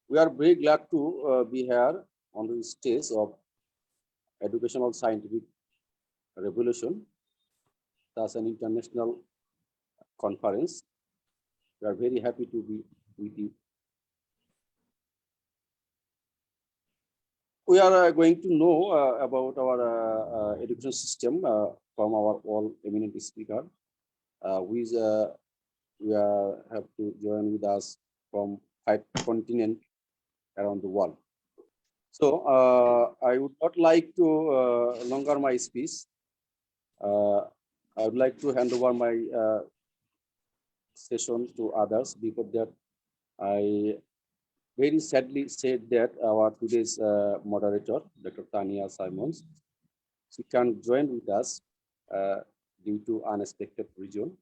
We are very glad to be here on the stage of Educational Scientific Revolution. That's an international conference. We are very happy to be with you. We are going to know about our education system from our all eminent speaker, which we have to join with us from 5 continents around the world. So I would not like to longer my speech. I would like to hand over my session to others, because that I very sadly said that our today's moderator, Dr.Tania Simmons, she can join with us due to unexpected reason.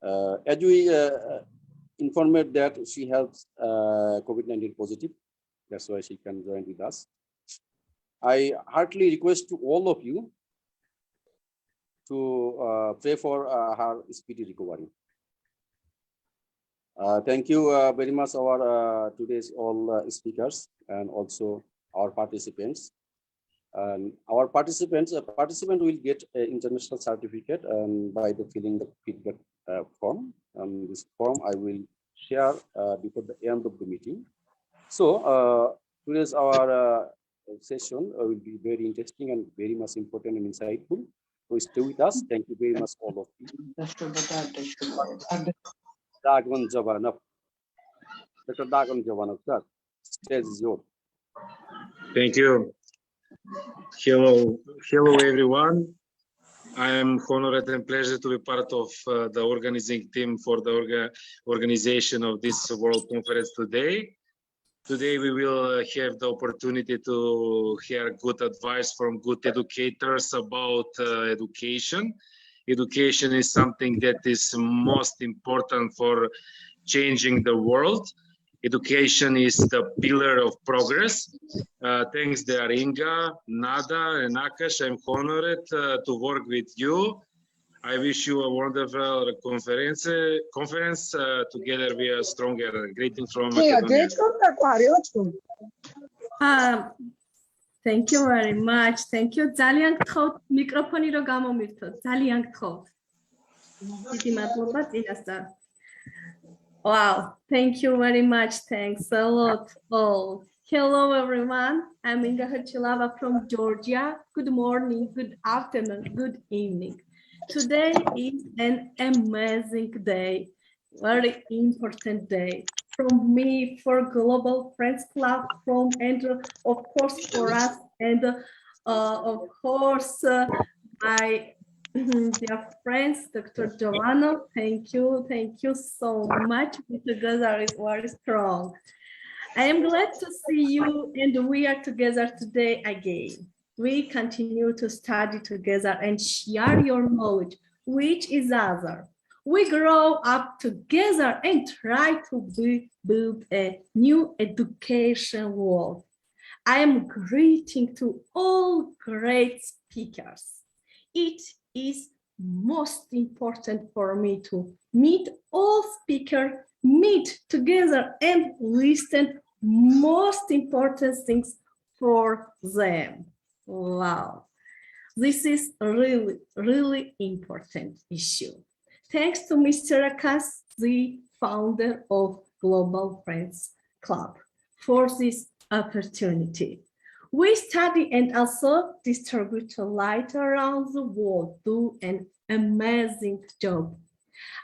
As we informed that she has COVID-19 positive, that's why she can join with us. I heartily request to all of you to pray for her speedy recovery. Thank you very much our today's all speakers and also our participants. Our participant will get an international certificate by the filling the feedback form. This form I will share before the end of the meeting. So today's our session will be very interesting and very much important and insightful. So stay with us. Thank you very much, all of you. Drăgan Jovanov. Dr. Drăgan Jovanov, sir. Stage is yours. Thank you. Hello everyone. I am honored and pleased to be part of the organizing team for the organization of this World Conference today. Today we will have the opportunity to hear good advice from good educators about education. Education is something that is most important for changing the world. Education is the pillar of progress. Thanks Dr.Inga, Nada and Akkas, I'm honored to work with you. I wish you a wonderful conference. Together we are stronger. Greetings from Macedonia. Thank you very much. Thank you. Ძალიან გთხოვთ მიკროფონი რო გამომირთოთ. ძალიან გთხოვთ. დიდი მადლობა წინასწარ. Wow, thank you very much. Thanks a lot all. Hello everyone. I'm in Kharchilava from Georgia. Good morning, good afternoon, good evening. Today is an amazing day, very important day from me, for Global Friends Club, and of course for us, and of course my dear friends, Dr. Jovanov. Thank you so much. We together is very strong. I am glad to see you, and we are together today again. We continue to study together and share your knowledge, which is other. We grow up together and try to build a new education world. I am greeting to all great speakers. It is most important for me to meet all speakers, meet together and listen most important things for them. Wow, this is a really important issue. Thanks to Mr. Akkas, the founder of Global Friends Club, for this opportunity. We study and also distribute light around the world, do an amazing job.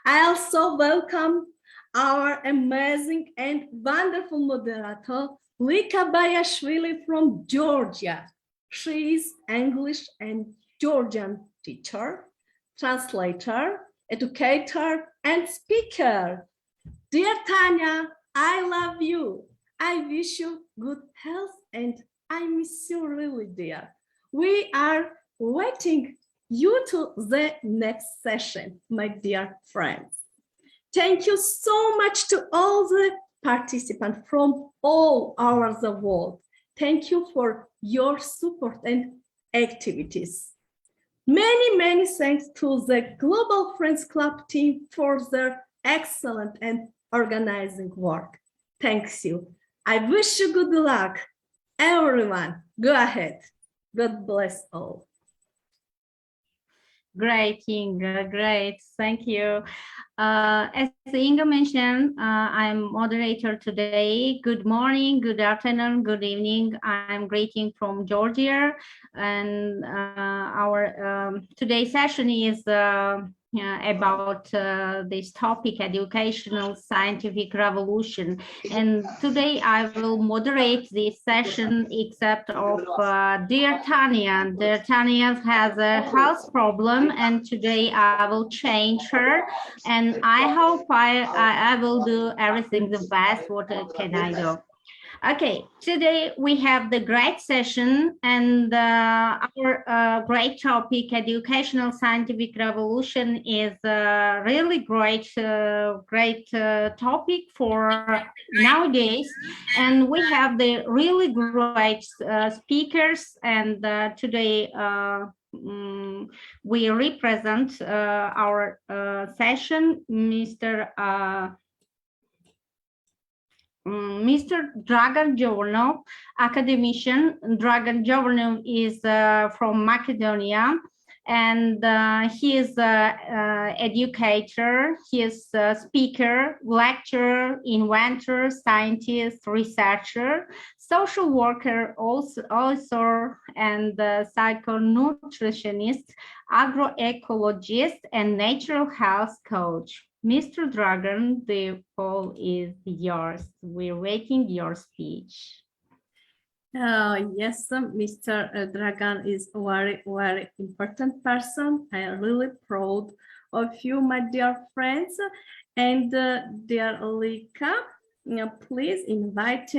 I also welcome our amazing and wonderful moderator, Lika Baiashvili from Georgia. She is English and Georgian teacher, translator, educator, and speaker. Dear Tanya, I love you. I wish you good health and I miss you really, dear. We are waiting you to the next session, my dear friends. Thank you so much to all the participants from all over the world. Thank you for your support and activities. Many thanks to the Global Friends Club team for their excellent and organizing work. thanks you. I wish you good luck. Everyone, go ahead. God bless all. Great, Inga, great, thank you. As Inga mentioned, I'm moderator today. Good morning, good afternoon, good evening. I'm greeting from Georgia, and our today's session is about this topic, educational scientific revolution. And today I will moderate this session except of dear Tania. Dear Tania has a health problem, and today I will change her. And I hope I will do everything the best. What can I do? Okay, today we have the great session, and our great topic, educational scientific revolution, is a really great topic for nowadays. And we have the really great speakers, and today we represent our session, Mr. Drăgan Jovanov, academician. Drăgan Jovanov is from Macedonia, and he is an educator, he is a speaker, lecturer, inventor, scientist, researcher, social worker, author, and psychonutritionist, agroecologist, and natural health coach. Mr. Drăgan, the call is yours. We're waiting your speech. Yes, Mr. Drăgan is a very, very important person. I am really proud of you, my dear friends. And dear Lika, please invite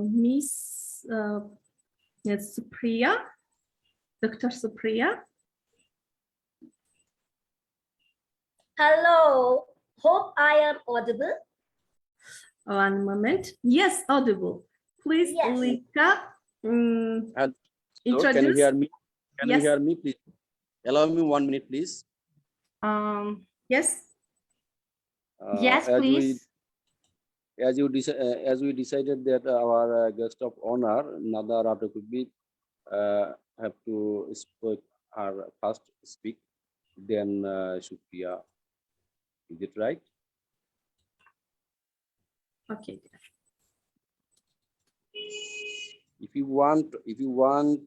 Miss Supriya, Dr. Supriya. Hello, hope I am audible. One moment. Yes, audible. Please, Yes. Lika, introduce. Can you hear me? Can Yes. you hear me, please? Allow me 1 minute, please. Yes. Yes, please. As we decided that our guest of honor, Nada Ratkovic, have to speak her first speak, then Supriya. Is it right? Okay. If you want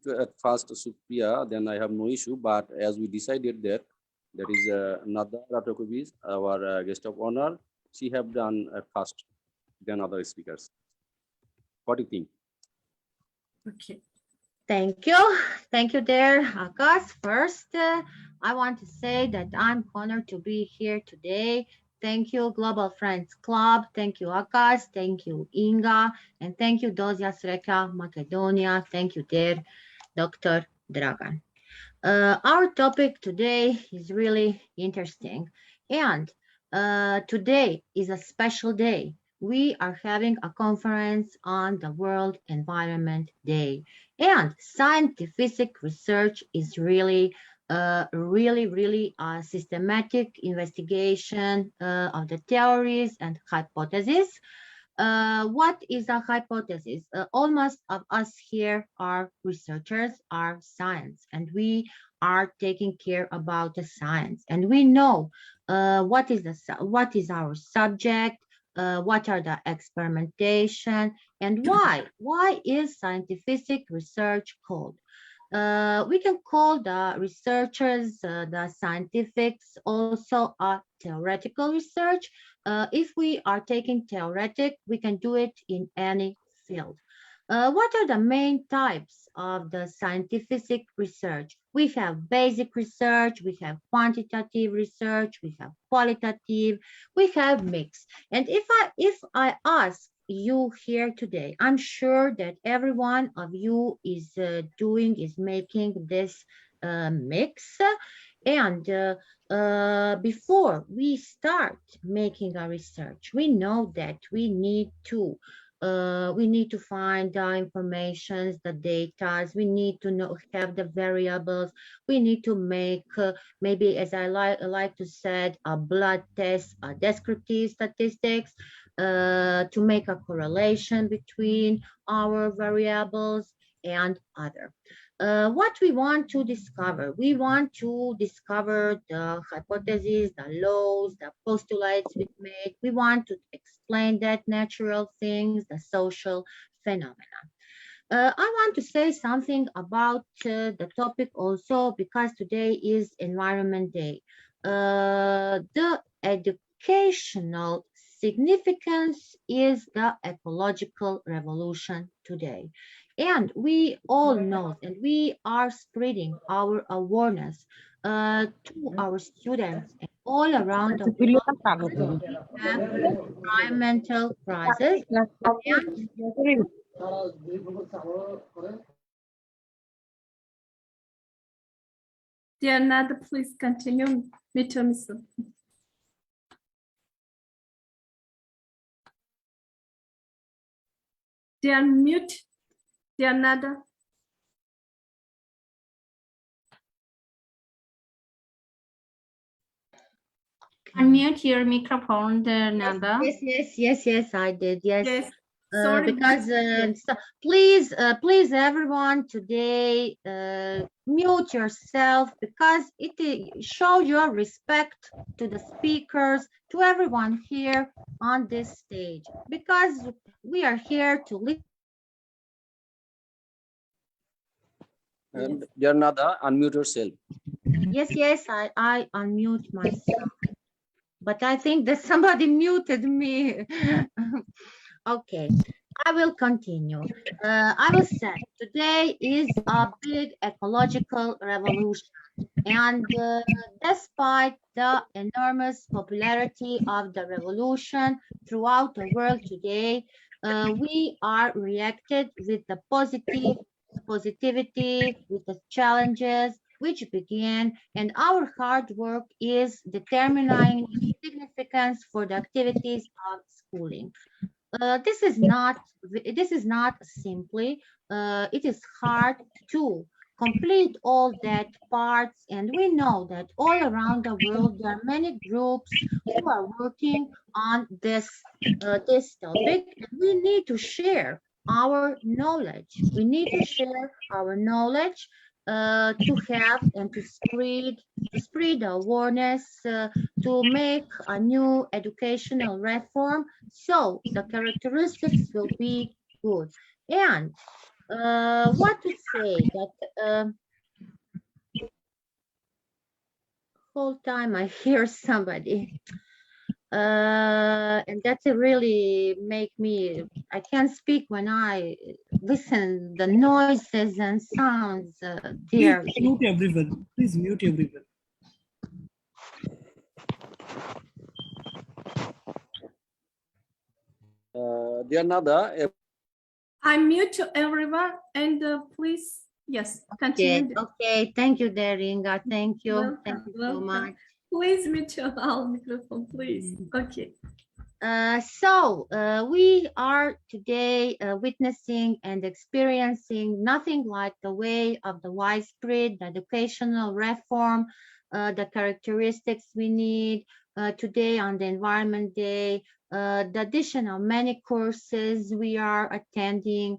at first Supriya, then I have no issue. But as we decided that there is Nada Ratkovic, our guest of honor, she have done at first, then other speakers. What do you think? Okay. Thank you, dear Akkas. First, I want to say that I'm honored to be here today. Thank you, Global Friends Club. Thank you, Akkas. Thank you, Inga. And thank you, Doza, Srekja, Macedonia. Thank you, dear Dr. Drăgan. Our topic today is really interesting. And today is a special day. We are having a conference on the World Environment Day. And scientific research is really a systematic investigation of the theories and hypotheses. What is a hypothesis? Almost of us here are researchers, are science, and we are taking care about the science. And we know what is our subject, what are the experimentation, and why? Why is scientific research called? We can call the researchers, the scientifics, also a theoretical research. If we are taking theoretic, we can do it in any field. What are the main types of the scientific research? We have basic research, we have quantitative research, we have qualitative, we have mixed. And if I ask you here today, I'm sure that every one of you is making this mix. And before we start making our research, we know that we need to We need to find the information, the data. We need to know, have the variables. We need to make, maybe as I like to say, a blood test, a descriptive statistics, to make a correlation between our variables and other. What we want to discover? We want to discover the hypotheses, the laws, the postulates we make. We want to explain that natural things, the social phenomena. I want to say something about the topic also, because today is Environment Day. The educational significance is the ecological revolution today. And we all know, and we are spreading our awareness to our students and all around the world. We have environmental crisis. And Dear Nada, please continue. They are mute. They are Nada. Unmute your microphone, Nada. Yes, I did. Yes. Sorry, Because so please, everyone, today mute yourself, because it shows your respect to the speakers, to everyone here on this stage, because we are here to listen. And dear Nada, unmute yourself. Yes, I unmute myself, but I think that somebody muted me. Okay, I will continue. I will say today is a big ecological revolution, and despite the enormous popularity of the revolution throughout the world today, we are reacted with the positivity, with the challenges which began, and our hard work is determining significance for the activities of schooling. This is not simply, it is hard to complete all that parts, and we know that all around the world there are many groups who are working on this topic, and we need to share our knowledge. We need to share our knowledge to have and to spread awareness, to make a new educational reform, so the characteristics will be good. And what to say that whole time I hear somebody, and that's really make me, I can't speak when I listen the noises and sounds there. Please mute everyone. Please mute everyone. Dear Nada, Unmute to everyone and please, yes, continue. Okay, thank you, Inga. Thank you. Thank you so much. Please mute your microphone, please. Okay. So we are today witnessing and experiencing nothing like the way of the widespread educational reform, the characteristics we need today on the Environment Day, the addition of many courses we are attending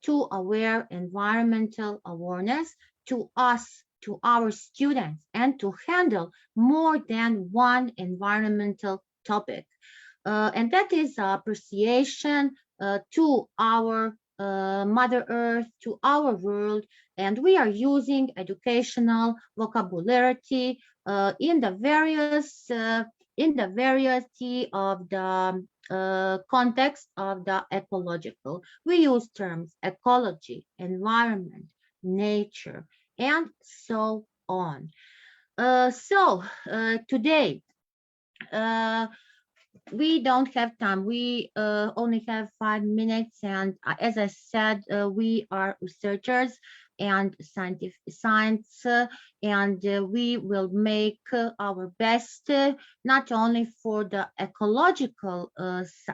to aware environmental awareness to us, to our students, and to handle more than one environmental topic. And that is appreciation to our Mother Earth, to our world, and we are using educational vocabulary in the variety of the context of the ecological. We use terms ecology, environment, nature, and so on. Today, we don't have time. We only have 5 minutes, and as I said, we are researchers. and science, and we will make our best, not only for the ecological,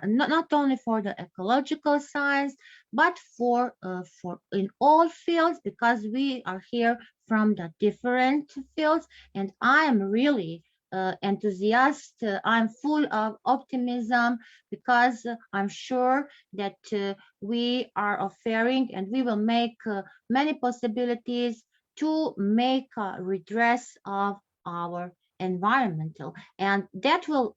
not only for the ecological science, but for in all fields, because we are here from the different fields, and I am really enthusiastic. I'm full of optimism because I'm sure that we are offering and we will make many possibilities to make a redress of our environmental, and that will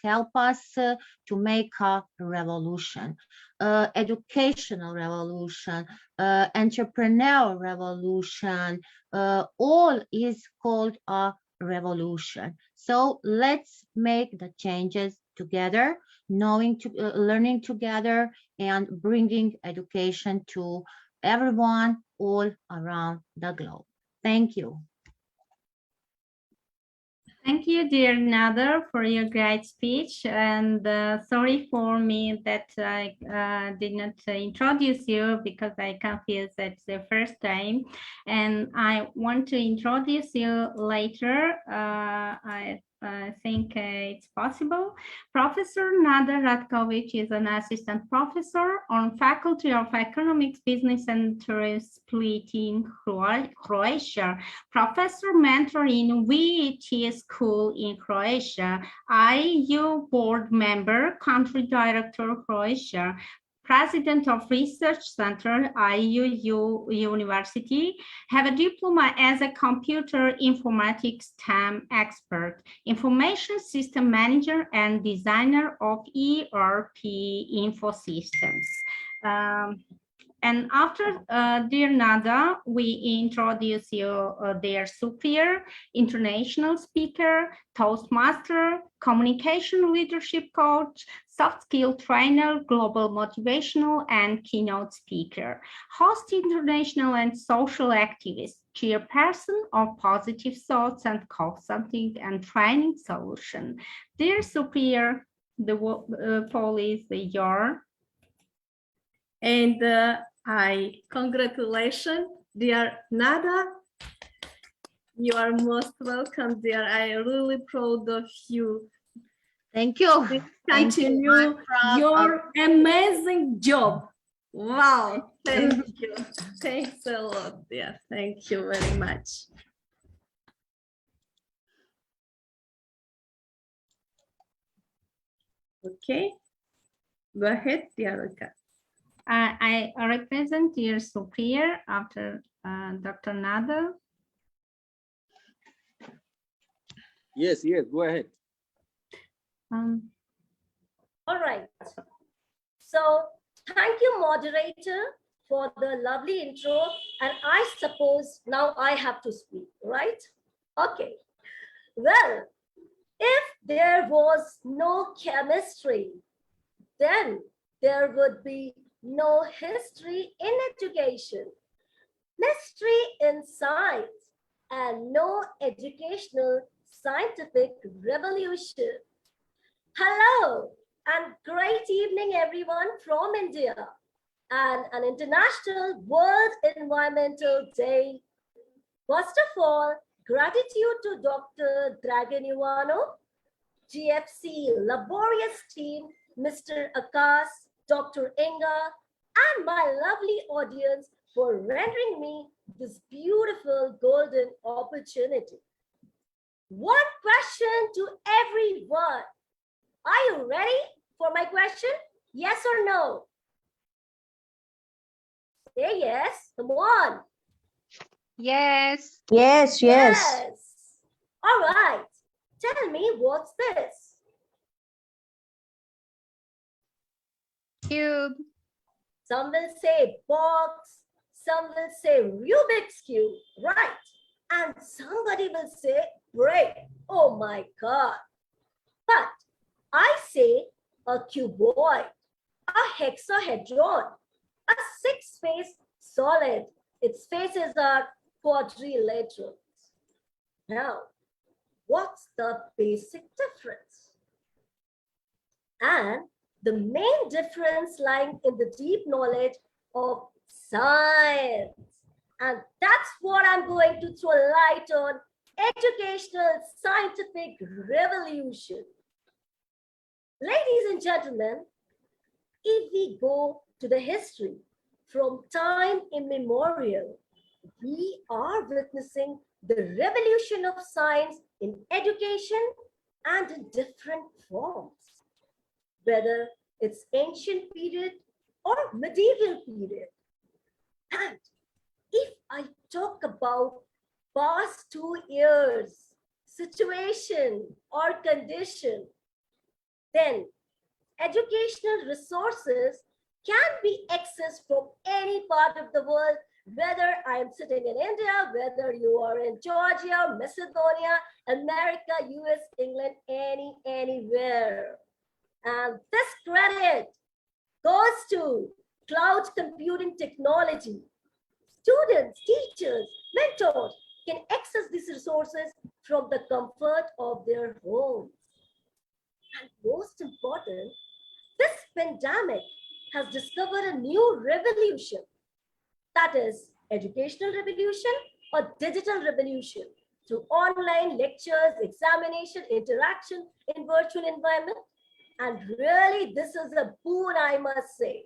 help us to make a revolution, educational revolution, entrepreneurial revolution. All is called a revolution. So let's make the changes together, learning together, and bringing education to everyone all around the globe. Thank you. Thank you, dear Nada, for your great speech. And sorry for me that I did not introduce you because I confused at the first time. And I want to introduce you later. I think it's possible. Professor Nada Ratkovic is an assistant professor on Faculty of Economics, Business and Tourism in Croatia, professor mentor in whate school in Croatia, Aiye board member, country director Croatia, president of research center Aiye University, have a diploma as a computer informatics STEM expert, information system manager and designer of ERP info systems. And after dear Nada, we introduce you their Supriya, international speaker, Toastmaster, communication leadership coach, soft skill trainer, global motivational and keynote speaker, host international and social activist, chairperson of Positive Thoughts and Consulting and Training Solution. Dear Supriya, the poll is yours. And congratulations, dear Nada. You are most welcome, dear. I am really proud of you. Thank you. Continue your amazing job. Wow, thank you. Thanks a lot, dear. Thank you very much. Okay, go ahead, dear Lika. I represent dear Supriya after Dr. Nada. Yes, go ahead. All right. So thank you, moderator, for the lovely intro. And I suppose now I have to speak, right? Okay. Well, if there was no chemistry, then there would be no history in education, mystery in science, and no educational scientific revolution. Hello and great evening, everyone from India and an International World Environmental Day. First of all, gratitude to Dr. Drăgan, GFC laborious team, Mr. Akkas, Dr. Inga, and my lovely audience for rendering me this beautiful golden opportunity. One question to everyone. Are you ready for my question? Yes or no? Say yes. Come on. Yes. Yes. All right. Tell me, what's this? Cube. Some will say box, some will say Rubik's Cube, right? And somebody will say break. Oh my God. But I say a cuboid, a hexahedron, a six-face solid. Its faces are quadrilaterals. Now, what's the basic difference? And the main difference lying in the deep knowledge of science And that's what I'm going to throw light on: educational scientific revolution. Ladies and gentlemen, if we go to the history from time immemorial, we are witnessing the revolution of science in education and in different forms, whether it's ancient period or medieval period. And if I talk about past 2 years situation or condition, then educational resources can be accessed from any part of the world, whether I am sitting in India, whether you are in Georgia, Macedonia, America, US, England, anywhere. And this credit goes to cloud computing technology. Students, teachers, mentors can access these resources from the comfort of their homes. And most important, this pandemic has discovered a new revolution, that is educational revolution or digital revolution, through online lectures, examination, interaction in virtual environment. And really, this is a boon, I must say.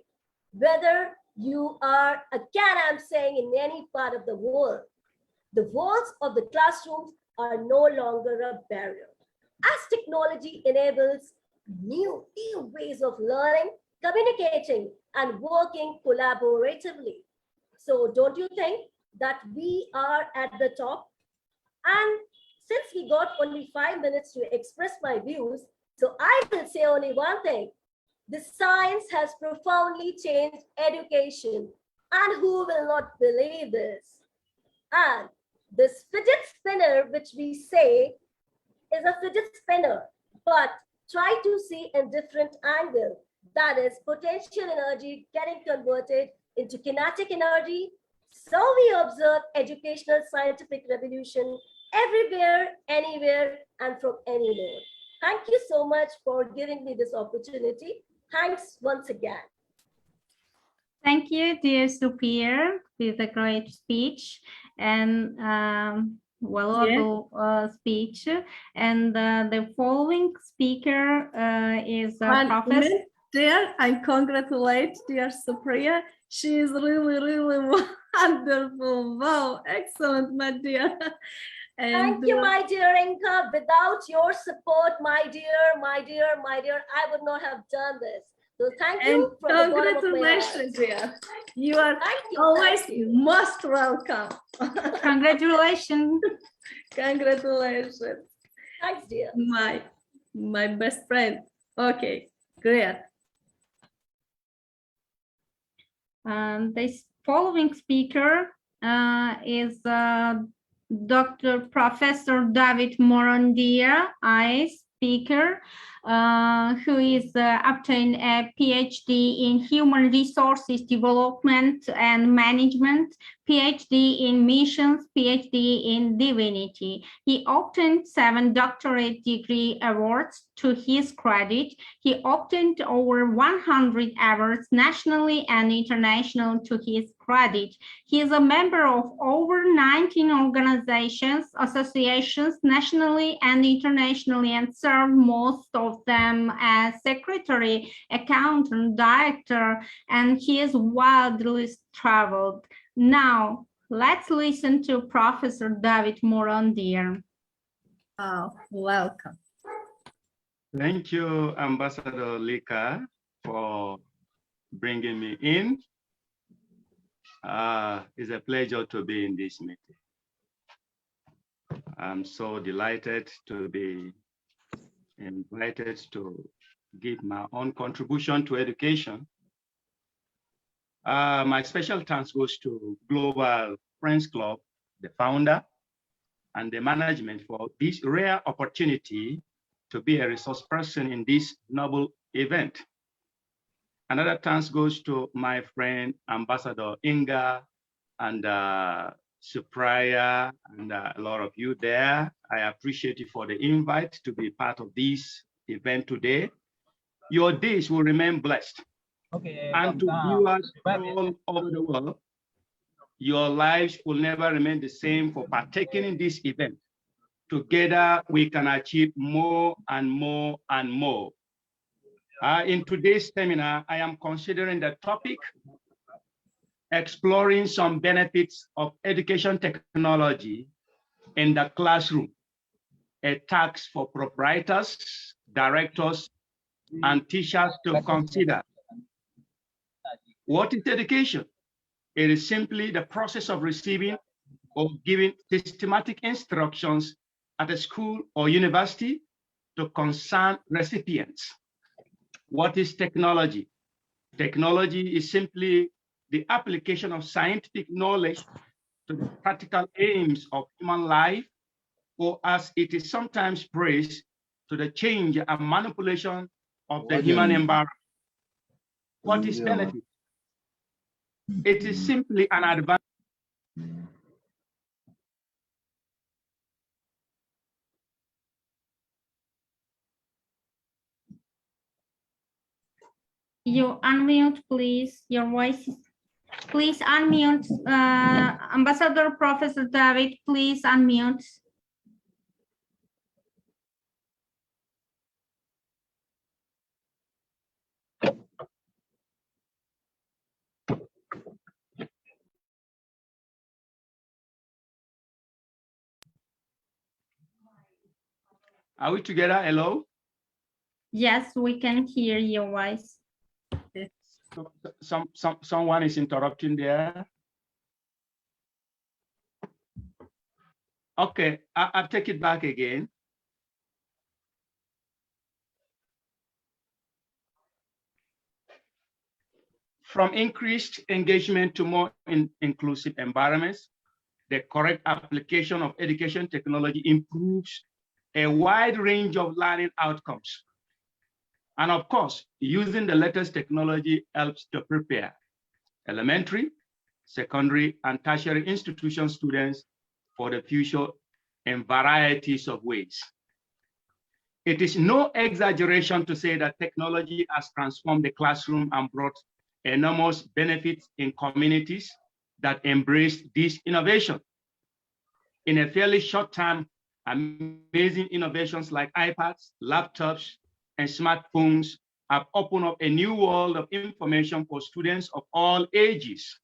Whether you are, again, I'm saying, in any part of the world, the walls of the classrooms are no longer a barrier, as technology enables new ways of learning, communicating, and working collaboratively. So don't you think that we are at the top? And since we got only 5 minutes to express my views, so I will say only one thing: the science has profoundly changed education, and who will not believe this? And this fidget spinner, which we say, is a fidget spinner, but try to see in different angle. That is potential energy getting converted into kinetic energy. So we observe educational scientific revolution everywhere, anywhere, and from anywhere. Thank you so much for giving me this opportunity. Thanks once again. Thank you, dear Supriya, with a great speech and valuable speech. And the following speaker is Professor. Dear, I congratulate dear Supriya. She is really wonderful. Wow, excellent, my dear. And, thank you, my dear Inga. Without your support, my dear, I would not have done this. So thank you. Congratulations, dear. You are always most welcome. Congratulations. Congratulations. Thanks, dear. My best friend. Okay, great. This following speaker is Dr. Professor David Morondya, Aiye speaker, who is obtained a PhD in Human Resources Development and Management, PhD in Missions, PhD in Divinity. He obtained 7 doctorate degree awards to his credit. He obtained over 100 awards nationally and international to his credit. He is a member of over 19 organizations, associations, nationally and internationally, and served most of them as secretary, accountant, director, and he is widely traveled. Now, let's listen to Professor David Morondya. Welcome. Thank you, Ambassador Lika, for bringing me in. It's a pleasure to be in this meeting. I'm so delighted to be invited to give my own contribution to education. My special thanks goes to Global Friends Club, the founder, and the management for this rare opportunity to be a resource person in this noble event. Another thanks goes to my friend, Ambassador Inga, and Supriya, and a lot of you there. I appreciate you for the invite to be part of this event today. Your days will remain blessed. Okay, and to viewers all over the world, Your lives will never remain the same for partaking in this event. Together, we can achieve more and more and more. In today's seminar, I am considering the topic, exploring some benefits of education technology in the classroom, a task for proprietors, directors, and teachers to consider. What is education? It is simply the process of receiving or giving systematic instructions at a school or university to concerned recipients. What is technology? Technology is simply the application of scientific knowledge to the practical aims of human life, or as it is sometimes praised, to the change and manipulation of the human environment. What is benefit? It is simply an advantage. You unmute, please. Your voice is... Please unmute. Ambassador Professor David, please unmute. Are we together? Hello? Yes, we can hear your voice. Someone is interrupting there. Okay, I'll take it back again. From increased engagement to more inclusive environments, the correct application of education technology improves a wide range of learning outcomes. And of course, using the latest technology helps to prepare elementary, secondary, and tertiary institution students for the future in varieties of ways. It is no exaggeration to say that technology has transformed the classroom and brought enormous benefits in communities that embrace this innovation. In a fairly short time, amazing innovations like iPads, laptops, and smartphones have opened up a new world of information for students of all ages.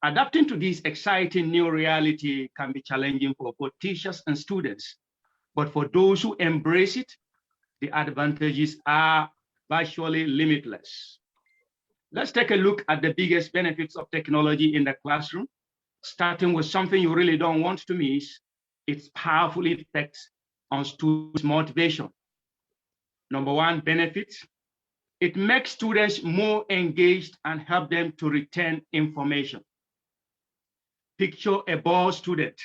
Adapting to this exciting new reality can be challenging for both teachers and students, but for those who embrace it, the advantages are virtually limitless. Let's take a look at the biggest benefits of technology in the classroom, starting with something you really don't want to miss, its powerful effects on students' motivation. Number one benefit, it makes students more engaged and help them to retain information. Picture a bored student.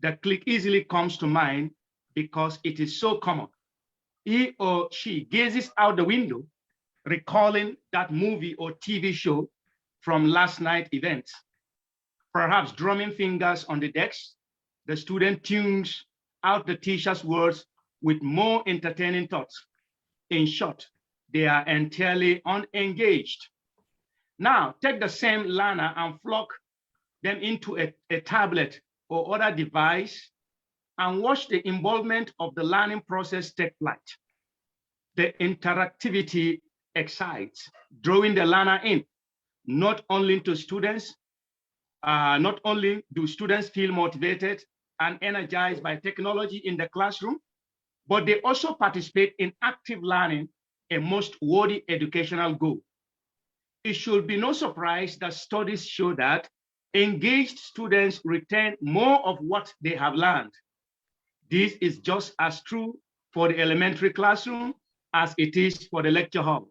The click easily comes to mind because it is so common. He or she gazes out the window, recalling that movie or TV show from last night's events. Perhaps drumming fingers on the desk, the student tunes out the teacher's words with more entertaining thoughts. In short, they are entirely unengaged. Now, take the same learner and flock them into a tablet or other device and watch the involvement of the learning process take flight. The interactivity excites, drawing the learner in. Not only do students feel motivated and energized by technology in the classroom, but they also participate in active learning, a most worthy educational goal. It should be no surprise that studies show that engaged students retain more of what they have learned. This is just as true for the elementary classroom as it is for the lecture hall.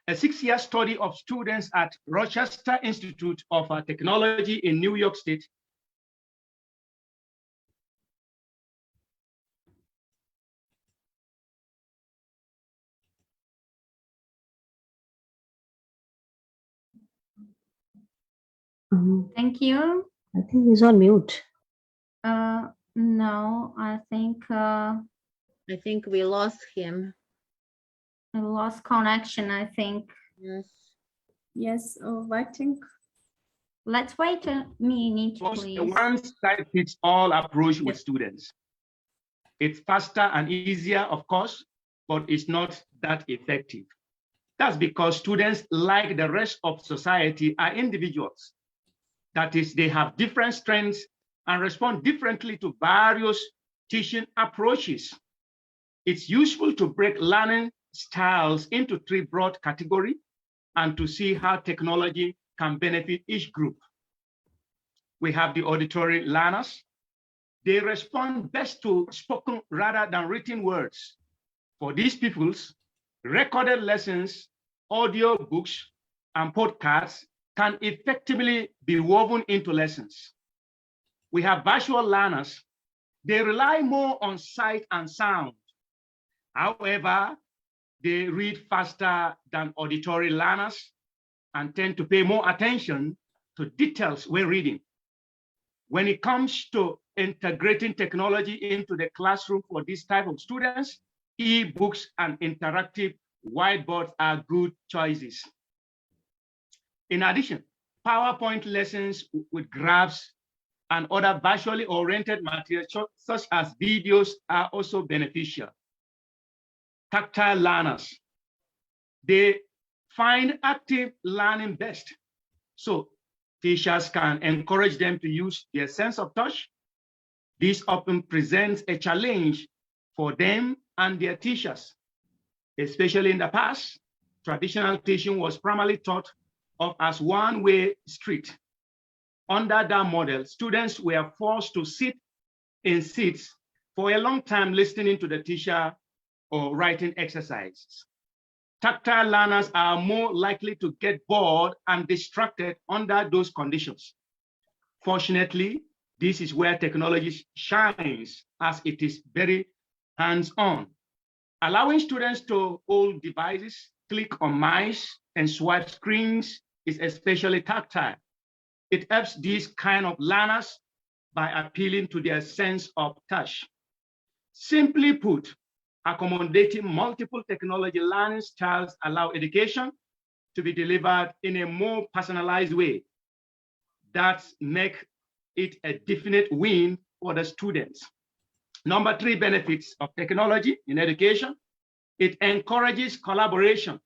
A 6-year study of students at Rochester Institute of Technology in New York State Thank you. I think he's on mute. No, I think we lost him. I lost connection, I think. Yes. Yes, waiting. Let's wait a minute, please. A one-size-fits-all approach with Yes. students. It's faster and easier, of course, but it's not that effective. That's because students, like the rest of society, are individuals. That is, they have different strengths and respond differently to various teaching approaches. It's useful to break learning styles into 3 broad categories and to see how technology can benefit each group. We have the auditory learners. They respond best to spoken rather than written words. For these peoples, recorded lessons, audio books, and podcasts can effectively be woven into lessons. We have visual learners. They rely more on sight and sound. However, they read faster than auditory learners and tend to pay more attention to details when reading. When it comes to integrating technology into the classroom for this type of students, e-books and interactive whiteboards are good choices. In addition, PowerPoint lessons with graphs and other visually oriented materials such as videos are also beneficial. Tactile learners, they find active learning best. So teachers can encourage them to use their sense of touch. This often presents a challenge for them and their teachers. Especially in the past, traditional teaching was primarily thought of as one-way street. Under that model, students were forced to sit in seats for a long time listening to the teacher or writing exercises. Tactile learners are more likely to get bored and distracted under those conditions. Fortunately, this is where technology shines, as it is very hands-on. Allowing students to hold devices, click on mice, and swipe screens is especially tactile. It helps these kind of learners by appealing to their sense of touch. Simply put, accommodating multiple technology learning styles allow education to be delivered in a more personalized way. That makes it a definite win for the students. Number 3 benefits of technology in education, it encourages collaboration.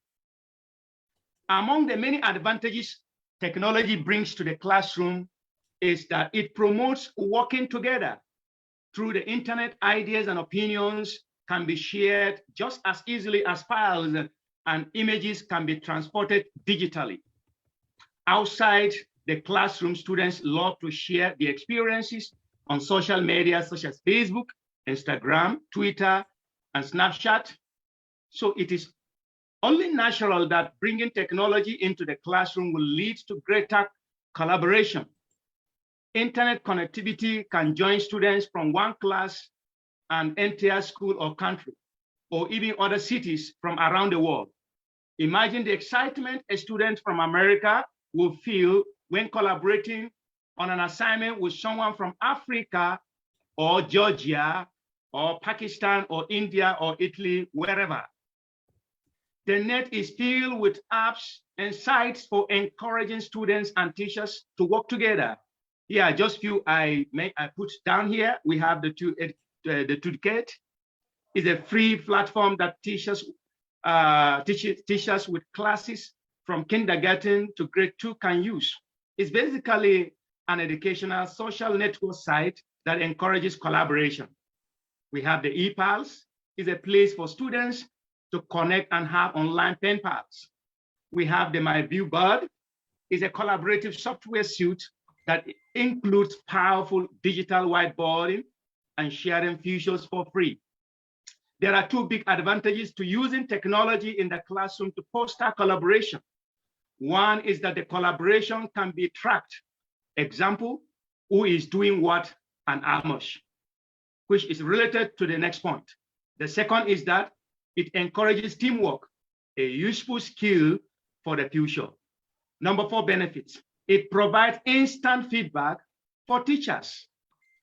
Among the many advantages technology brings to the classroom is that it promotes working together. Through the internet, ideas and opinions can be shared just as easily as files, and images can be transported digitally. Outside the classroom, students love to share their experiences on social media such as Facebook, Instagram, Twitter, and Snapchat. So it is only natural that bringing technology into the classroom will lead to greater collaboration. Internet connectivity can join students from one class and entire school or country, or even other cities from around the world. Imagine the excitement a student from America will feel when collaborating on an assignment with someone from Africa or Georgia or Pakistan or India or Italy, wherever. The net is filled with apps and sites for encouraging students and teachers to work together. Yeah, just few I put down here. We have the Toolkit. Is a free platform that teaches teachers with classes from kindergarten to grade 2 can use. It's basically an educational social network site that encourages collaboration. We have the ePals. It's a place for students to connect and have online pen pals. We have the MyViewBird. It's a collaborative software suite that includes powerful digital whiteboarding and sharing features for free. There are 2 big advantages to using technology in the classroom to foster collaboration. One is that the collaboration can be tracked. Example, who is doing what and how much, which is related to the next point. The second is that it encourages teamwork, a useful skill for the future. Number 4 benefits. It provides instant feedback for teachers.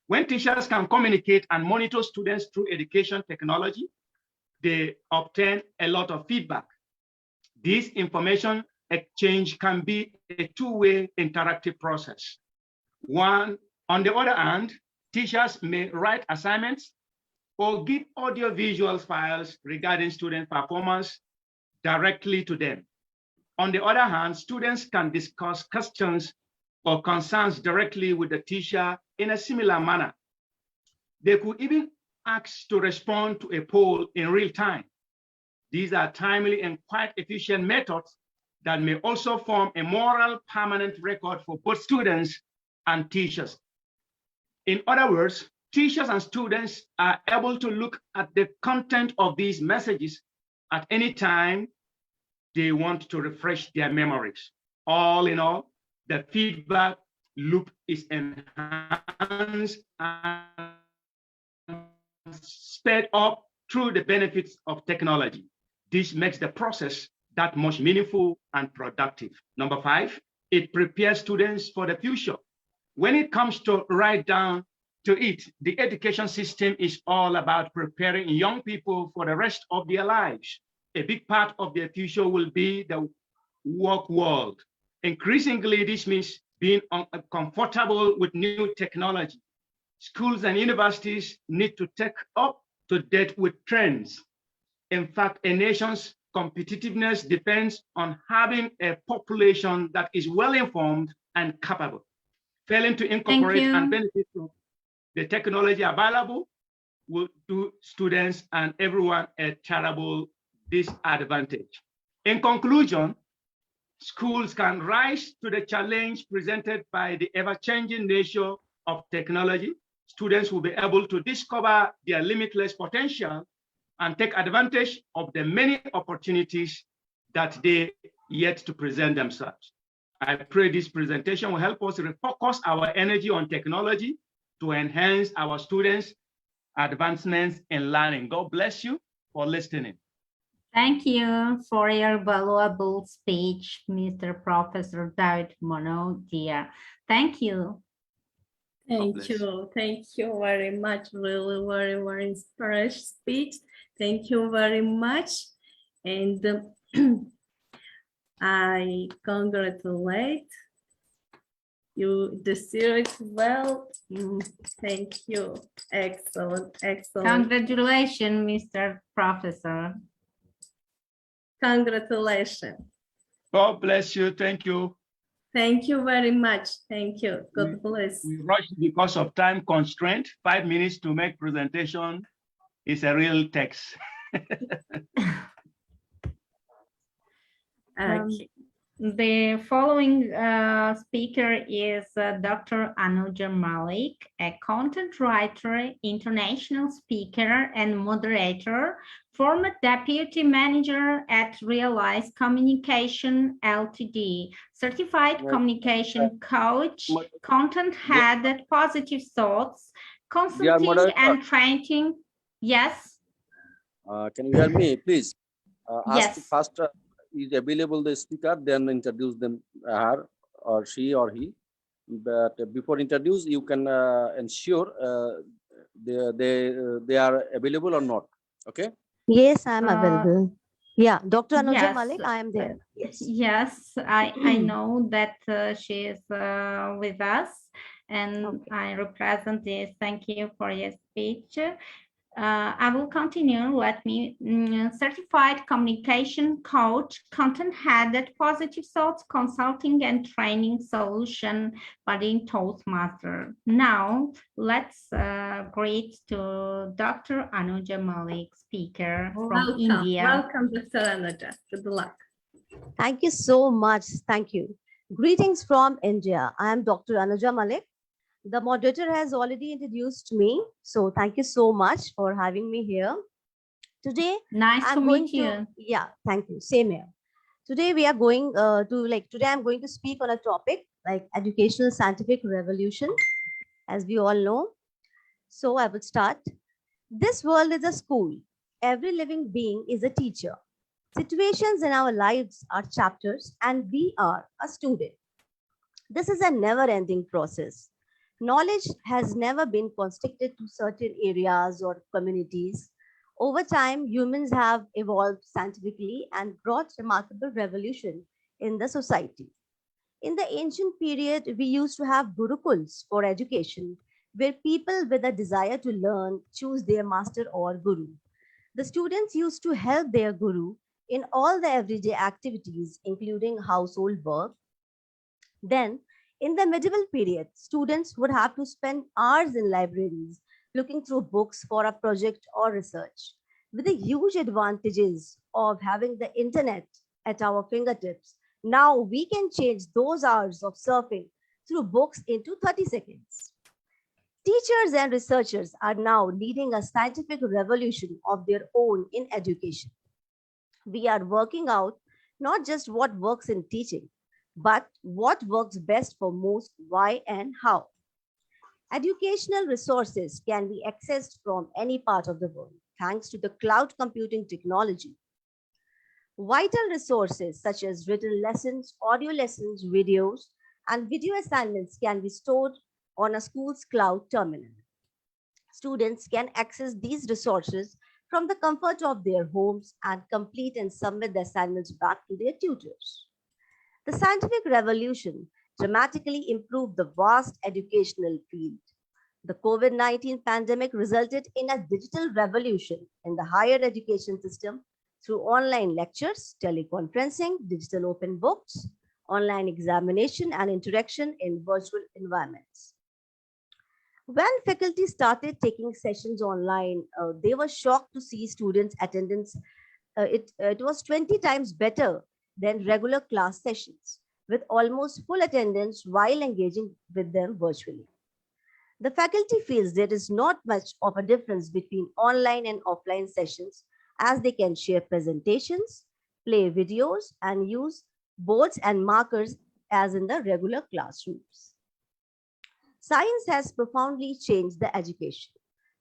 When teachers can communicate and monitor students through education technology, they obtain a lot of feedback. This information exchange can be a two-way interactive process. On the other hand, teachers may write assignments or give audio-visual files regarding student performance directly to them. On the other hand, students can discuss questions or concerns directly with the teacher in a similar manner. They could even ask to respond to a poll in real time. These are timely and quite efficient methods that may also form a moral permanent record for both students and teachers. In other words, teachers and students are able to look at the content of these messages at any time they want to refresh their memories. All in all, the feedback loop is enhanced and sped up through the benefits of technology. This makes the process that much meaningful and productive. Number 5, it prepares students for the future. When it comes to right down to it, the education system is all about preparing young people for the rest of their lives. A big part of their future will be the work world. Increasingly, this means being comfortable with new technology. Schools and universities need to take up to date with trends. In fact, a nation's competitiveness depends on having a population that is well-informed and capable. Failing to incorporate and benefit from the technology available will do students and everyone a terrible disadvantage. In conclusion, schools can rise to the challenge presented by the ever-changing nature of technology. Students will be able to discover their limitless potential and take advantage of the many opportunities that they yet to present themselves. I pray this presentation will help us refocus our energy on technology to enhance our students' advancements in learning. God bless you for listening. Thank you for your valuable speech, Mr. Professor David Morondya. Thank you. Thank you. Thank you very much. Really, very, very inspiring speech. Thank you very much. And I congratulate you. The series well. Thank you. Excellent. Excellent. Congratulations, Mr. Professor. Congratulations. God bless you. Thank you. Thank you very much. Thank you. God bless. We rushed because of time constraint. 5 minutes to make presentation is a real text. The following speaker is Dr. Anuja Malik, a content writer, international speaker, and moderator, former deputy manager at Realize Communication Ltd, certified communication coach, content head at Positive Thoughts, consulting and training. Yes. Can you hear me, please? Yes. Ask first is available the speaker, then introduce them, her or she or he. But before introduce, you can ensure they are available or not. Okay. Yes, I am available. Yeah, Dr. Anuja Yes. Malik, I am there. Yes. Yes, I know that she is with us, and Okay. I represent this. Thank you for your speech. I will continue. Let me certified communication coach, content head at Positive Thoughts Consulting and Training Solution, but in Toastmaster. Now let's greet to Dr. Anuja Malik, speaker from India. Welcome, Dr. Anuja. Good luck. Thank you so much. Thank you. Greetings from India. I am Dr. Anuja Malik. The moderator has already introduced me. So thank you so much for having me here. Today, Nice to meet you. Yeah, thank you. Same here. Today we are going today I'm going to speak on a topic like educational scientific revolution, as we all know. So I will start. This world is a school. Every living being is a teacher. Situations in our lives are chapters and we are a student. This is a never-ending process. Knowledge has never been constricted to certain areas or communities. Over time, humans have evolved scientifically and brought remarkable revolution in the society. In the ancient period, we used to have gurukuls for education, where people with a desire to learn choose their master or guru. The students used to help their guru in all the everyday activities, including household work. Then, in the medieval period, students would have to spend hours in libraries looking through books for a project or research. With the huge advantages of having the internet at our fingertips, now we can change those hours of surfing through books into 30 seconds. Teachers and researchers are now leading a scientific revolution of their own in education. We are working out not just what works in teaching, but what works best for most, why, and how. Educational resources can be accessed from any part of the world thanks to the cloud computing technology. Vital resources such as written lessons, audio lessons, videos, and video assignments can be stored on a school's cloud terminal. Students can access these resources from the comfort of their homes and complete and submit the assignments back to their tutors. The scientific revolution dramatically improved the vast educational field. The COVID-19 pandemic resulted in a digital revolution in the higher education system through online lectures, teleconferencing, digital open books, online examination, and interaction in virtual environments. When faculty started taking sessions online, they were shocked to see students' attendance. It was 20 times better than regular class sessions, with almost full attendance while engaging with them virtually. The faculty feels there is not much of a difference between online and offline sessions, as they can share presentations, play videos, and use boards and markers as in the regular classrooms. Science has profoundly changed the education.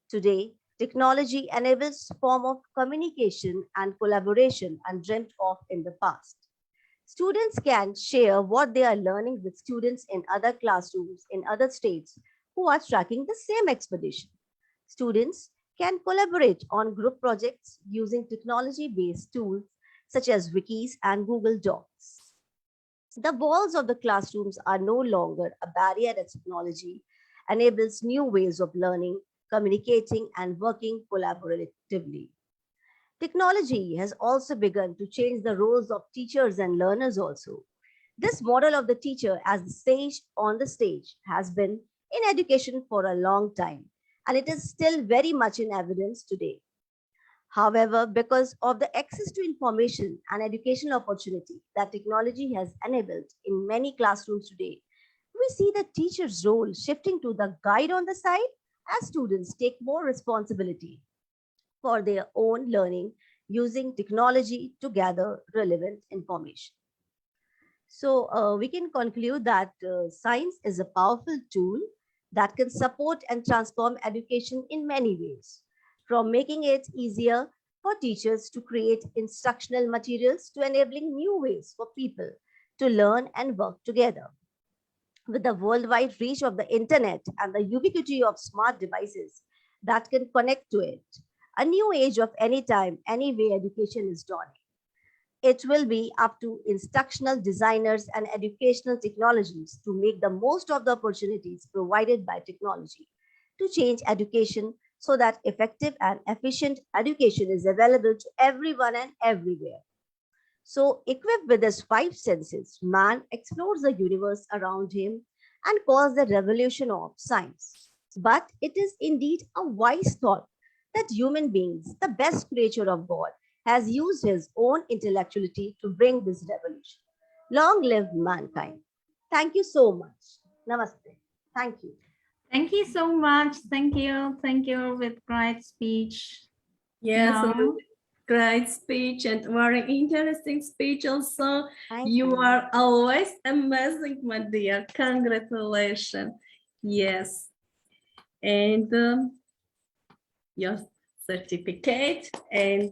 Today, technology enables a form of communication and collaboration undreamt of in the past. Students can share what they are learning with students in other classrooms in other states who are tracking the same expedition. Students can collaborate on group projects using technology-based tools such as wikis and Google Docs. The walls of the classrooms are no longer a barrier as technology enables new ways of learning, communicating, and working collaboratively. Technology has also begun to change the roles of teachers and learners also. This model of the teacher as the sage on the stage has been in education for a long time, and it is still very much in evidence today. However, because of the access to information and educational opportunity that technology has enabled in many classrooms today, we see the teacher's role shifting to the guide on the side as students take more responsibility for their own learning using technology to gather relevant information. So we can conclude that science is a powerful tool that can support and transform education in many ways, from making it easier for teachers to create instructional materials to enabling new ways for people to learn and work together. With the worldwide reach of the internet and the ubiquity of smart devices that can connect to it, a new age of anytime, any way education is dawning. It will be up to instructional designers and educational technologies to make the most of the opportunities provided by technology to change education so that effective and efficient education is available to everyone and everywhere. So, equipped with his five senses, man explores the universe around him and calls the revolution of science. But it is indeed a wise thought that human beings, the best creature of God, has used his own intellectuality to bring this revolution. Long live mankind. Thank you so much. Namaste. Thank you. Thank you so much. Thank you. Thank you with great speech. Yes, Now, great speech and very interesting speech also. Thank You are always amazing, my dear. Congratulations. Yes. And your certificate, and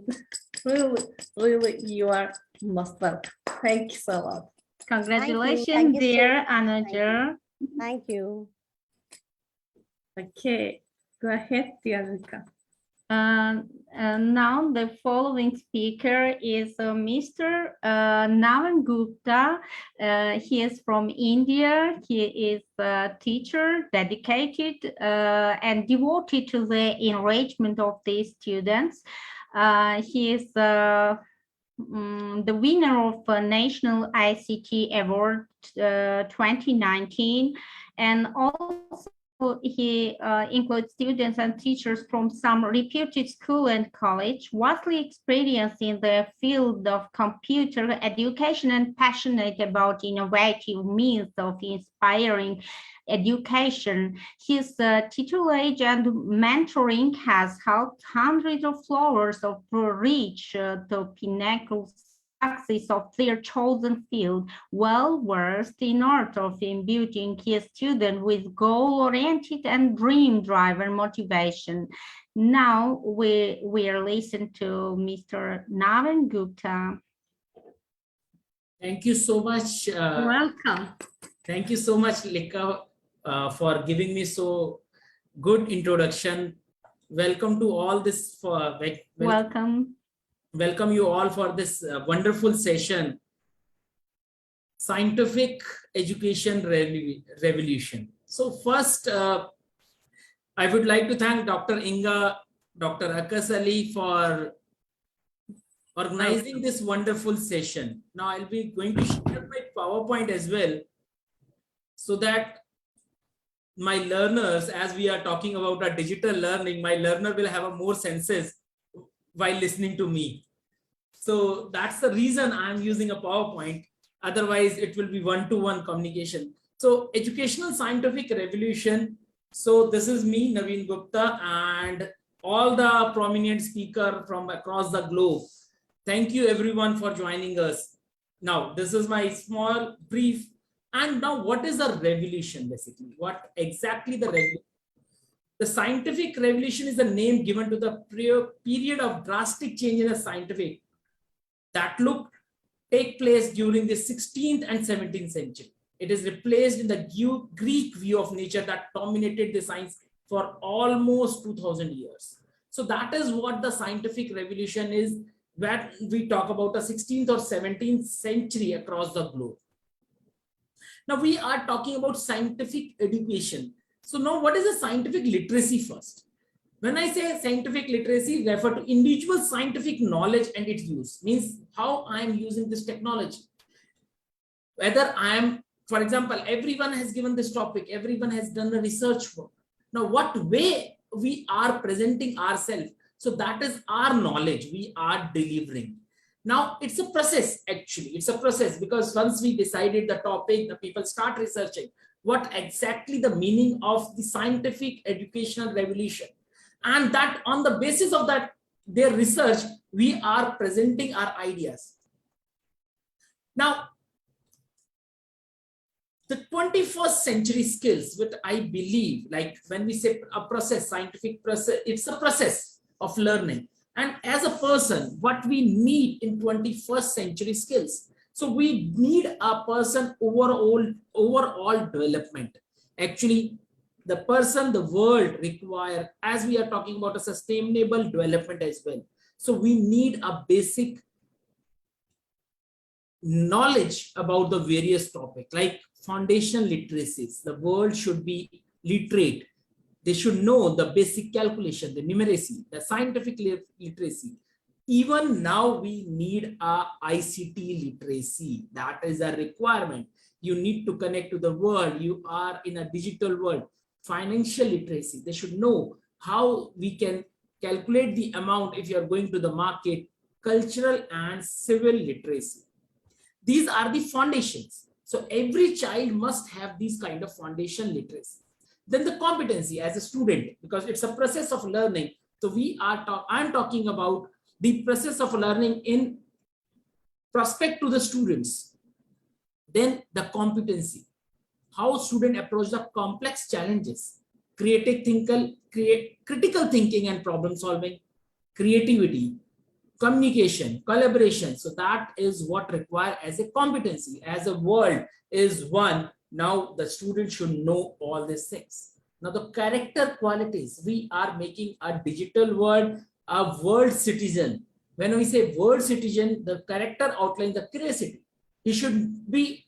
really you are most welcome. Thank you so much. congratulations, Thank you so dear much. Anuja. Thank you. Okay, go ahead, dear Lika. Now the following speaker is Mr. Naveen Gupta. He is from India. He is a teacher, dedicated and devoted to the enrichment of the students. He is the winner of a National ICT Award 2019, and also he includes students and teachers from some reputed school and college, vastly experienced in the field of computer education and passionate about innovative means of inspiring education. His tutelage and mentoring has helped hundreds of flowers of reach the pinnacle success of their chosen field, well versed in art of imbuing his student with goal-oriented and dream-driven motivation. Now we will listen to Mr. Naveen Gupta. Thank you so much. Welcome. Thank you so much, Lika, for giving me so good introduction. Welcome to all this. Welcome you all for this wonderful session, Scientific Education Revolution. So first, I would like to thank Dr.Inga, Dr. Akkas for organizing this wonderful session. Now I'll be going to share my PowerPoint as well, so that my learners, as we are talking about a digital learning, my learner will have a more senses while listening to me. So that's the reason I'm using a PowerPoint. Otherwise, it will be one-to-one communication. So educational scientific revolution. So this is me, Naveen Gupta, and all the prominent speakers from across the globe. Thank you everyone for joining us. Now, this is my small brief. And now what is the revolution basically? What exactly the revolution? The scientific revolution is the name given to the period of drastic change in the scientific that take place during the 16th and 17th century. It is replaced in the Greek view of nature that dominated the science for almost 2000 years. So that is what the scientific revolution is, when we talk about the 16th or 17th century across the globe. Now we are talking about scientific education. So now what is the scientific literacy first? When I say scientific literacy, refer to individual scientific knowledge and its use, means how I am using this technology. Whether I am, for example, everyone has given this topic, everyone has done the research work. Now what way we are presenting ourselves? So that is our knowledge we are delivering. Now it's a process, actually, it's a process, because once we decided the topic, the people start researching what exactly the meaning of the scientific educational revolution. And that on the basis of that, their research, we are presenting our ideas. Now, the 21st century skills, which I believe, like when we say a process, scientific process, it's a process of learning. And as a person, what we need in 21st century skills. So we need a person overall development. Actually, the person, the world require, as we are talking about a sustainable development as well. So we need a basic knowledge about the various topics, like foundational literacies. The world should be literate. They should know the basic calculation, the numeracy, the scientific literacy. Even now we need a ICT literacy. That is a requirement. You need to connect to the world. You are in a digital world. Financial literacy. They should know how we can calculate the amount if you are going to the market. Cultural and civil literacy. These are the foundations. So every child must have these kind of foundation literacy. Then the competency as a student, because it's a process of learning. So I'm talking about the process of learning in prospect to the students. Then the competency, how students approach the complex challenges, critical thinking and problem solving, creativity, communication, collaboration. So that is what required as a competency. As a world is one, now the student should know all these things. Now the character qualities, we are making a digital world, a world citizen. When we say world citizen, the character outlines the curiosity. He should be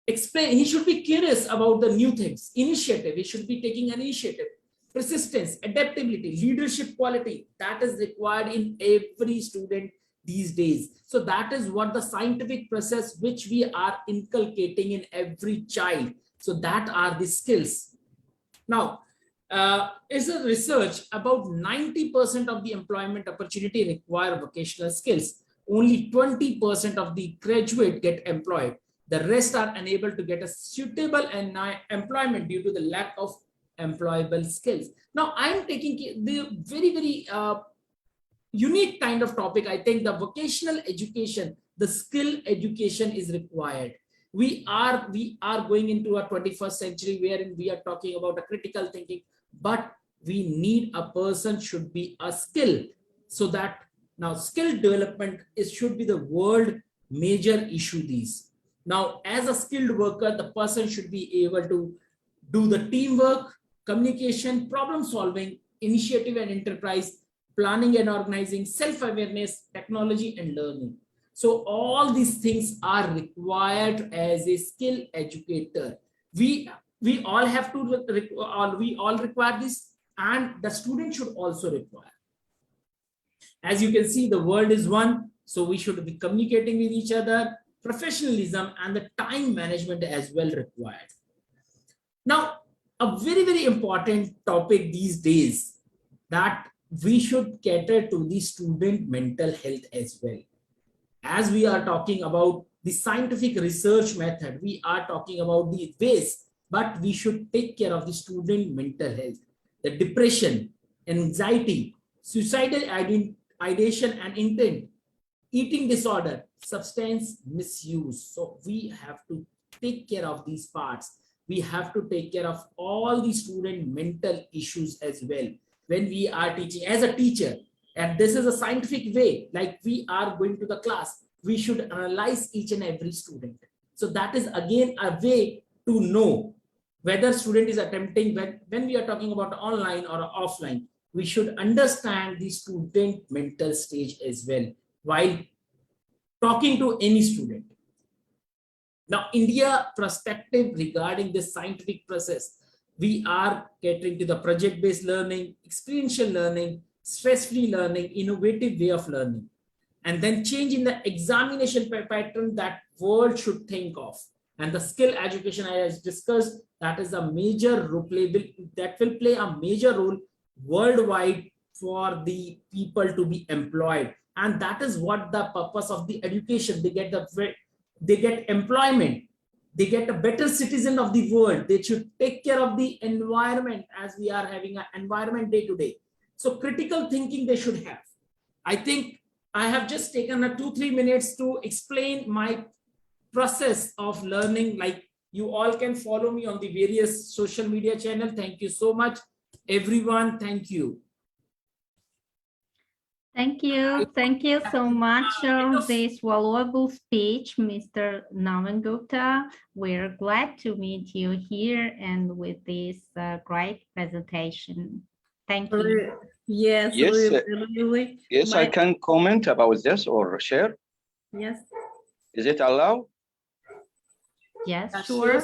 he should be curious about the new things, initiative. He should be taking an initiative, persistence, adaptability, leadership quality that is required in every student these days. So that is what the scientific process which we are inculcating in every child. So that are the skills. Now, is a research about 90% of the employment opportunity require vocational skills. Only 20% of the graduate get employed. The rest are unable to get a suitable employment due to the lack of employable skills. Now, I'm taking the very unique kind of topic. I think the vocational education, the skill education is required. We are going into a 21st century wherein we are talking about a critical thinking, but we need a person should be a skill. So that now skill development should be the world major issue these. Now, as a skilled worker, the person should be able to do the teamwork, communication, problem solving, initiative and enterprise, planning and organizing, self-awareness, technology and learning. So all these things are required as a skill educator. We all have to, we all require this, and the student should also require. As you can see, the world is one, so we should be communicating with each other. Professionalism and the time management as well required. Now, a very important topic these days that we should cater to the student mental health as well. As we are talking about the scientific research method, we are talking about the ways, but we should take care of the student mental health. The depression, anxiety, suicidal ideation and intent, eating disorder, substance misuse. So we have to take care of these parts. We have to take care of all the student mental issues as well. When we are teaching as a teacher, and this is a scientific way, like we are going to the class, we should analyze each and every student. So that is again a way to know whether student is attempting, when we are talking about online or offline, we should understand the student mental stage as well while talking to any student. Now, India perspective regarding this scientific process, we are catering to the project-based learning, experiential learning, stress-free learning, innovative way of learning, and then change in the examination pattern that world should think of. And the skill education I discussed, that is a major role that will play a major role worldwide for the people to be employed. And that is what the purpose of the education. They get employment, they get a better citizen of the world. They should take care of the environment, as we are having an environment day to day. So critical thinking they should have. I think I have just taken a 2-3 minutes to explain my process of learning. Like, you all can follow me on the various social media channels. Thank you so much, everyone. Thank you. Thank you so much for this valuable speech, Mr. Naveen Gupta. We're glad to meet you here and with this great presentation. Thank you. Yes, Yes, really. yes, I can comment about this or share. Yes. Is it allowed? Yes, sure.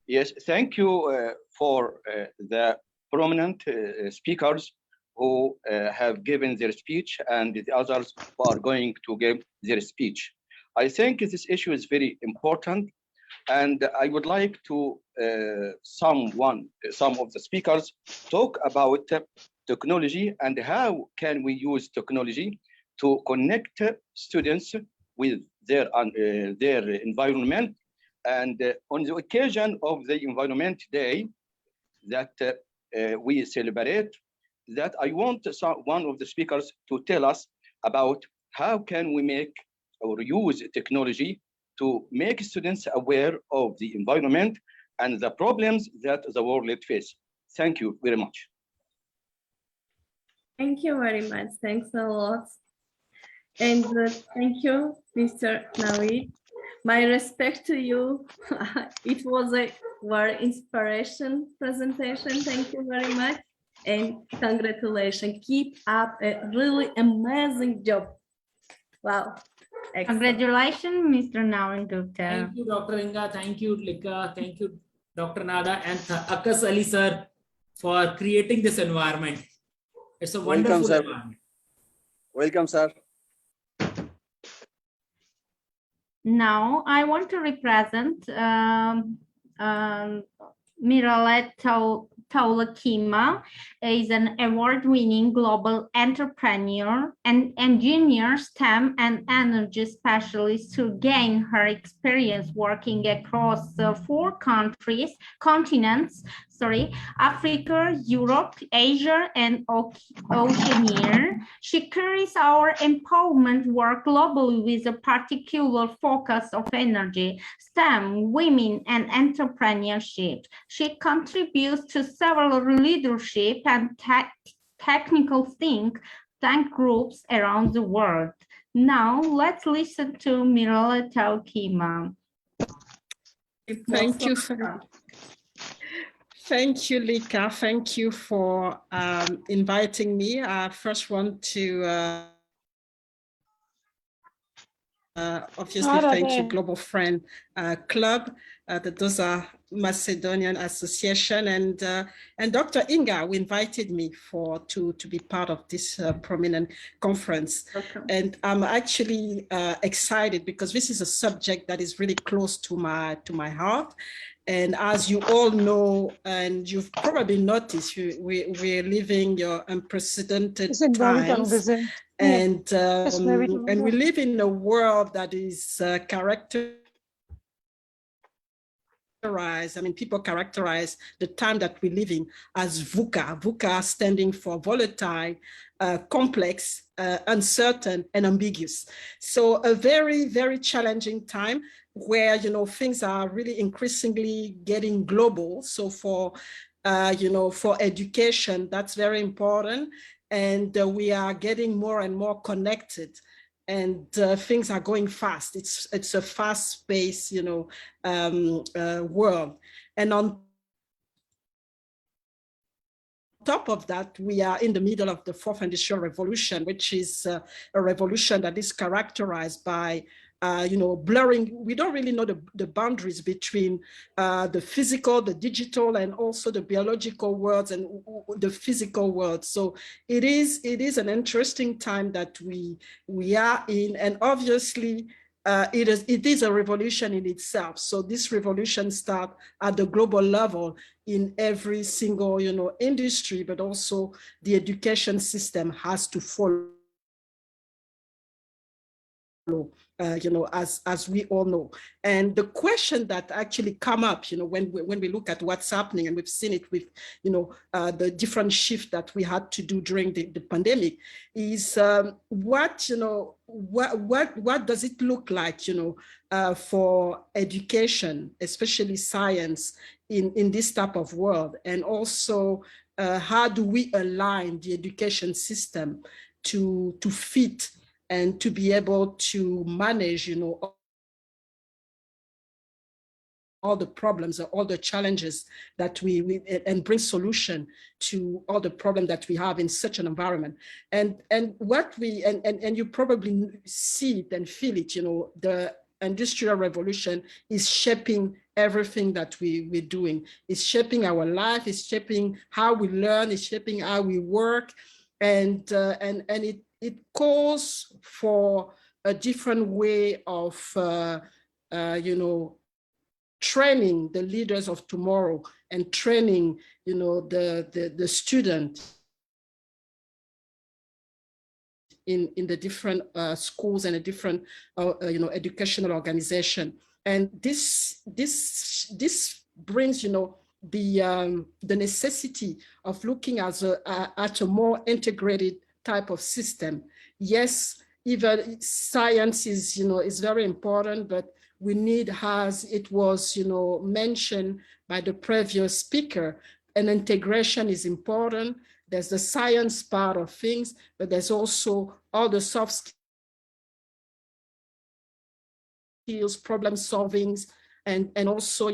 Yes, thank you for the prominent speakers who have given their speech and the others who are going to give their speech. I think this issue is very important, and I would like to some of the speakers talk about technology and how can we use technology to connect students with their environment. And on the occasion of the Environment Day that we celebrate, that I want one of the speakers to tell us about how can we make or use technology to make students aware of the environment and the problems that the world faces. Thank you very much. Thank you very much. Thanks a lot. And thank you, Mr. Naveen. My respect to you. It was a very inspiration presentation. Thank you very much. and congratulations. Keep up a really amazing job. Wow. Excellent. Congratulations, Mr. Naveen Gupta. Thank you, Dr. Inga. Thank you, Lika. Thank you, Dr. Nada and Akkas Ali sir for creating this environment. It's a wonderful environment. Welcome, sir. Now I want to represent Miralet Taulakima is an award-winning global entrepreneur and engineer, STEM and energy specialist who gained her experience working across 4 continents, Africa, Europe, Asia, and Oceania. She carries our empowerment work globally with a particular focus of energy, STEM, women, and entrepreneurship. She contributes to several leadership and technical think groups around the world. Now, let's listen to Mirala Taukima. Thank you. Thank you, Lika. Thank you for inviting me. I first want to obviously thank you, Global Friend Club, the Doza Macedonian Association, and Dr. Inga, who invited me to be part of this prominent conference. Okay. And I'm actually excited because this is a subject that is really close to my heart. And as you all know, and you've probably noticed, we're living your unprecedented times. And we live in a world that is characterized, people characterize the time that we live in as VUCA, VUCA standing for volatile, complex, uncertain, and ambiguous. So a very, very challenging time where, things are really increasingly getting global. So for education, that's very important. And we are getting more and more connected, and things are going fast. It's a fast-paced, world. And on top of that, we are in the middle of the 4th Industrial Revolution, which is a revolution that is characterized by blurring. We don't really know the boundaries between the physical, the digital, and also the biological worlds and the physical world. So it is an interesting time that we are in, and obviously it is a revolution in itself. So this revolution starts at the global level in every single industry, but also the education system has to follow. As we all know. And the question that actually come up, when we look at what's happening, and we've seen it with, the different shift that we had to do during the pandemic, is what does it look like, for education, especially science in this type of world? And also, how do we align the education system to fit and to be able to manage, all the problems, all the challenges that and bring solution to all the problems that we have in such an environment. And what you probably see it and feel it, the Industrial Revolution is shaping everything that we're doing. It's shaping our life, it's shaping how we learn, it's shaping how we work, and it calls for a different way of, training the leaders of tomorrow and training, the student in the different schools and a different, educational organization. And this brings, the necessity of looking at a more integrated type of system. Yes, even science is very important, but we need, as it was mentioned by the previous speaker, an integration is important. There's the science part of things, but there's also all the soft skills, problem solving, and also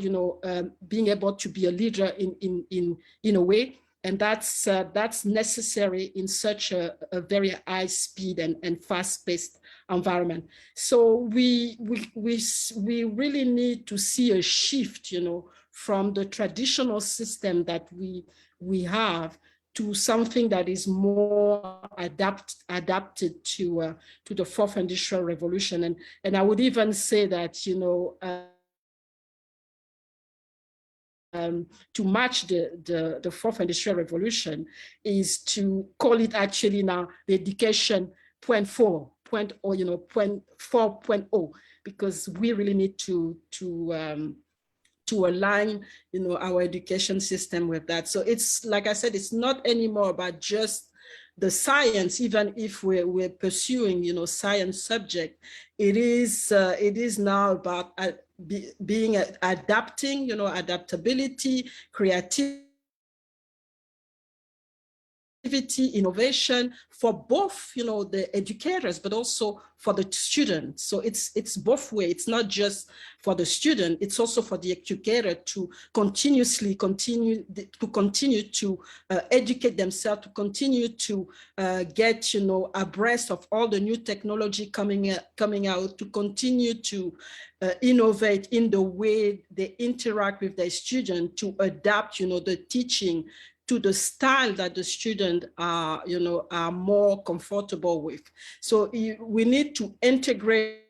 being able to be a leader in a way. And that's necessary in such a very high speed and fast-paced environment. So we really need to see a shift, you know, from the traditional system that we have to something that is more adapted to the fourth industrial revolution. And I would even say that, you know, to match the fourth industrial revolution is to call it actually now the education 0.4, you know, 4.0, because we really need to align, you know, our education system with that. So it's, like I said, it's not anymore about just the science, even if we're pursuing, you know, science subject. It is now about being adapting, you know, adaptability, creativity, innovation for both, you know, the educators, but also for the students. So it's both ways. It's not just for the student, it's also for the educator to continue to educate themselves, to continue to get, you know, abreast of all the new technology coming out, to continue to innovate in the way they interact with their student, to adapt, you know, the teaching to the style that the students are, you know, are more comfortable with. So we need to integrate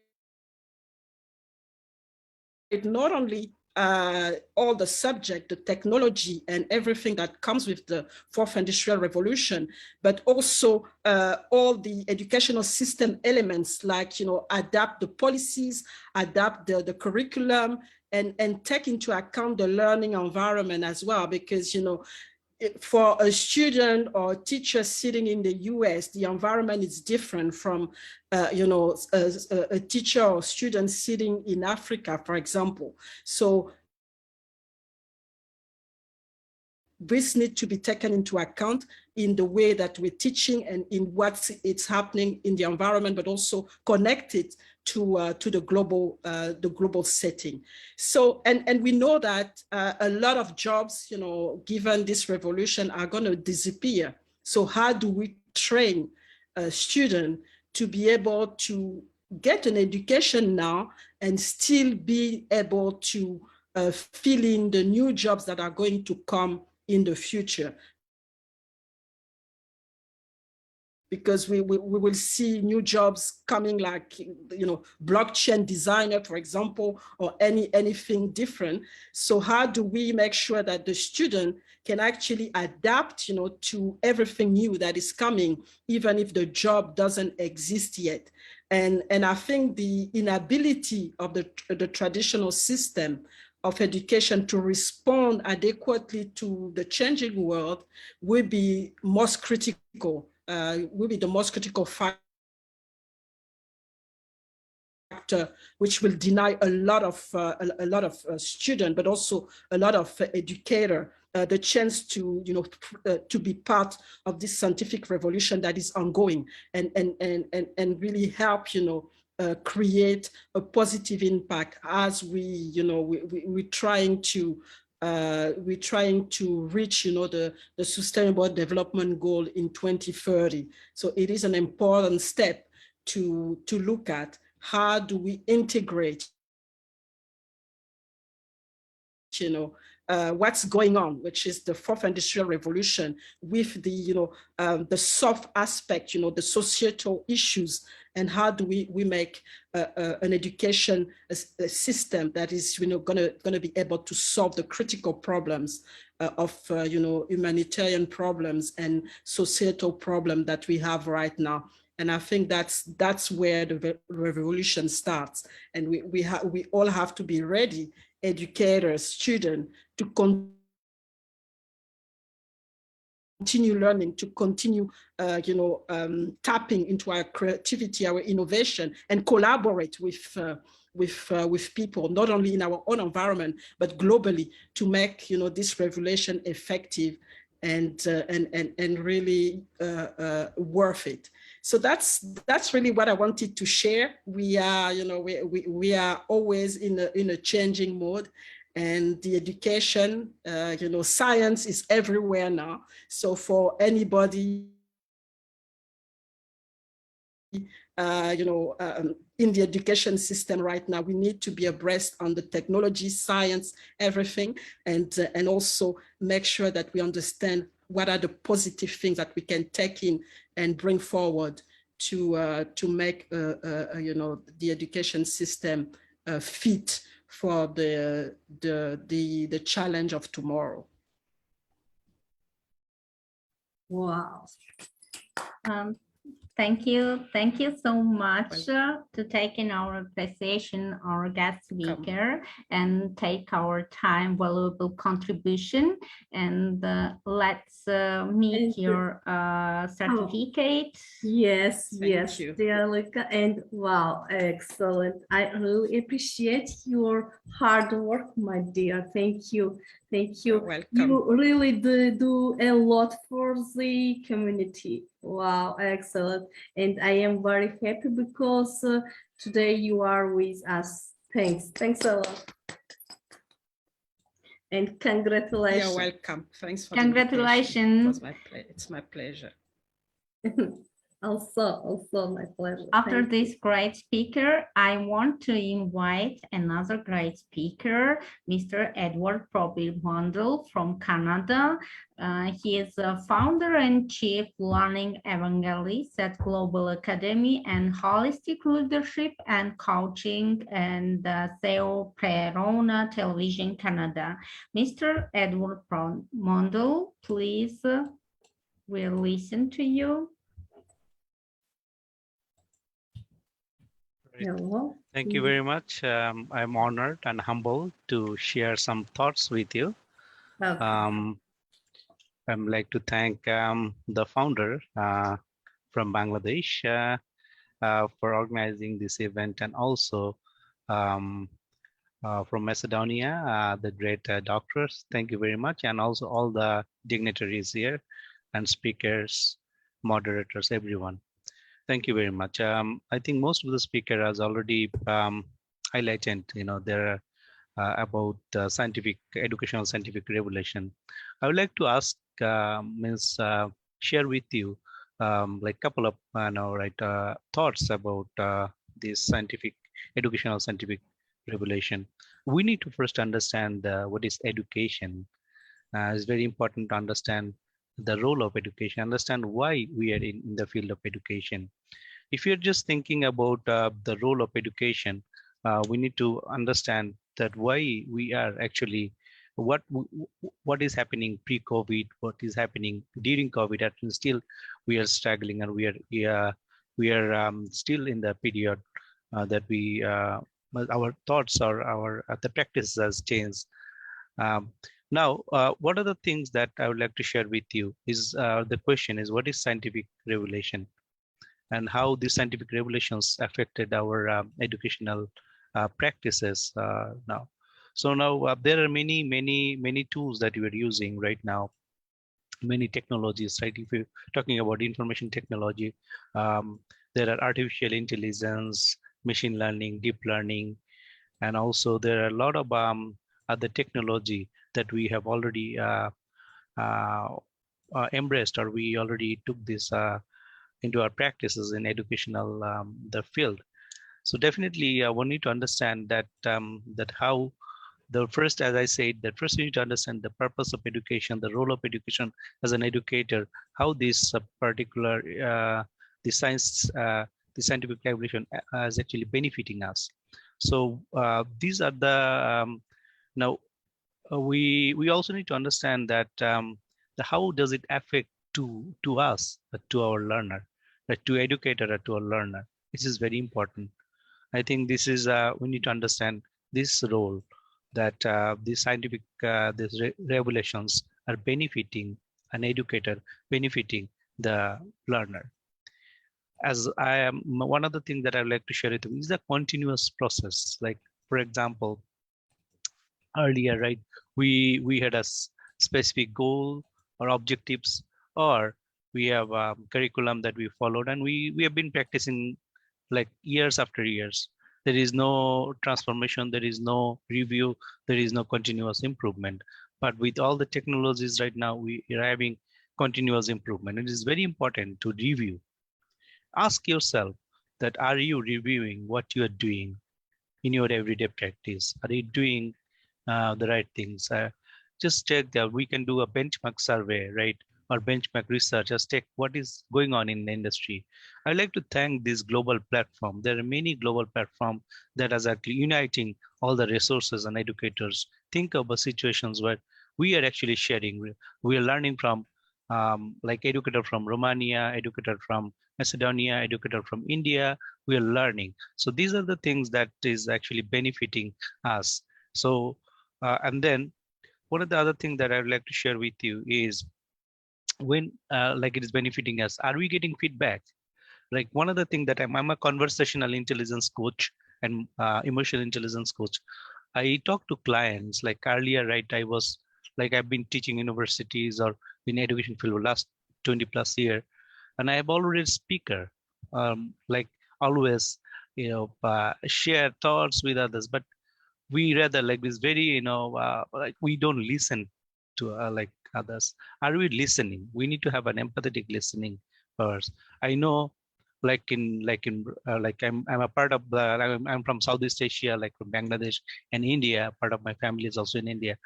not only all the subject, the technology and everything that comes with the fourth industrial revolution, but also all the educational system elements, like, you know, adapt the policies, adapt the curriculum, and take into account the learning environment as well, because, you know, for a student or a teacher sitting in the US, the environment is different from, you know, a teacher or student sitting in Africa, for example. So this needs to be taken into account in the way that we're teaching and in what's happening in the environment, but also connected to the global setting. So, and we know that a lot of jobs, you know, given this revolution, are going to disappear. So how do we train a student to be able to get an education now and still be able to fill in the new jobs that are going to come in the future? Because we will see new jobs coming, like, you know, blockchain designer, for example, or anything different. So how do we make sure that the student can actually adapt, you know, to everything new that is coming, even if the job doesn't exist yet? And I think the inability of the traditional system of education to respond adequately to the changing world will be most critical. Will be the most critical factor, which will deny a lot of students, but also a lot of educators the chance to, you know, to be part of this scientific revolution that is ongoing, and really help, you know, create a positive impact as we, you know, we're trying to reach, you know, the sustainable development goal in 2030. So it is an important step to look at how do we integrate, you know, what's going on, which is the fourth industrial revolution, with the, you know, the soft aspect, you know, the societal issues, and how do we make an education a system that is, you know, gonna be able to solve the critical problems of, you know, humanitarian problems and societal problem that we have right now. And I think that's where the revolution starts. And we all have to be ready, educators, students, to continue learning, to continue, you know, tapping into our creativity, our innovation, and collaborate with people, not only in our own environment, but globally, to make, you know, this revolution effective and really worth it. So that's really what I wanted to share. We are, you know, we are always in a changing mode, and the education, science is everywhere now. So for anybody, in the education system right now, we need to be abreast on the technology, science, everything, and also make sure that we understand what are the positive things that we can take in and bring forward to make the education system fit for the challenge of tomorrow. Wow. Thank you so much to taking our appreciation, our guest speaker, and take our time, valuable contribution. And let's meet your certificate. Yes, Thank you. dear Lika, and wow, excellent. I really appreciate your hard work, my dear. Thank you. You're welcome. You really do a lot for the community. Wow, excellent. And I am very happy because today you are with us. Thanks a lot. And congratulations. You're welcome. Thanks for Congratulations. It's my pleasure. Also my pleasure. After Thank this you. great speaker, I want to invite another great speaker, Mr. Edward Probel from Canada. He is a founder and chief learning evangelist at Global Academy and Holistic Leadership and Coaching and CEO Prerona Television Canada. Mr. Edward Probel, please, we'll listen to you. Hello. Thank you very much. I'm honored and humbled to share some thoughts with you. Okay. I'd like to thank the founder from Bangladesh for organizing this event, and also from Macedonia, the great doctors. Thank you very much, and also all the dignitaries here and speakers, moderators, everyone. Thank you very much. I think most of the speaker has already highlighted, there about scientific, educational scientific revolution. I would like to ask, share with you like couple of thoughts about this scientific, educational scientific revolution. We need to first understand what is education. It's very important to understand the role of education, understand why we are in the field of education. If you're just thinking about the role of education, we need to understand that why we are actually, what is happening pre-COVID, what is happening during COVID, and still we are struggling, and we are still in the period that we, our thoughts or the practice has changed. Now, what are the things that I would like to share with you is the question is, what is scientific revelation, and how these scientific revelations affected our educational practices now. So now there are many tools that we are using right now, many technologies, right? If you're talking about information technology, there are artificial intelligence, machine learning, deep learning, and also there are a lot of other technology that we have already embraced, or we already took this into our practices in educational the field. So definitely we need to understand that that how the first, as I said, that first we need to understand the purpose of education, the role of education as an educator, how this particular the scientific revolution is actually benefiting us. So these are the now. We also need to understand that how does it affect to us, to our learner, to educator, to our learner. This is very important. I think this is we need to understand this role that the scientific these revelations are benefiting an educator, benefiting the learner. As I am, one of the things that I would like to share with you is a continuous process. Like, for example, earlier, right, we had a specific goal or objectives, or we have a curriculum that we followed, and we have been practicing like years after years. there is no transformation, there is no review, there is no continuous improvement. But with all the technologies right now, we are having continuous improvement. It is very important to review. Ask yourself that, are you reviewing what you are doing in your everyday practice? Are you doing the right things? Just check that we can do a benchmark survey, right? Or benchmark research, just check what is going on in the industry. I'd like to thank this global platform. There are many global platforms that are actually uniting all the resources and educators. Think about situations where we are actually sharing. We are learning from like educator from Romania, educator from Macedonia, educator from India. We are learning. So these are the things that is actually benefiting us. So, and then one of the other things that I would like to share with you is, when like it is benefiting us, are we getting feedback? Like one of the things that I'm a conversational intelligence coach and emotional intelligence coach. I talk to clients like earlier, right? I've been teaching universities or in education field for last 20 plus years, and I have already a speaker, like always, share thoughts with others, but we rather like this very, like we don't listen to like others. Are we listening? We need to have an empathetic listening first. I know, I'm a part of I'm from Southeast Asia, like from Bangladesh and India. Part of my family is also in India.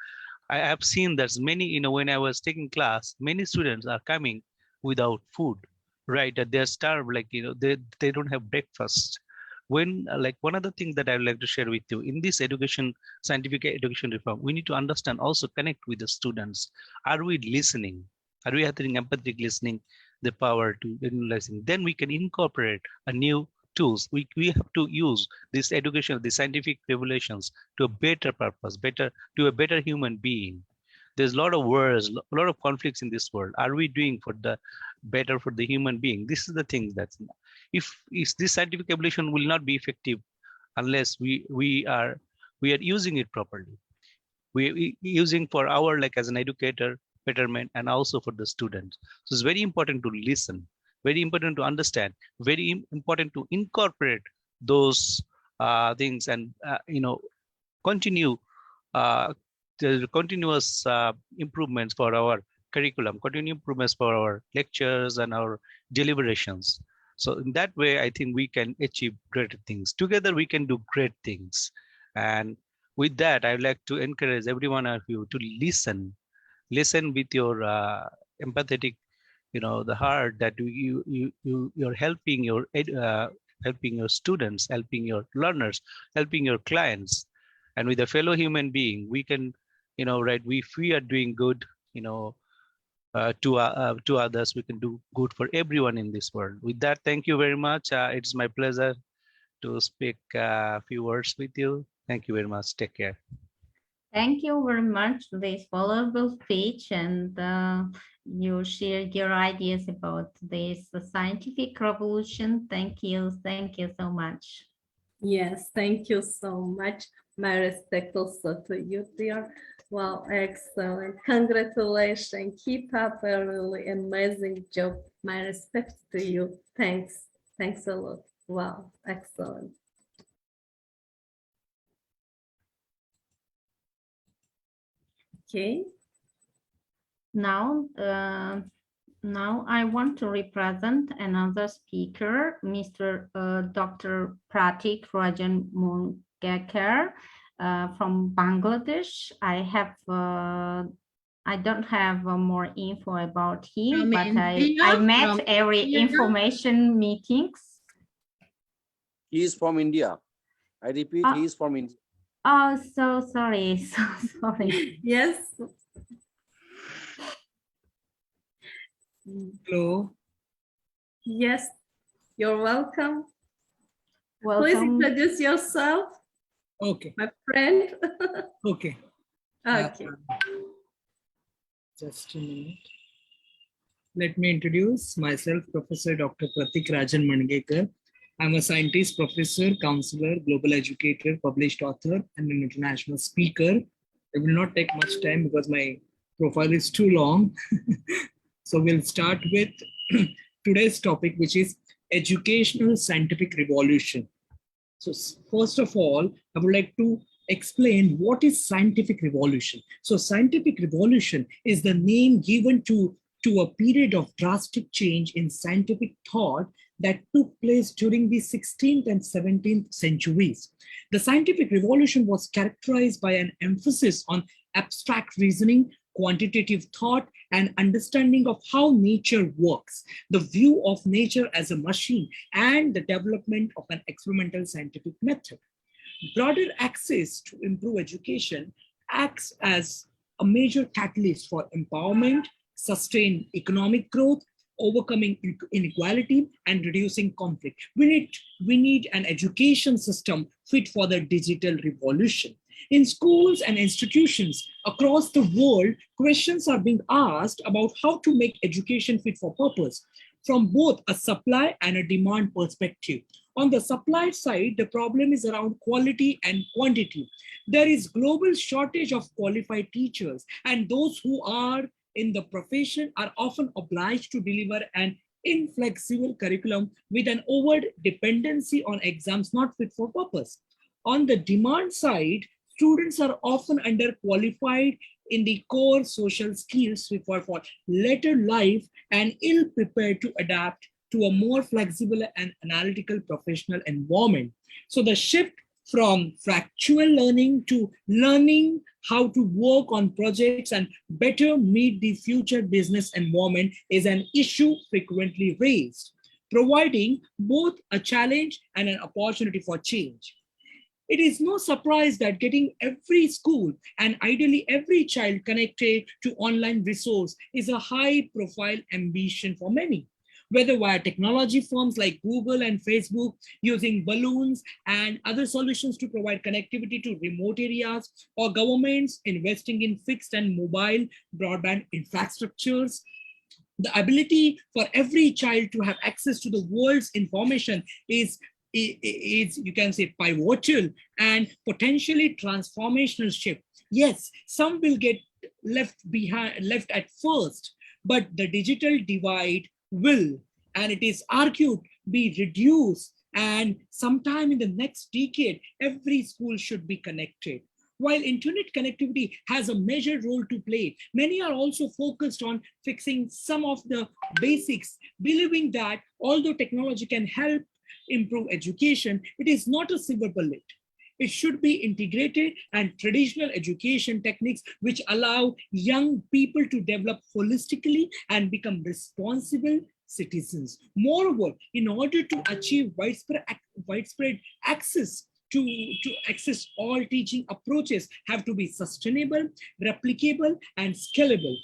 I have seen that many, when I was taking class, many students are coming without food, right? They're starved, like, they don't have breakfast. When, like, one of the things that I would like to share with you in this education, scientific education reform, we need to understand, also connect with the students. Are we listening? Are we having empathic listening, the power to analyzing? Then we can incorporate a new tools. We have to use this education, the scientific revelations to a better purpose, to a better human being. There's a lot of wars, a lot of conflicts in this world. Are we doing for the better for the human being? This is the thing that's, if this scientific evolution will not be effective unless we are using it properly. We using for our, like, as an educator, betterment, and also for the students. So it's very important to listen, very important to understand, very important to incorporate those things, and continue the continuous improvements for our curriculum, continue improvements for our lectures and our deliberations. So in that way, I think we can achieve great things. Together, we can do great things. And with that, I would like to encourage every one of you to listen with your empathetic, the heart, that you're helping your students, helping your learners, helping your clients, and with a fellow human being, we can, right? If we are doing good, to others, we can do good for everyone in this world. With that, thank you very much. It's my pleasure to speak a few words with you. Thank you very much. Take care. Thank you very much for this valuable speech, and you shared your ideas about this scientific revolution. Thank you so much. Yes, thank you so much. My respect also to you, dear. Wow, excellent. Congratulations. Keep up a really amazing job. My respect to you. Thanks. Thanks a lot. Wow, excellent. Okay. Now I want to represent another speaker, Mr. Dr. Rajan from Bangladesh. I don't have more info about him, but I met every information meetings. He is from India. I repeat, he is from India. Oh, so sorry. So sorry. Yes. Hello. Yes, you're welcome. Welcome. Please introduce yourself. Okay. My friend. Okay. Okay. Just a minute. Let me introduce myself, Professor Dr. Rajabrao. I'm a scientist, professor, counselor, global educator, published author, and an international speaker. It will not take much time because my profile is too long. So we'll start with today's topic, which is educational scientific revolution. So first of all, I would like to explain what is scientific revolution. So scientific revolution is the name given to a period of drastic change in scientific thought that took place during the 16th and 17th centuries. The scientific revolution was characterized by an emphasis on abstract reasoning, quantitative thought, and understanding of how nature works, the view of nature as a machine, and the development of an experimental scientific method. Broader access to improve education acts as a major catalyst for empowerment, sustained economic growth, overcoming inequality, and reducing conflict. We need an education system fit for the digital revolution. In schools and institutions across the world, questions are being asked about how to make education fit for purpose from both a supply and a demand perspective. On the supply side, the problem is around quality and quantity. There is global shortage of qualified teachers, and those who are in the profession are often obliged to deliver an inflexible curriculum with an overt dependency on exams not fit for purpose. On the demand side, students are often underqualified in the core social skills required for later life and ill-prepared to adapt to a more flexible and analytical professional environment. So the shift from factual learning to learning how to work on projects and better meet the future business environment is an issue frequently raised, providing both a challenge and an opportunity for change. It is no surprise that getting every school and ideally every child connected to online resource is a high-profile ambition for many. Whether via technology firms like Google and Facebook using balloons and other solutions to provide connectivity to remote areas, or governments investing in fixed and mobile broadband infrastructures, the ability for every child to have access to the world's information is you can say pivotal and potentially transformational shift. Yes, some will get left at first, but the digital divide will, and it is argued, be reduced, and sometime in the next decade, every school should be connected. While internet connectivity has a major role to play, many are also focused on fixing some of the basics, believing that although technology can help improve education, it is not a silver bullet. It should be integrated, and traditional education techniques which allow young people to develop holistically and become responsible citizens. Moreover, in order to achieve widespread access to access, all teaching approaches have to be sustainable, replicable, and scalable.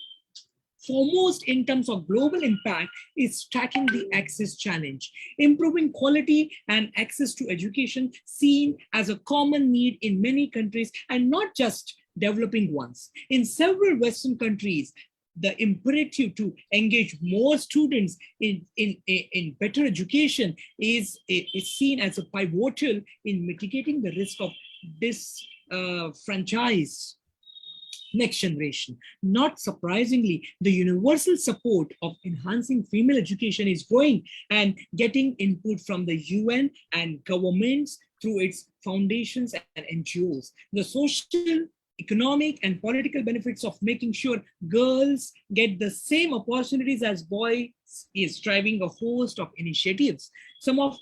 Foremost in terms of global impact is tackling the access challenge, improving quality and access to education seen as a common need in many countries and not just developing ones. In several Western countries, the imperative to engage more students in better education is seen as a pivotal in mitigating the risk of disenfranchisement. Next generation. Not surprisingly, the universal support of enhancing female education is growing and getting input from the UN and governments through its foundations and NGOs. The social, economic, and political benefits of making sure girls get the same opportunities as boys is driving a host of initiatives. Some of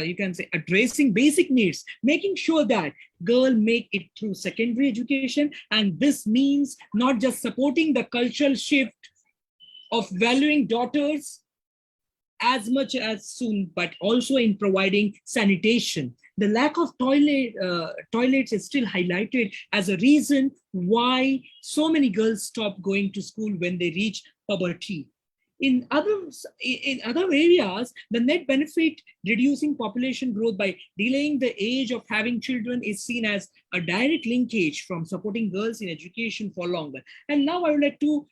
you can say addressing basic needs, making sure that girls make it through secondary education, and this means not just supporting the cultural shift of valuing daughters as much as soon, but also in providing sanitation. The lack of toilets is still highlighted as a reason why so many girls stop going to school when they reach puberty. In other areas, the net benefit reducing population growth by delaying the age of having children is seen as a direct linkage from supporting girls in education for longer. And now I would like to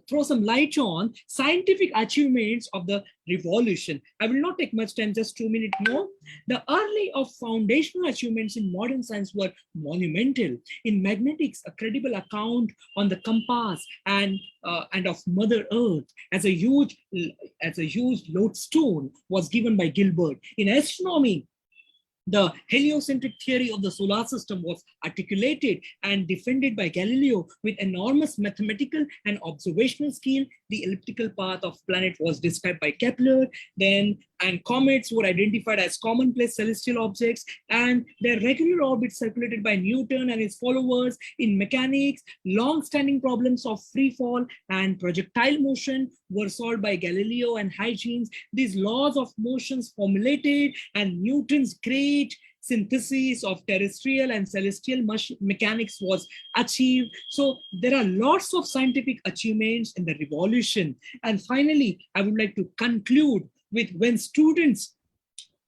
throw some light on scientific achievements of the revolution. I will not take much time, just 2 minutes more. The early of foundational achievements in modern science were monumental. In magnetics, a credible account on the compass and of Mother Earth as a huge lodestone was given by Gilbert. In astronomy, The heliocentric theory of the solar system was articulated and defended by Galileo with enormous mathematical and observational skill. The elliptical path of planet was described by Kepler, and comets were identified as commonplace celestial objects, and their regular orbits circulated by Newton and his followers. In mechanics, long-standing problems of free fall and projectile motion were solved by Galileo and Huygens. These laws of motions formulated, and Newton's great synthesis of terrestrial and celestial mechanics was achieved. So there are lots of scientific achievements in the revolution. And finally, I would like to conclude with, when students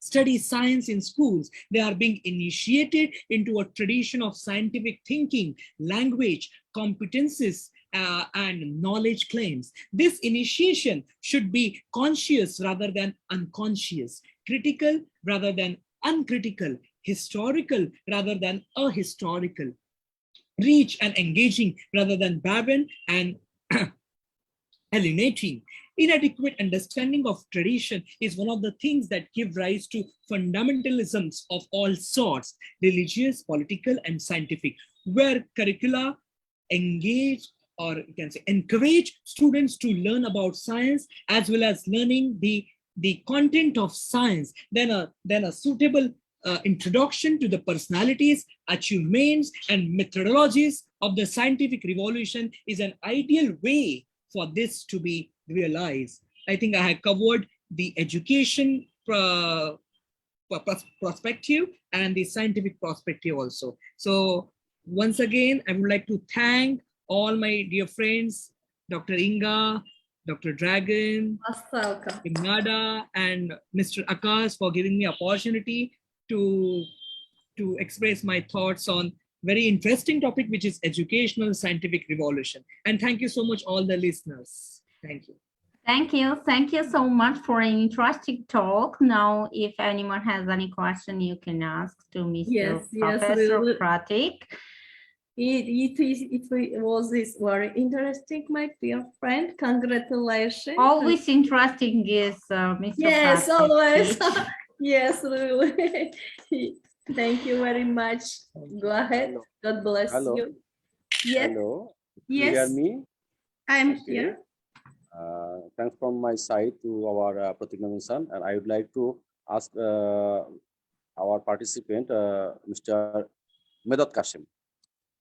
study science in schools, they are being initiated into a tradition of scientific thinking, language, competencies, and knowledge claims. This initiation should be conscious rather than unconscious, critical rather than uncritical, historical rather than ahistorical, rich and engaging rather than barren and alienating. Inadequate understanding of tradition is one of the things that give rise to fundamentalisms of all sorts, religious, political, and scientific, where curricula engage, or you can say encourage, students to learn about science as well as learning the content of science, then a suitable introduction to the personalities, achievements, and methodologies of the scientific revolution is an ideal way for this to be realized. I think I have covered the education perspective and the scientific perspective also. So once again, I would like to thank all my dear friends, Dr. Inga, Dr. Drăgan, Nada, and Mr. Akkas for giving me opportunity to express my thoughts on very interesting topic, which is educational scientific revolution. And thank you so much, all the listeners. Thank you. Thank you. Thank you so much for an interesting talk. Now, if anyone has any question, you can ask to Mr. Professor Pratik. It was very interesting, my dear friend. Congratulations. Always interesting is Mr. Yes, Pratik. always. Yes, really. Thank you very much. Go ahead. God bless you. Yes. Hello. Yes. You hear me? I'm here. Thanks from my side to our Pratik, and I would like to ask our participant, Mr. Medat Kasim.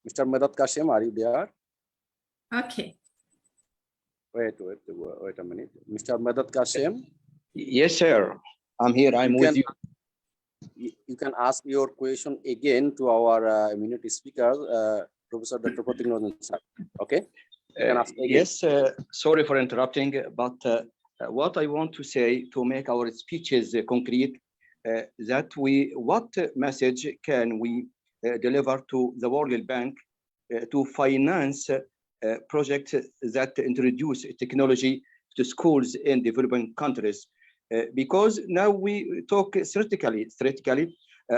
Mr. Medat Kasim, are you there? Okay. Wait a minute. Mr. Medat Kasim. Yes, sir. I'm here. I'm with you. You can ask your question again to our eminent speaker, Professor Dr. Pratik. Okay. You can ask again. Yes. Sorry for interrupting, but what I want to say to make our speeches concrete, that what message can we deliver to the World Bank to finance projects that introduce technology to schools in developing countries? Because now we talk theoretically,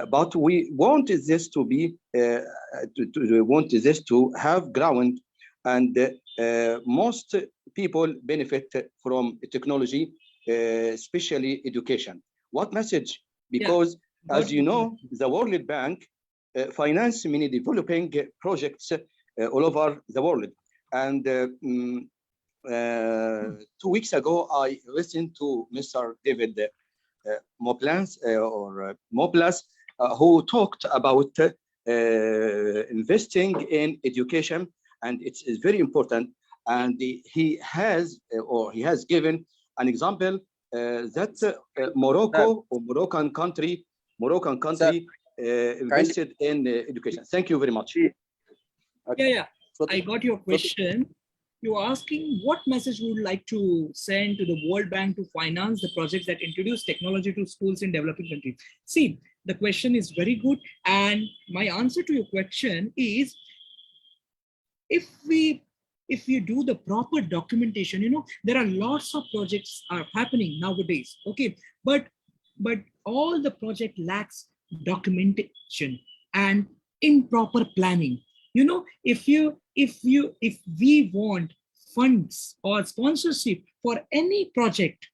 but we want this to be, want this to have ground, and most people benefit from technology, especially education. What message? Because as you know, the World Bank finance many developing projects all over the world. And 2 weeks ago, I listened to Mr. David Moplas, who talked about investing in education, and it's very important. And he has given an example that Morocco or Moroccan country invested in education. Thank you very much. Yeah. I got your question. You're asking what message we would like to send to the World Bank to finance the projects that introduce technology to schools in developing countries. See, the question is very good. And my answer to your question is, if you do the proper documentation, there are lots of projects are happening nowadays. Okay, but all the project lacks documentation and improper planning. If we want funds or sponsorship for any project,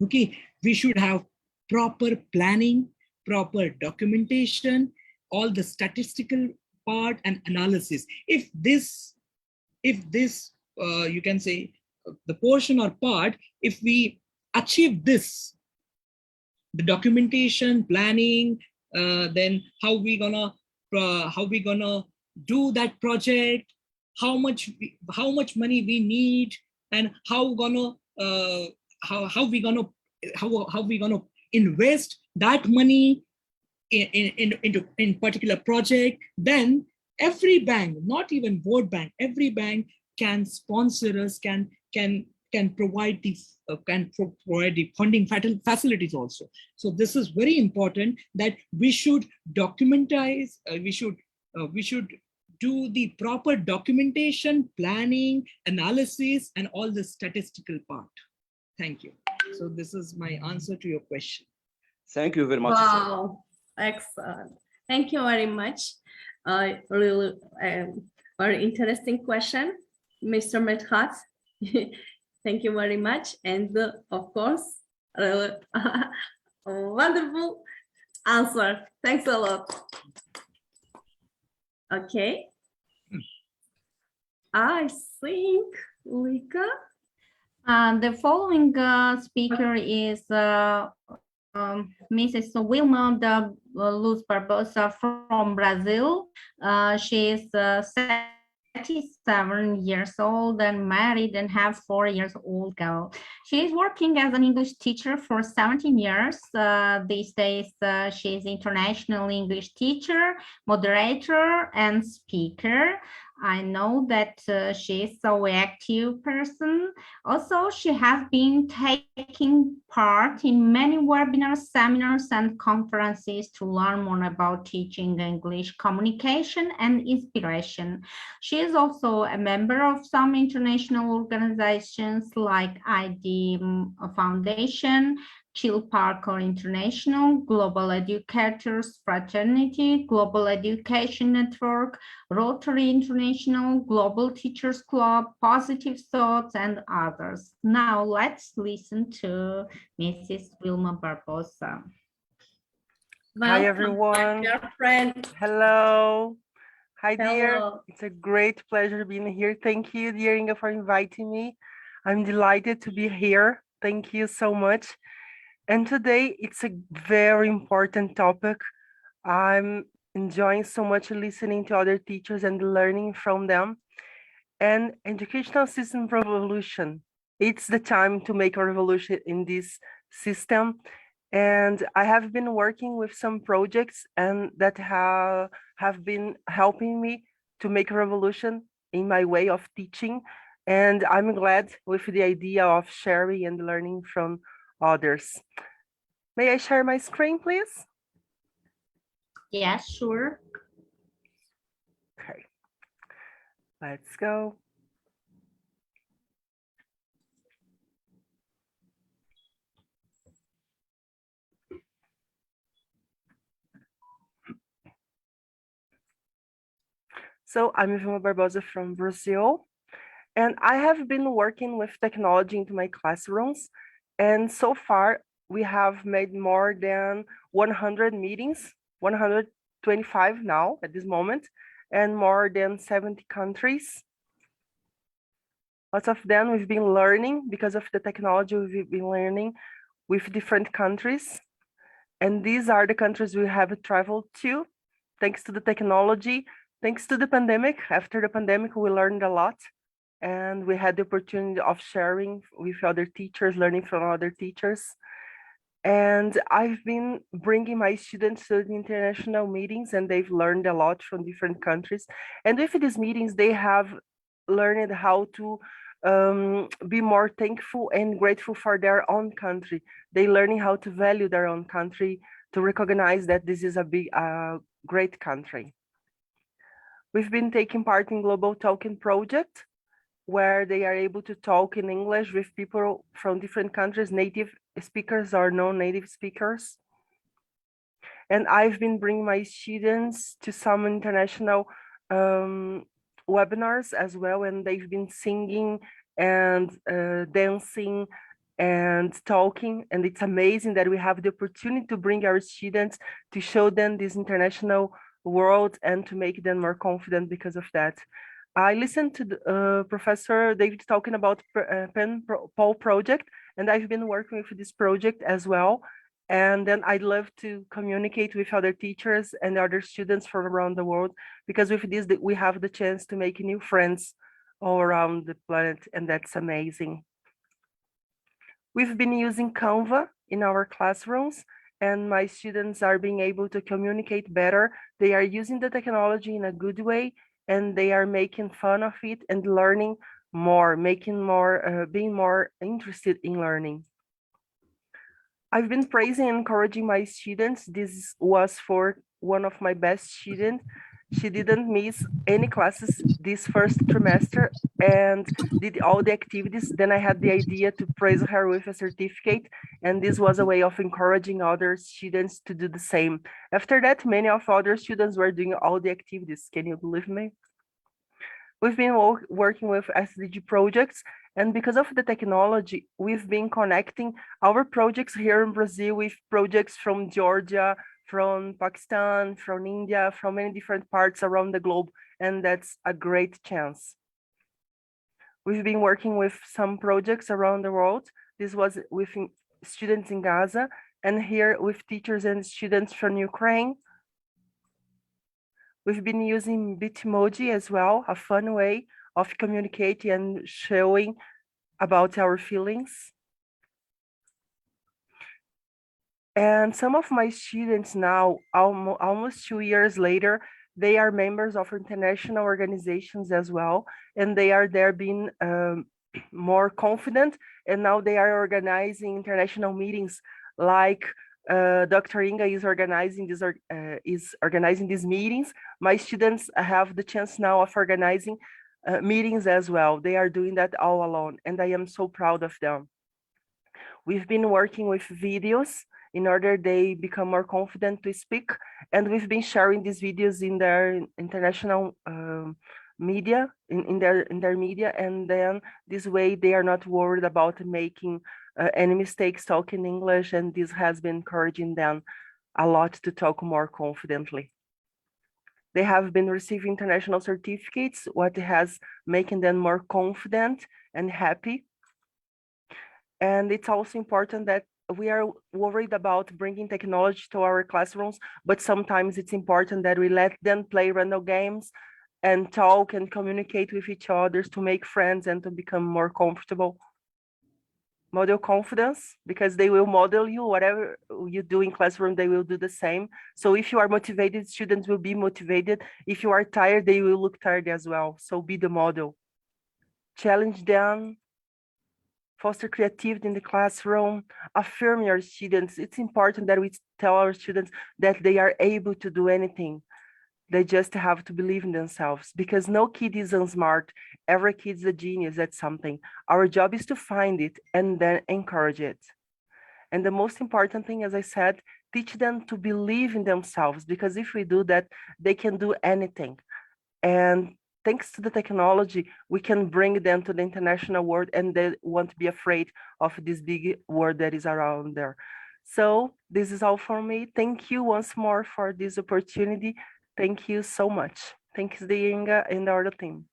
okay, we should have proper planning, proper documentation, all the statistical part and analysis. If this you can say the portion or part, if we achieve this, the documentation, planning, then how we gonna do that project, how much money we need, and how we gonna invest that money in particular project, then every bank, not even World Bank, every bank can sponsor us, can provide the funding facilities also. So this is very important that we should documentize. We should do the proper documentation, planning, analysis, and all the statistical part. Thank you. So this is my answer to your question. Thank you very much. Wow, excellent. Thank you very much. Really very interesting question, Mr. Medhat. Thank you very much. And of course, wonderful answer. Thanks a lot. Okay. I think Lika. The following speaker is Mrs. Wilma da Luz Barbosa from Brazil. She is 37 years old and married and have 4-year-old girl. She is working as an English teacher for 17 years. These days, she is international English teacher, moderator, and speaker. I know that she is so active person. Also, she has been taking part in many webinars, seminars, and conferences to learn more about teaching English, communication, and inspiration. She is also a member of some international organizations like ID Foundation, Chill Parker International, Global Educators Fraternity, Global Education Network, Rotary International, Global Teachers Club, Positive Thoughts, and others. Now let's listen to Mrs. Wilma Barbosa. Hi, everyone. Dear friend. Hello. Hi, dear. Hello. It's a great pleasure being here. Thank you, dear Inga, for inviting me. I'm delighted to be here. Thank you so much. And today it's a very important topic. I'm enjoying so much listening to other teachers and learning from them. And educational system revolution. It's the time to make a revolution in this system. And I have been working with some projects and that have been helping me to make a revolution in my way of teaching. And I'm glad with the idea of sharing and learning from others. May I share my screen, please? Yes, sure. Okay, let's go. So I'm Wilma Barbosa from Brazil, and I have been working with technology into my classrooms. And so far, we have made more than 100 meetings, 125 now at this moment, and more than 70 countries. Lots of them we've been learning because of the technology we've been learning with different countries. And these are the countries we have traveled to, thanks to the technology, thanks to the pandemic. After the pandemic, we learned a lot. And we had the opportunity of sharing with other teachers, learning from other teachers. And I've been bringing my students to the international meetings, and they've learned a lot from different countries. And with these meetings, they have learned how to be more thankful and grateful for their own country. They learning how to value their own country, to recognize that this is a big, great country. We've been taking part in Global Talking Project, where they are able to talk in English with people from different countries, native speakers or non-native speakers. And I've been bringing my students to some international webinars as well, and they've been singing and dancing and talking. And it's amazing that we have the opportunity to bring our students to show them this international world and to make them more confident because of that. I listened to the, Professor David talking about Paul project, and I've been working with this project as well. And then I'd love to communicate with other teachers and other students from around the world, because with this, we have the chance to make new friends all around the planet, and that's amazing. We've been using Canva in our classrooms, and my students are being able to communicate better. They are using the technology in a good way, and they are making fun of it and learning more, being more interested in learning. I've been praising and encouraging my students. This was for one of my best students. She didn't miss any classes this first trimester and did all the activities. Then I had the idea to praise her with a certificate, and this was a way of encouraging other students to do the same. After that, many of other students were doing all the activities. Can you believe me? We've been working with SDG projects, and because of the technology, we've been connecting our projects here in Brazil with projects from Georgia, from Pakistan, from India, from many different parts around the globe, and that's a great chance. We've been working with some projects around the world. This was with students in Gaza, and here with teachers and students from Ukraine. We've been using Bitmoji as well, a fun way of communicating and showing about our feelings. And some of my students now, almost 2 years later, they are members of international organizations as well, and they are there being more confident, and now they are organizing international meetings like Dr.Inga is organizing these meetings. My students have the chance now of organizing meetings as well. They are doing that all alone, and I am so proud of them. We've been working with videos in order they become more confident to speak, and we've been sharing these videos in their international media, in their media, and then this way they are not worried about making any mistakes talking English, and this has been encouraging them a lot to talk more confidently. They have been receiving international certificates, what has making them more confident and happy. And it's also important that we are worried about bringing technology to our classrooms, but sometimes it's important that we let them play random games and talk and communicate with each other to make friends and to become more comfortable. Model confidence, because they will model you, whatever you do in classroom, they will do the same. So if you are motivated, students will be motivated. If you are tired, they will look tired as well. So be the model. Challenge them, foster creativity in the classroom, affirm your students. It's important that we tell our students that they are able to do anything. They just have to believe in themselves, because no kid is unsmart. Every kid is a genius at something. Our job is to find it and then encourage it. And the most important thing, as I said, teach them to believe in themselves, because if we do that, they can do anything. And thanks to the technology, we can bring them to the international world, and they won't be afraid of this big world that is around there. So this is all for me. Thank you once more for this opportunity. Thank you so much. Thanks, Inga and our team.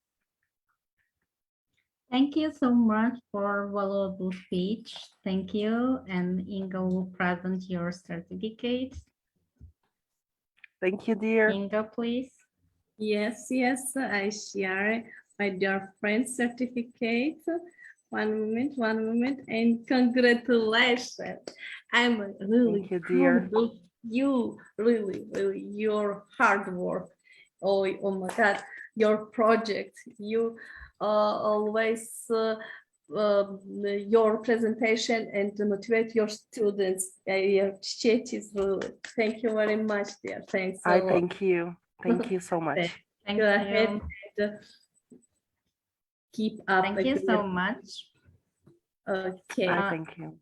Thank you so much for valuable speech. Thank you. And Inga will present your certificate. Thank you, dear. Inga, please. Yes, I share my dear friend's certificate. One moment, and congratulations. I'm really proud of you, really, your hard work. Oh my God, your project, you always your presentation and to motivate your students. I appreciate it really. Thank you very much, dear. Thanks a lot. Thank you. Thank you so much. Go ahead and keep up. Thank you so much. Okay. Thank you.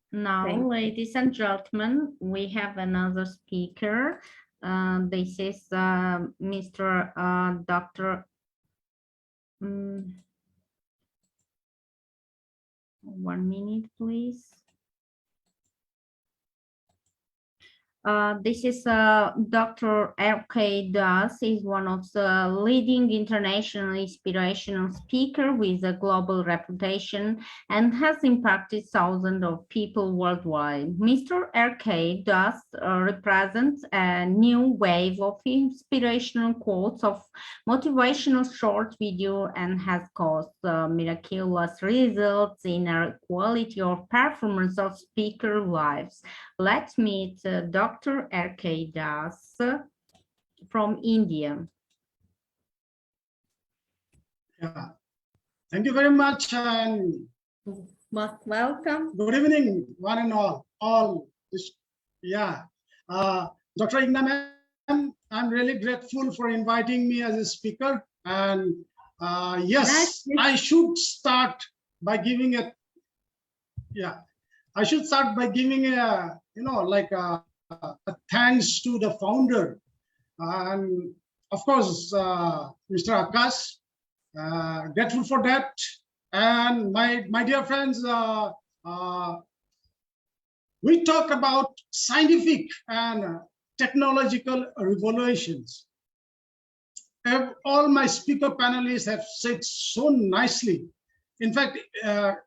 Now, ladies and gentlemen, we have another speaker. This is Mr. Dr. 1 minute, please. This is Dr. Doza is one of the leading international inspirational speaker with a global reputation and has impacted thousands of people worldwide. Mr. Doza represents a new wave of inspirational quotes of motivational short video and has caused miraculous results in a quality of performance of speaker lives. Let's meet Dr. Doza from India. Yeah. Thank you very much and most welcome. Good evening, one and all. Dr. Inga, ma'am, I'm really grateful for inviting me as a speaker. And yes, I should start by giving a thanks to the founder, and of course, Mr. Akkas. Grateful for that. And my dear friends, we talk about scientific and technological revolutions. All my speaker panelists have said so nicely. In fact,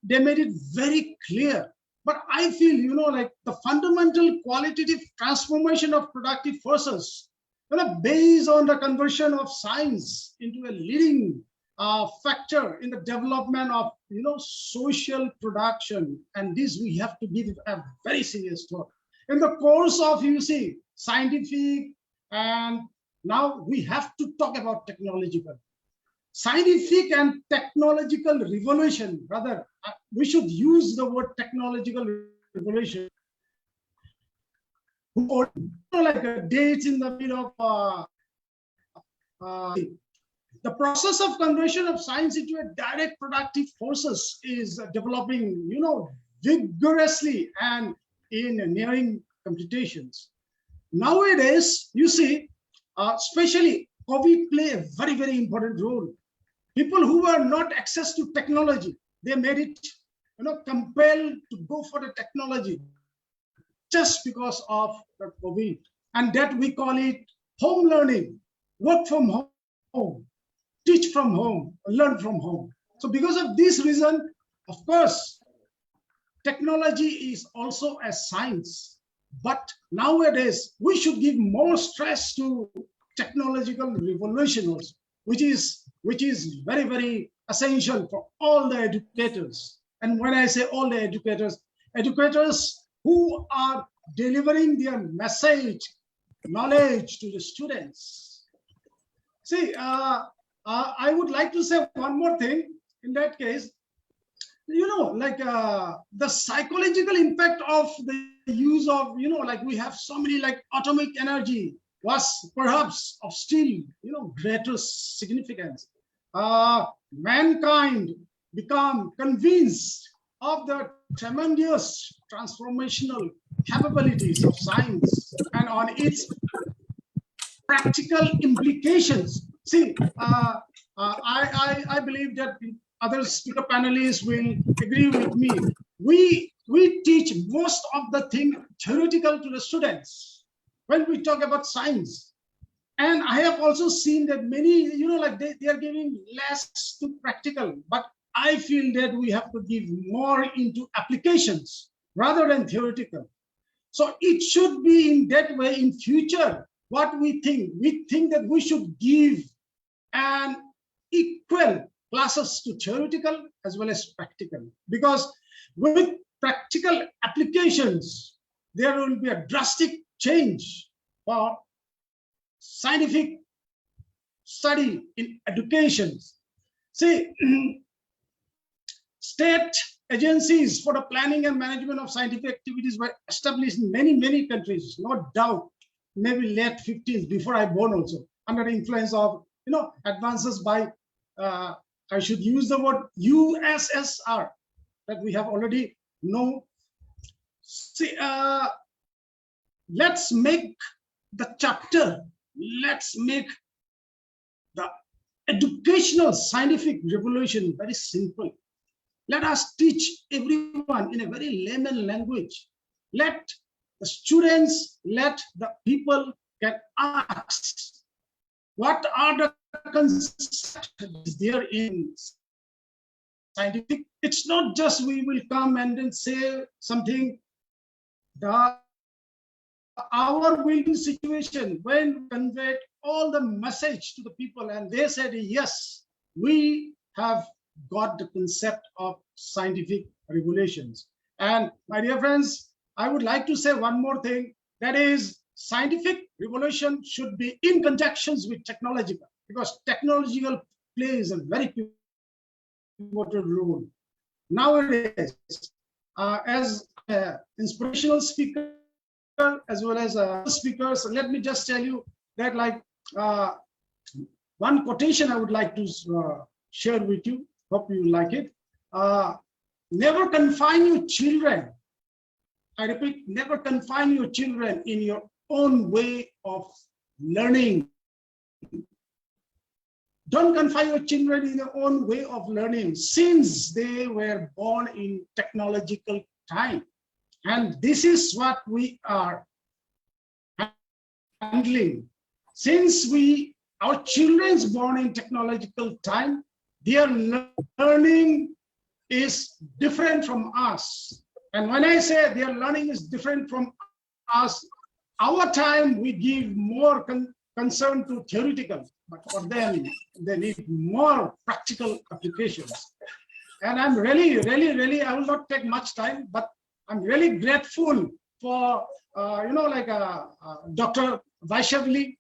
they made it very clear. But I feel, like the fundamental qualitative transformation of productive forces, based on the conversion of science into a leading factor in the development of, social production. And this we have to give a very serious thought. In the course of, scientific, and now we have to talk about technological. Scientific and technological revolution, rather, we should use the word technological revolution. Like dates in the middle of the process of conversion of science into a direct productive forces is developing, vigorously and in nearing computations. Nowadays, especially COVID play a very, very important role. People who were not access to technology, they made it, compelled to go for the technology just because of the COVID. And that we call it home learning, work from home, teach from home, learn from home. So because of this reason, of course, technology is also a science. But nowadays, we should give more stress to technological revolution also, which is very, very essential for all the educators. And when I say all the educators who are delivering their message, knowledge to the students. See, I would like to say one more thing in that case. The psychological impact of the use of, we have so many atomic energy was perhaps of still, greater significance. Mankind become convinced of the tremendous transformational capabilities of science and on its practical implications. See, I believe that other speaker panelists will agree with me. We teach most of the thing theoretical to the students when we talk about science. And I have also seen that many, they are giving less to practical, but I feel that we have to give more into applications rather than theoretical. So it should be in that way in future. What we think that we should give an equal classes to theoretical as well as practical, because with practical applications, there will be a drastic change for scientific study in education. See, state agencies for the planning and management of scientific activities were established in many, many countries, no doubt, maybe late 50s, before I born also, under the influence of, advances by, I should use the word USSR, that we have already know. See, let's make the chapter, let's make the educational scientific revolution very simple. Let us teach everyone in a very layman language. Let the students, let the people can ask, what are the concepts there in scientific? It's not just we will come and then say something. Our win situation when conveyed all the message to the people, and they said, yes, we have got the concept of scientific regulations. And my dear friends, I would like to say one more thing, that is scientific revolution should be in conjunctions with technological, because technological plays a very pivotal role. Nowadays, as an inspirational speaker, as well as speakers, let me just tell you that one quotation I would like to share with you. Hope you like it. Never confine your children. I repeat, never confine your children in your own way of learning. Don't confine your children in your own way of learning, since they were born in technological time. And this is what we are handling. Since our children's born in technological time, their learning is different from us. And when I say their learning is different from us, our time we give more concern to theoretical, but for them, they need more practical applications. And I'm really, I will not take much time, but I'm really grateful for, Dr. Baiashvili,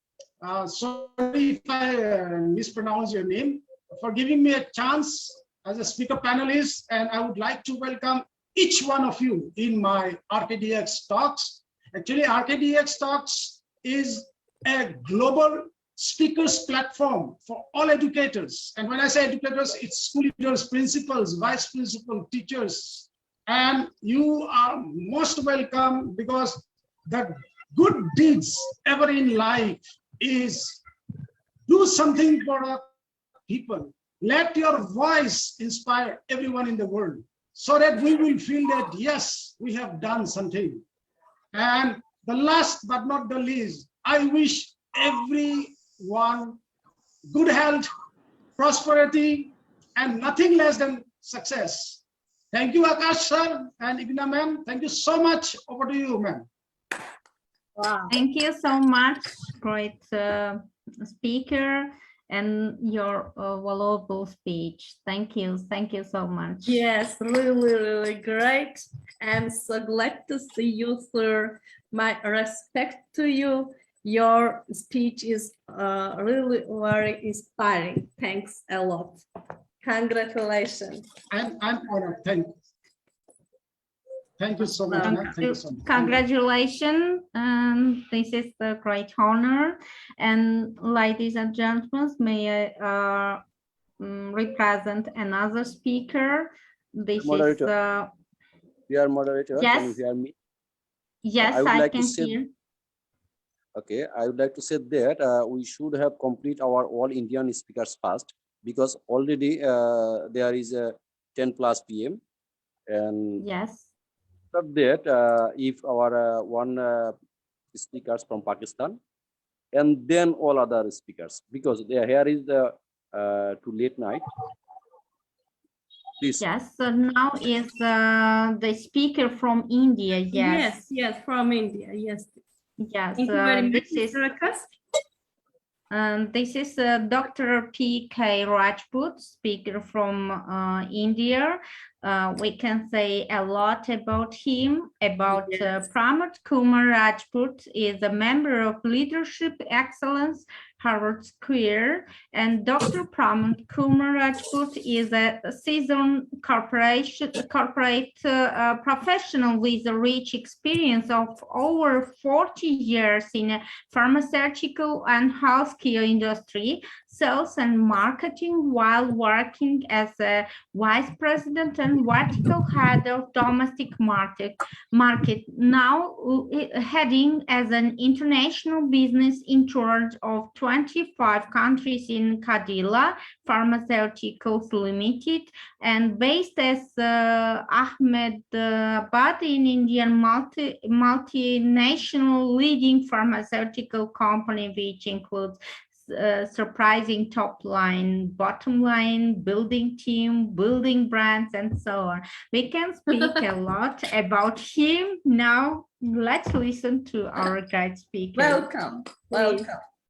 sorry if I mispronounce your name, for giving me a chance as a speaker panelist. And I would like to welcome each one of you in my RKDX talks. Actually, RKDX talks is a global speakers platform for all educators. And when I say educators, it's school leaders, principals, vice principal, teachers. And you are most welcome, because the good deeds ever in life is do something for our people. Let your voice inspire everyone in the world, so that we will feel that, yes, we have done something. And the last but not the least, I wish everyone good health, prosperity, and nothing less than success. Thank you, Akkas sir and Igna ma'am. Thank you so much. Over to you, ma'am. Wow. Thank you so much, great speaker, and your valuable speech. Thank you so much. Yes, really great. I'm so glad to see you, sir. My respect to you. Your speech is really very inspiring. Thanks a lot. Congratulations. I'm honored. Thank you. Thank you so much. Thank you so much. Congratulations. This is a great honor. And ladies and gentlemen, may I represent another speaker. This moderator. is Dear moderator, yes. Can you hear me? Yes, I can hear. Okay, I would like to say that we should have complete our all Indian speakers first, because already there is a 10 plus PM, and yes, after that if our one speakers from Pakistan, and then all other speakers, because here is the too late night. Please. Yes, so now is the speaker from India. Yes, from India. Yes. Yes, Thank you very much, this is Akkas. This is Dr. P.K. Rajput, speaker from India. We can say a lot about him. About Pramod Kumar Rajput is a member of Leadership Excellence Harvard Square, and Dr. Pramod Kumar Rajput is a seasoned corporate professional with a rich experience of over 40 years in a pharmaceutical and healthcare industry, sales and marketing, while working as a vice president and vertical head of domestic market. Now heading as an international business in charge of 20 25 countries in Cadila Pharmaceuticals Limited, and based as Ahmedabad in Indian multinational leading pharmaceutical company, which includes surprising top line, bottom line, building team, building brands, and so on. We can speak a lot about him. Now let's listen to our guide speaker. Welcome. Welcome.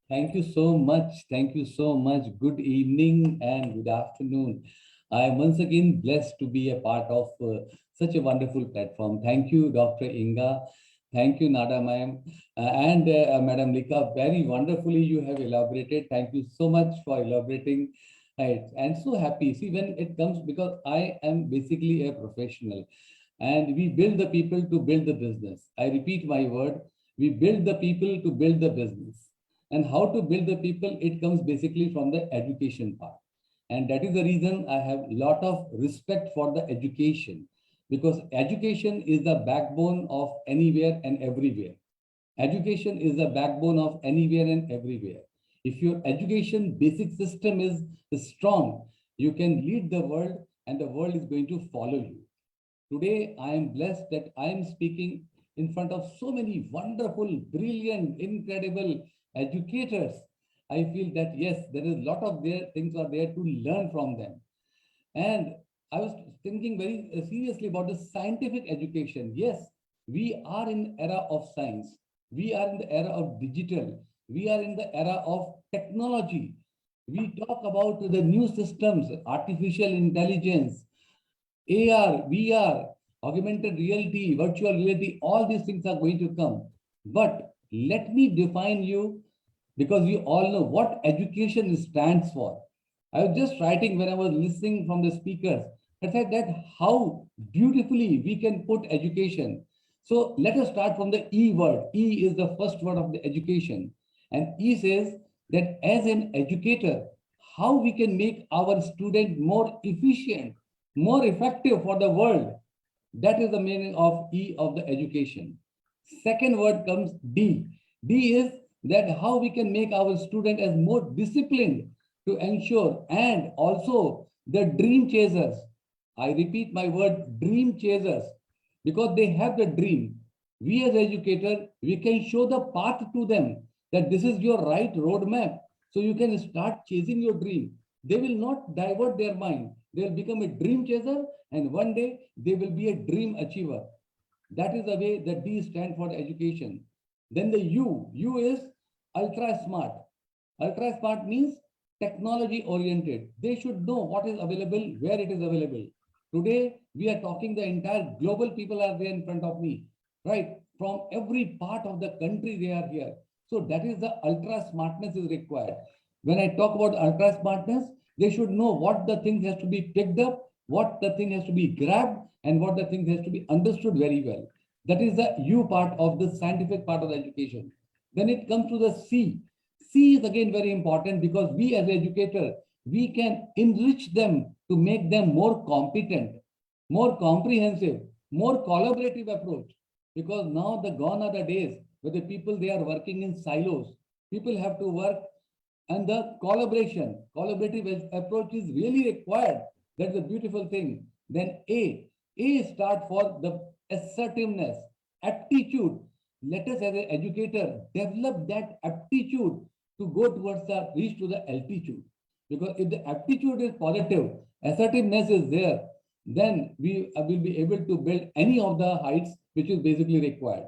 Thank you so much. Thank you so much. Good evening and good afternoon. I am once again blessed to be a part of such a wonderful platform. Thank you, Dr.Inga. Thank you, Nada ma'am, and Madam Lika. Very wonderfully you have elaborated. Thank you so much for elaborating. And so happy. See, when it comes, because I am basically a professional, and we build the people to build the business. I repeat my word, we build the people to build the business. And how to build the people, it comes basically from the education part. And that is the reason I have a lot of respect for the education, because education is the backbone of anywhere and everywhere. Education is the backbone of anywhere and everywhere. If your education basic system is strong, you can lead the world and the world is going to follow you. Today, I am blessed that I am speaking in front of so many wonderful, brilliant, incredible educators. I feel that yes, there is a lot of things are there to learn from them. And I was thinking very seriously about the scientific education. Yes, we are in the era of science. We are in the era of digital. We are in the era of technology. We talk about the new systems, artificial intelligence, AR, VR, augmented reality, virtual reality, all these things are going to come. But let me define you, because you all know what education stands for. I was just writing when I was listening from the speakers. I said that how beautifully we can put education. So let us start from the E word. E is the first word of the education. And E says that as an educator, how we can make our student more efficient, more effective for the world. That is the meaning of E of the education. Second word comes D. D is that how we can make our student as more disciplined to ensure, and also the dream chasers. I repeat my word, dream chasers, because they have the dream. We as educators, we can show the path to them that this is your right roadmap. So you can start chasing your dream. They will not divert their mind. They will become a dream chaser, and one day they will be a dream achiever. That is the way that D stands for the education. Then the U is ultra smart. Ultra smart means technology oriented. They should know what is available, where it is available. Today, we are talking, the entire global people are there in front of me, right? From every part of the country, they are here. So that is the ultra smartness is required. When I talk about ultra smartness, they should know what the thing has to be picked up, what the thing has to be grabbed, and what the thing has to be understood very well. That is the U part of the scientific part of the education. Then it comes to the C. C is again very important, because we as educators, we can enrich them to make them more competent, more comprehensive, more collaborative approach. Because now gone are the days where the people, they are working in silos. People have to work, and the collaborative approach is really required. That's a beautiful thing. Then A start for the assertiveness, aptitude. Let us as an educator develop that aptitude to go towards the reach to the altitude. Because if the aptitude is positive, assertiveness is there, then we will be able to build any of the heights which is basically required.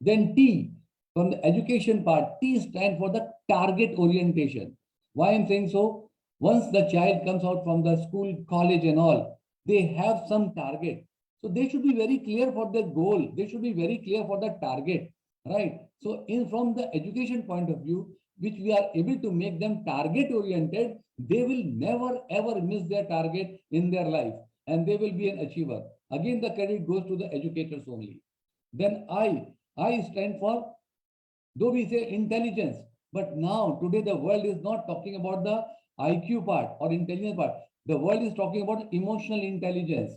Then T, from the education part, T stands for the target orientation. Why I'm saying so? Once the child comes out from the school, college and all, they have some target. So they should be very clear for the goal. They should be very clear for the target, right? So from the education point of view, which we are able to make them target oriented, they will never ever miss their target in their life, and they will be an achiever. Again, the credit goes to the educators only. Then I stand for, though we say intelligence, but now today the world is not talking about the IQ part or intelligence part. The world is talking about emotional intelligence,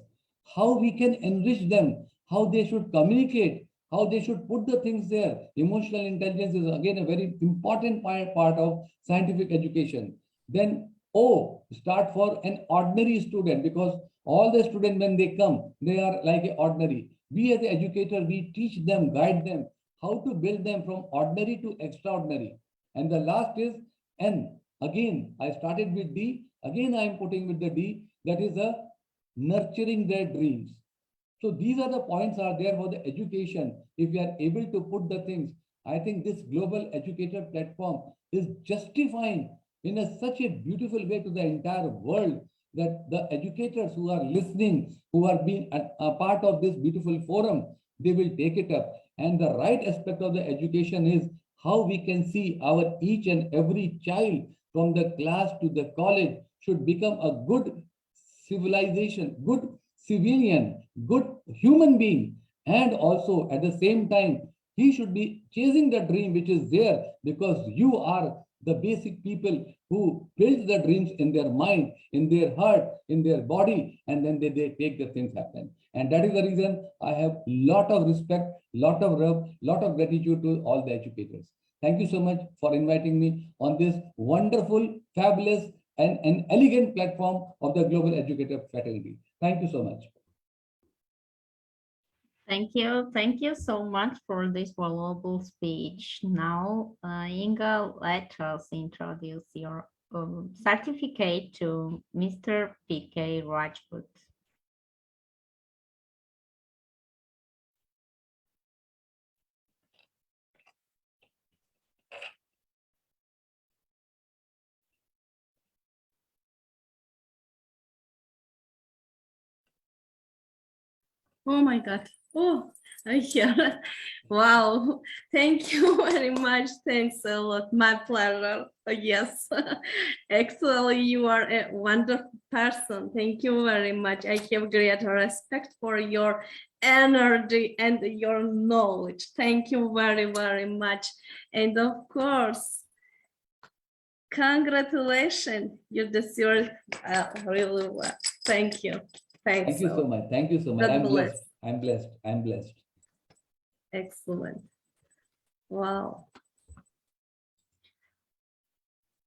how we can enrich them, how they should communicate, how they should put the things there. Emotional intelligence is again a very important part of scientific education. Then O, start for an ordinary student, because all the students, when they come, they are like an ordinary. We as an educator, we teach them, guide them, how to build them from ordinary to extraordinary. And the last is N. Again, I started with D. Again, I am putting with the D. That is a nurturing their dreams. So these are the points are there for the education. If we are able to put the things, I think this global educator platform is justifying in such a beautiful way to the entire world that the educators who are listening, who are being a part of this beautiful forum, they will take it up. And the right aspect of the education is how we can see our each and every child from the class to the college should become a good civilization, good civilian, good human being. And also at the same time, he should be chasing the dream which is there, because you are the basic people who build the dreams in their mind, in their heart, in their body, and then they make the things happen. And that is the reason I have lot of respect, lot of love, lot of gratitude to all the educators. Thank you so much for inviting me on this wonderful, fabulous, and an elegant platform of the Global Educator Fraternity. Thank you so much. Thank you. Thank you so much for this valuable speech. Now, Inga, let us introduce your certificate to Mr. P.K. Rajput. Oh my God. Oh, yeah. Wow. Thank you very much. Thanks a lot. My pleasure. Yes. Actually, you are a wonderful person. Thank you very much. I have great respect for your energy and your knowledge. Thank you very, very much. And of course, congratulations. You deserve really well. Thank you. Thanks. Thank you so much. Thank you so much. I'm blessed. I'm blessed. I'm blessed. Excellent. Wow.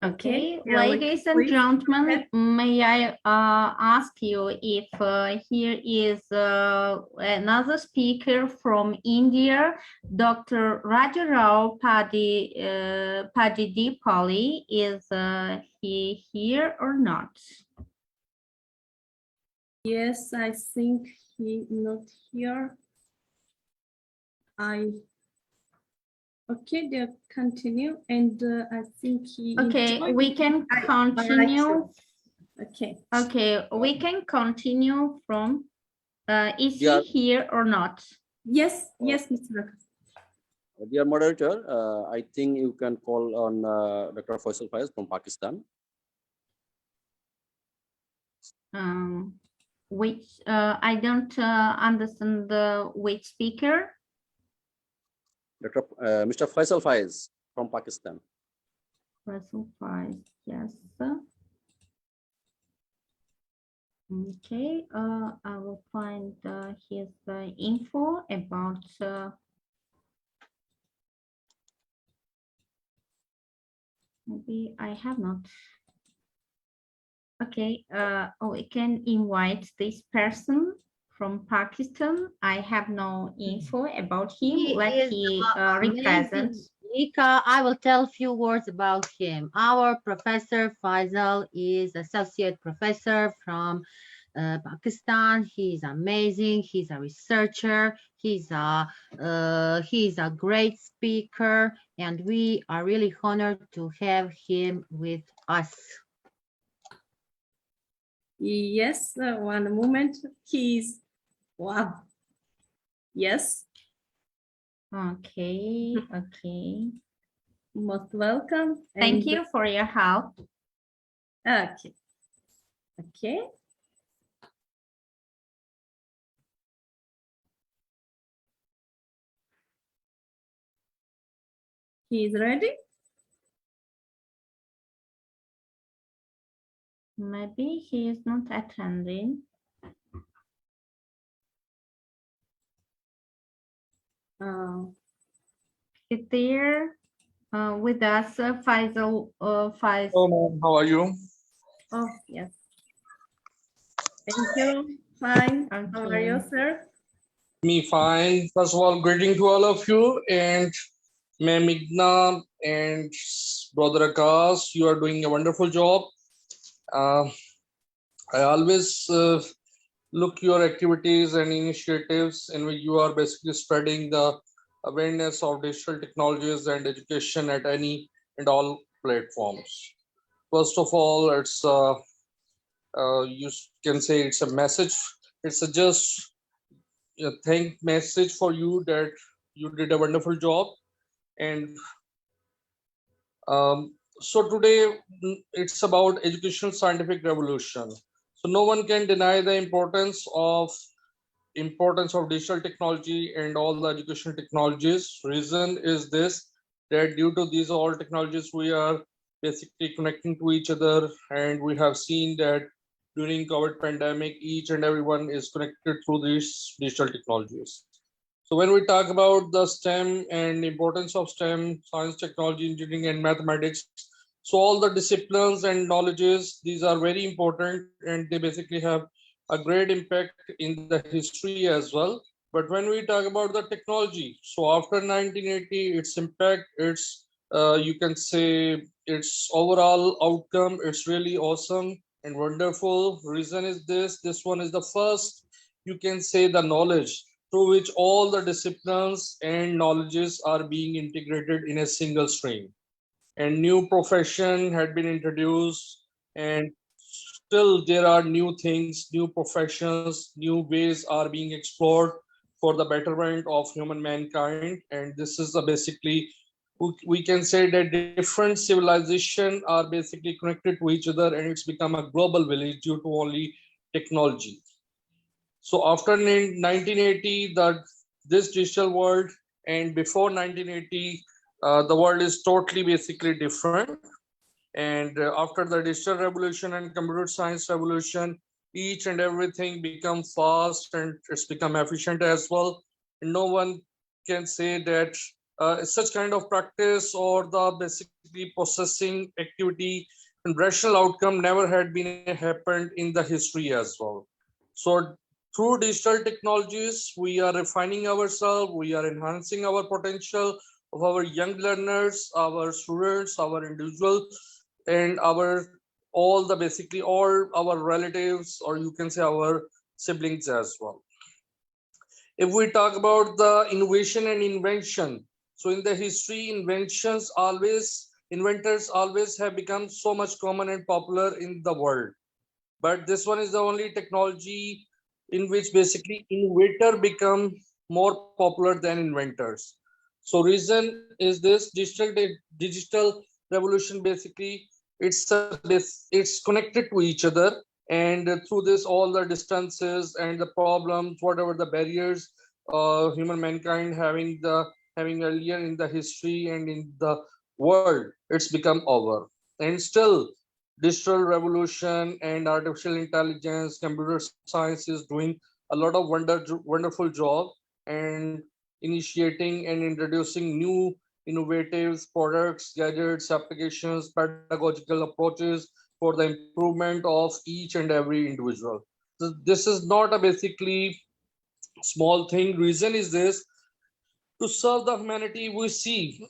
Okay, ladies and gentlemen, may I ask you if here is another speaker from India, Dr. Rajabrao Pagidipalli, is he here or not? Yes, I think he not here. Okay, they continue, and I think he. Okay, we can continue. Okay. Okay, we can continue from. Is he here or not? Yes, yes, Mr. Akkas. Dear moderator, I think you can call on Dr. Faisal Faiz from Pakistan. Which I don't understand the which speaker. Mr. Faisal Faiz from Pakistan. Faisal Faiz, yes. Okay, I will find his info about. Maybe I have not. Okay, we can invite this person from Pakistan. I have no info about him. Let he represent. Lika, I will tell a few words about him. Our professor Faisal is associate professor from Pakistan. He's amazing. He's a researcher. He's a great speaker, and we are really honored to have him with us. Yes, one moment. He's wow. Yes. Okay, okay. Most welcome. Thank you for your help. Okay. Okay. He's ready. Maybe he is not attending. Is there with us Faisal? Faiz? Hello, ma'am. How are you? Oh, yes. Thank you. Fine. How are you, sir? Me fine. First of all, greeting to all of you, and Ma'am Igna and Brother Akkas, you are doing a wonderful job. I always look your activities and initiatives in which you are basically spreading the awareness of digital technologies and education at any and all platforms. First of all, it's you can say it's a message. It's a just a thank message for you that you did a wonderful job. And so today it's about educational scientific revolution. So no one can deny the importance of digital technology and all the educational technologies. Reason is this, that due to these all technologies we are basically connecting to each other, and we have seen that during COVID pandemic, each and everyone is connected through these digital technologies. So when we talk about the STEM and importance of STEM, science, technology, engineering, and mathematics, so all the disciplines and knowledges, these are very important, and they basically have a great impact in the history as well. But when we talk about the technology, so after 1980, its impact, its you can say its overall outcome, it's really awesome and wonderful. Reason is this one is the first, you can say, the knowledge through which all the disciplines and knowledges are being integrated in a single stream. And new profession had been introduced, and still there are new things, new professions, new ways are being explored for the betterment of human mankind. And this is basically, we can say that different civilizations are basically connected to each other, and it's become a global village due to only technology. So after 1980, this digital world, and before 1980, the world is totally basically different. And after the digital revolution and computer science revolution, each and everything become fast and it's become efficient as well. And no one can say that such kind of practice or the basically processing activity and rational outcome never had been happened in the history as well. So through digital technologies, we are refining ourselves, we are enhancing our potential of our young learners, our students, our individuals, and all our relatives, or you can say our siblings as well. If we talk about the innovation and invention, so in the history, inventors always have become so much common and popular in the world. But this one is the only technology in which basically innovator become more popular than inventors. So reason is this, digital revolution basically it's connected to each other, and through this all the distances and the problems, whatever the barriers human mankind having earlier in the history and in the world, it's become over. And still digital revolution and artificial intelligence, computer science is doing a lot of wonderful job and initiating and introducing new innovative products, gadgets, applications, pedagogical approaches for the improvement of each and every individual. So this is not a basically small thing. Reason is this, to serve the humanity we see.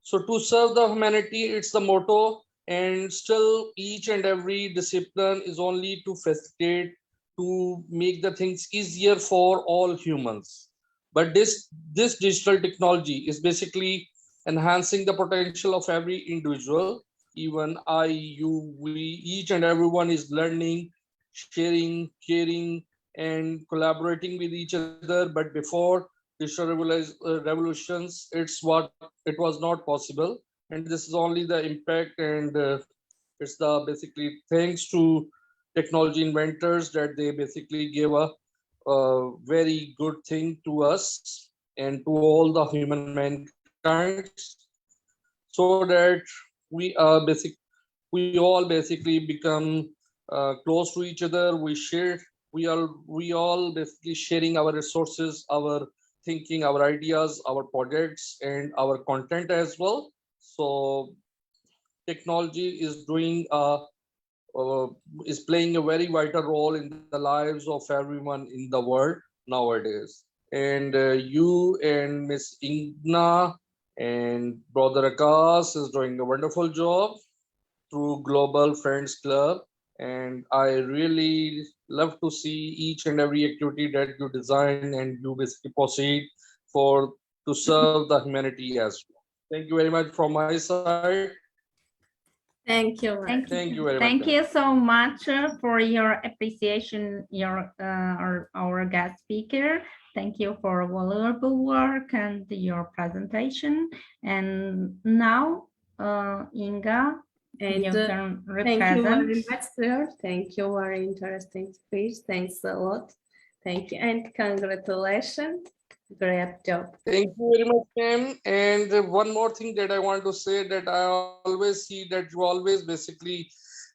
So to serve the humanity, it's the motto, and still each and every discipline is only to facilitate, to make the things easier for all humans. But this digital technology is basically enhancing the potential of every individual. Even I, you, we, each and everyone is learning, sharing, caring, and collaborating with each other. But before digital revolutions, it was not possible. And this is only the impact, and it's the basically thanks to technology inventors that they basically gave a very good thing to us and to all the human mankind, so that we all basically become close to each other. We all basically sharing our resources, our thinking, our ideas, our projects, and our content as well. So technology is doing is playing a very vital role in the lives of everyone in the world nowadays. And you and Miss Inga and Brother Akkas is doing a wonderful job through Global Friends Club. And I really love to see each and every activity that you design and you basically proceed for to serve the humanity as well. Thank you very much from my side. Thank you. Thank you very much. Thank you so much for your appreciation, our guest speaker. Thank you for valuable work and your presentation. And now, Inga, and you can thank you very represent. much, sir. Thank you. Very interesting speech. Thanks a lot. Thank you and congratulations. Great job. Thank you very much, ma'am. And one more thing that I want to say, that I always see that you always basically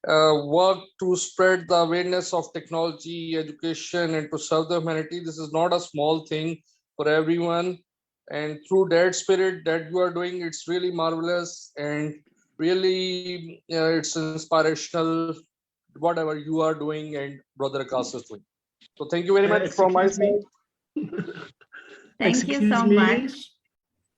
work to spread the awareness of technology, education, and to serve the humanity. This is not a small thing for everyone. And through that spirit that you are doing, it's really marvelous and really it's inspirational, whatever you are doing and Brother Akkas is doing. So thank you very much from my side. Thank you so much.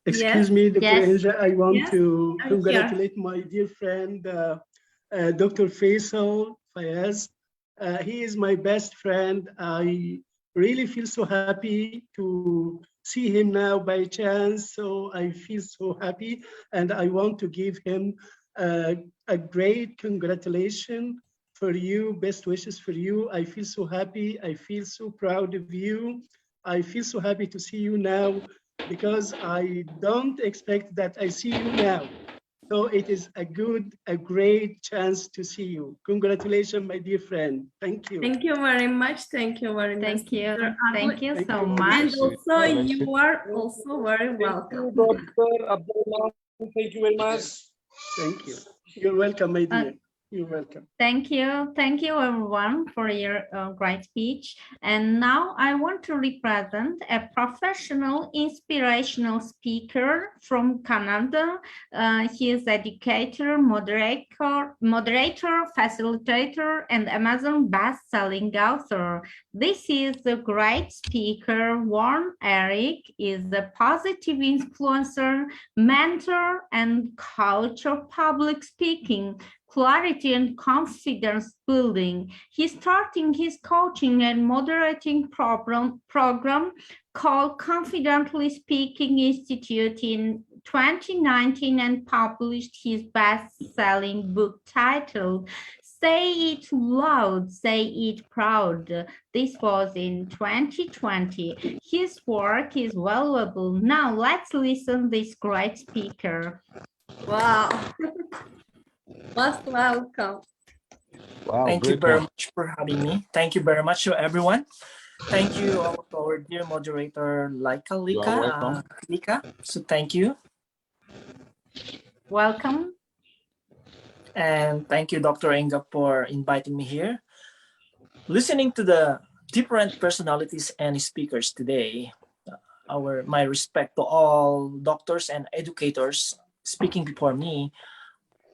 Excuse me, Dr. Yes. Anuja, I want Yes. to I'm congratulate my dear friend, Dr. Faisal Fayez. He is my best friend. I really feel so happy to see him now by chance. So I feel so happy, and I want to give him a great congratulation for you, best wishes for you. I feel so happy. I feel so proud of you. I feel so happy to see you now because I don't expect that I see you now. So it is a great chance to see you. Congratulations, my dear friend. Thank you. Thank you very much. Thank you very much. Thank you. Mr. Thank you Agli. so And much. also, you are also very welcome. Thank you very much. Thank you. You're welcome, my dear. You're welcome. Thank you. Thank you, everyone, for your great speech. And now I want to represent a professional, inspirational speaker from Canada. He is educator, moderator, facilitator, and Amazon best-selling author. This is the great speaker. Warren Eric is the positive influencer, mentor, and coach of public speaking, clarity and confidence building. He's starting his coaching and moderating program called Confidently Speaking Institute in 2019 and published his best-selling book titled Say It Loud, Say It Proud. This was in 2020. His work is valuable. Now let's listen to this great speaker. Wow. Most welcome. Wow, thank you very much for having me. Thank you very much to everyone. Thank you to our dear moderator, Lika. So thank you. Welcome. And thank you, Dr. Inga, for inviting me here. Listening to the different personalities and speakers today, my respect to all doctors and educators speaking before me,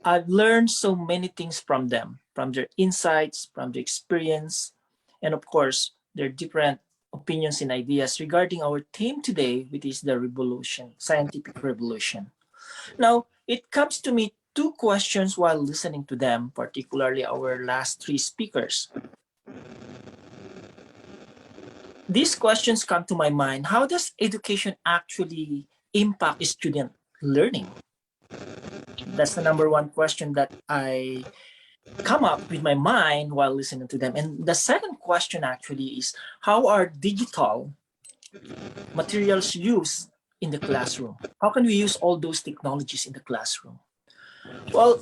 I've learned so many things from them, from their insights, from their experience, and of course, their different opinions and ideas regarding our theme today, which is the revolution, scientific revolution. Now, it comes to me two questions while listening to them, particularly our last three speakers. These questions come to my mind. How does education actually impact student learning? That's the number one question that I come up with my mind while listening to them. And the second question actually is, how are digital materials used in the classroom? How can we use all those technologies in the classroom? Well,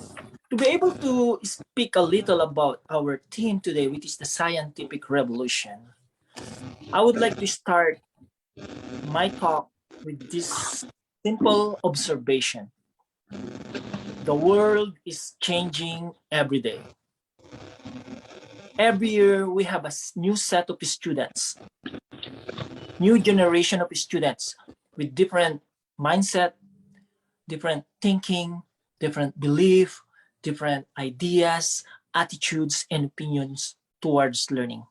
to be able to speak a little about our theme today, which is the scientific revolution, I would like to start my talk with this simple observation. The world is changing every day. Every year, we have a new set of students. new generation of students with different mindset, different thinking, different belief, different ideas, attitudes, and opinions towards learning.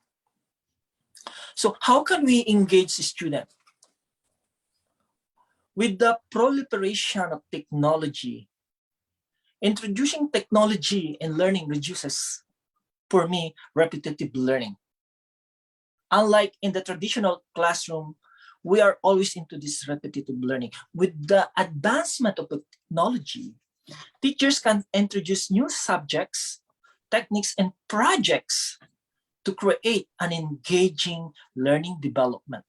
So how can we engage the student? With the proliferation of technology, introducing technology in learning reduces, for me, repetitive learning. Unlike in the traditional classroom, we are always into this repetitive learning. With the advancement of the technology, teachers can introduce new subjects, techniques, and projects to create an engaging learning development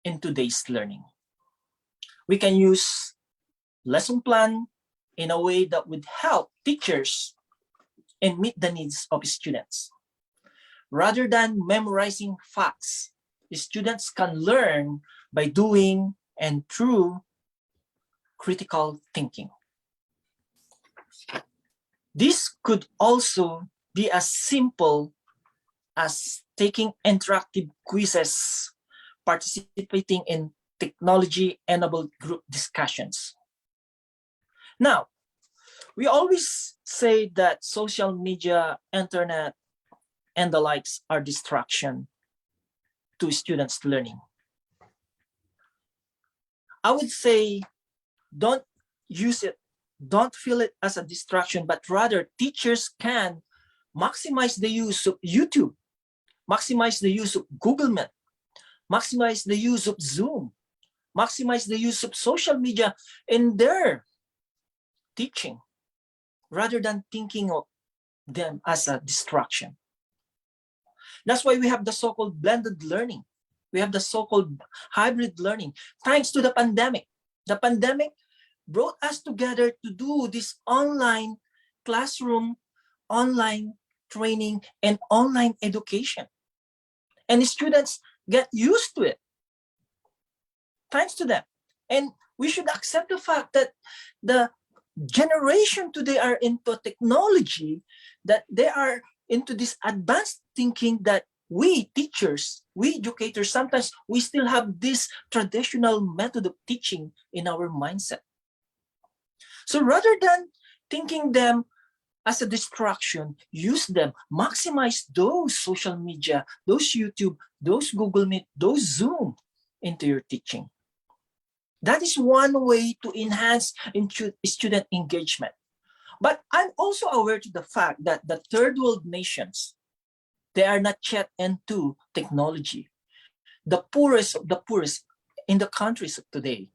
in today's learning. We can use lesson plan in a way that would help teachers and meet the needs of students. Rather than memorizing facts, students can learn by doing and through critical thinking. This could also be as simple as taking interactive quizzes, participating in technology-enabled group discussions. Now, we always say that social media, internet, and the likes are distraction to students' learning. I would say don't use it, don't feel it as a distraction, but rather teachers can maximize the use of YouTube, maximize the use of Google Meet, maximize the use of Zoom, maximize the use of social media in their teaching, rather than thinking of them as a distraction. That's why we have the so-called blended learning. We have the so-called hybrid learning. Thanks to the pandemic. The pandemic brought us together to do this online classroom, online training, and online education. And the students get used to it. Thanks to them. And we should accept the fact that the generation today are into technology, that they are into this advanced thinking that we teachers, we educators, sometimes we still have this traditional method of teaching in our mindset. So rather than thinking them as a distraction, use them, maximize those social media, those YouTube, those Google Meet, those Zoom into your teaching. That is one way to enhance student engagement. But I'm also aware to the fact that the third world nations, they are not yet into technology. The poorest of the poorest in the countries of today,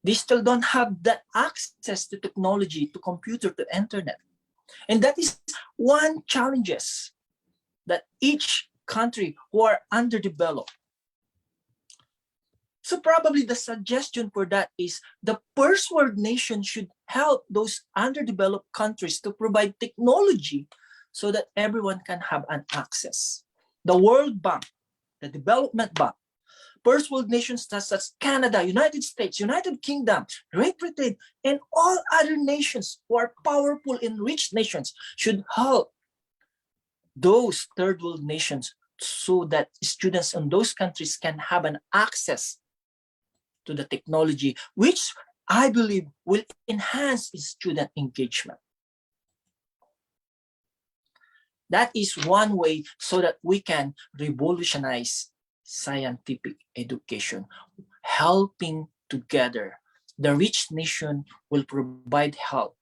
they still don't have that access to technology, to computer, to internet. And that is one challenges that each country who are underdeveloped. So probably the suggestion for that is the first world nation should help those underdeveloped countries to provide technology so that everyone can have an access. The World Bank, the Development Bank, first world nations such as Canada, United States, United Kingdom, Great Britain, and all other nations who are powerful and rich nations should help those third world nations so that students in those countries can have an access to the technology, which I believe will enhance student engagement. That is one way so that we can revolutionize scientific education, helping together. The rich nation will provide help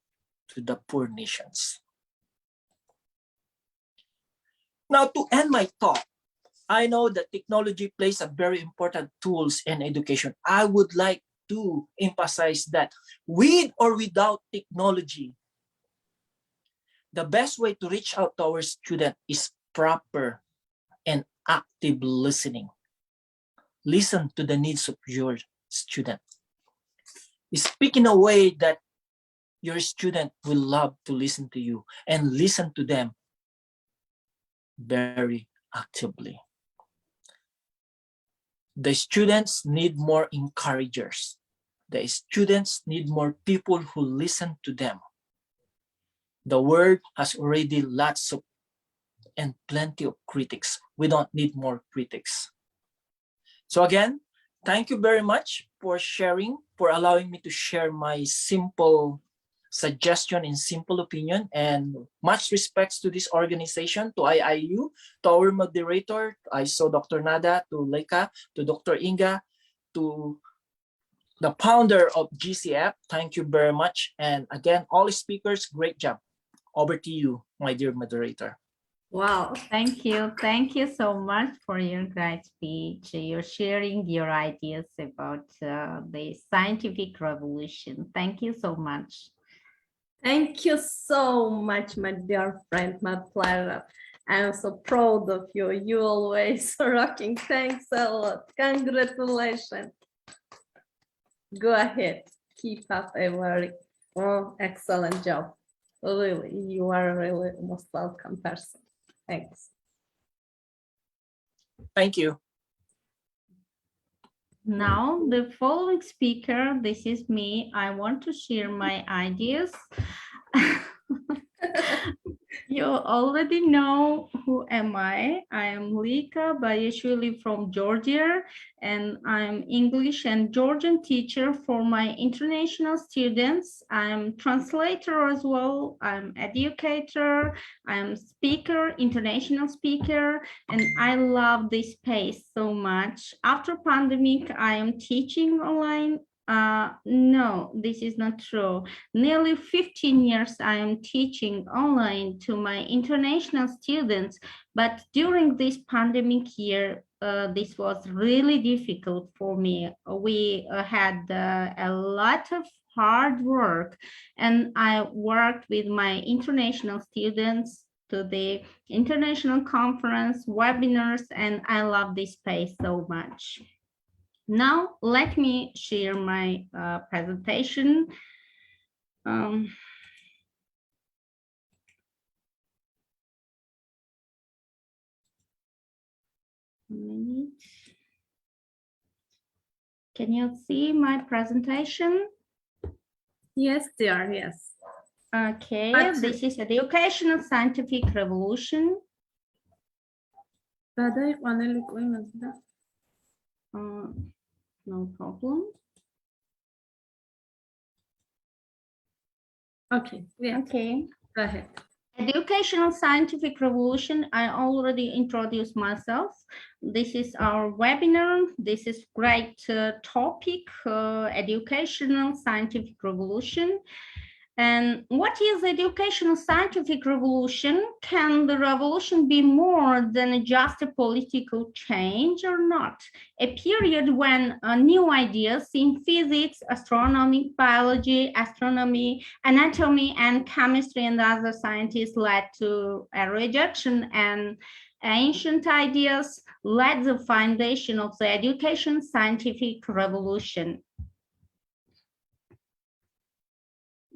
to the poor nations. Now, to end my talk, I know that technology plays a very important tools in education. I would like to emphasize that with or without technology, the best way to reach out to our student is proper and active listening. Listen to the needs of your student. Speak in a way that your student will love to listen to you and listen to them very actively. The students need more encouragers. The students need more people who listen to them. The world has already lots of and plenty of critics. We don't need more critics. So again, thank you very much for sharing, for allowing me to share my simple suggestion and simple opinion, and much respects to this organization, to IIU, to our moderator, I saw Dr. Nada, to Lika, to Dr. Inga, to the founder of GCF. Thank you very much. And again, all speakers, great job. Over to you, my dear moderator. Wow, thank you. Thank you so much for your great speech. You're sharing your ideas about the scientific revolution. Thank you so much. Thank you so much, my dear friend. My pleasure. I'm so proud of you. You always rocking. Thanks a lot. Congratulations. Go ahead. Keep up a very excellent job. Really, you are really most welcome person. Thanks. Thank you. Now, the following speaker, this is me. I want to share my ideas. You already know who am I. I am Lika Baiashvili from Georgia, and I'm English and Georgian teacher for my international students. I'm translator as well. I'm educator. I'm speaker, international speaker, and I love this space so much. After pandemic, I am teaching online. No, this is not true. Nearly 15 years I am teaching online to my international students, but during this pandemic year, this was really difficult for me. We had a lot of hard work, and I worked with my international students to the international conference, webinars, and I love this space so much. Now, let me share my presentation. Can you see my presentation? Yes, dear, yes. Okay, this is educational scientific revolution. No problem. Okay, yeah. Okay. Go ahead. Educational scientific revolution. I already introduced myself. This is our webinar. This is great topic, educational scientific revolution. And what is educational scientific revolution? Can the revolution be more than just a political change or not? A period when new ideas in physics, astronomy, biology, astronomy, anatomy, and chemistry and other sciences led to a rejection, and ancient ideas led the foundation of the education scientific revolution.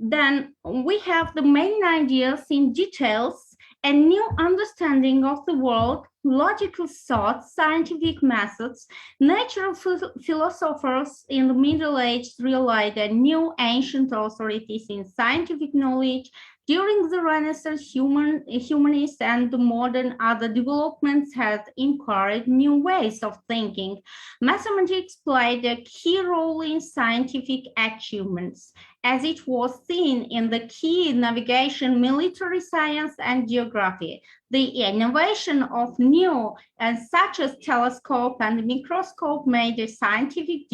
Then we have the main ideas in details, a new understanding of the world, logical thought, scientific methods. Natural philosophers in the Middle Ages realized that new ancient authorities in scientific knowledge. During the Renaissance, humanists and the modern other developments have encouraged new ways of thinking. Mathematics played a key role in scientific achievements, as it was seen in the key navigation, military science, and geography. The innovation of new and such as telescope and microscope made the scientific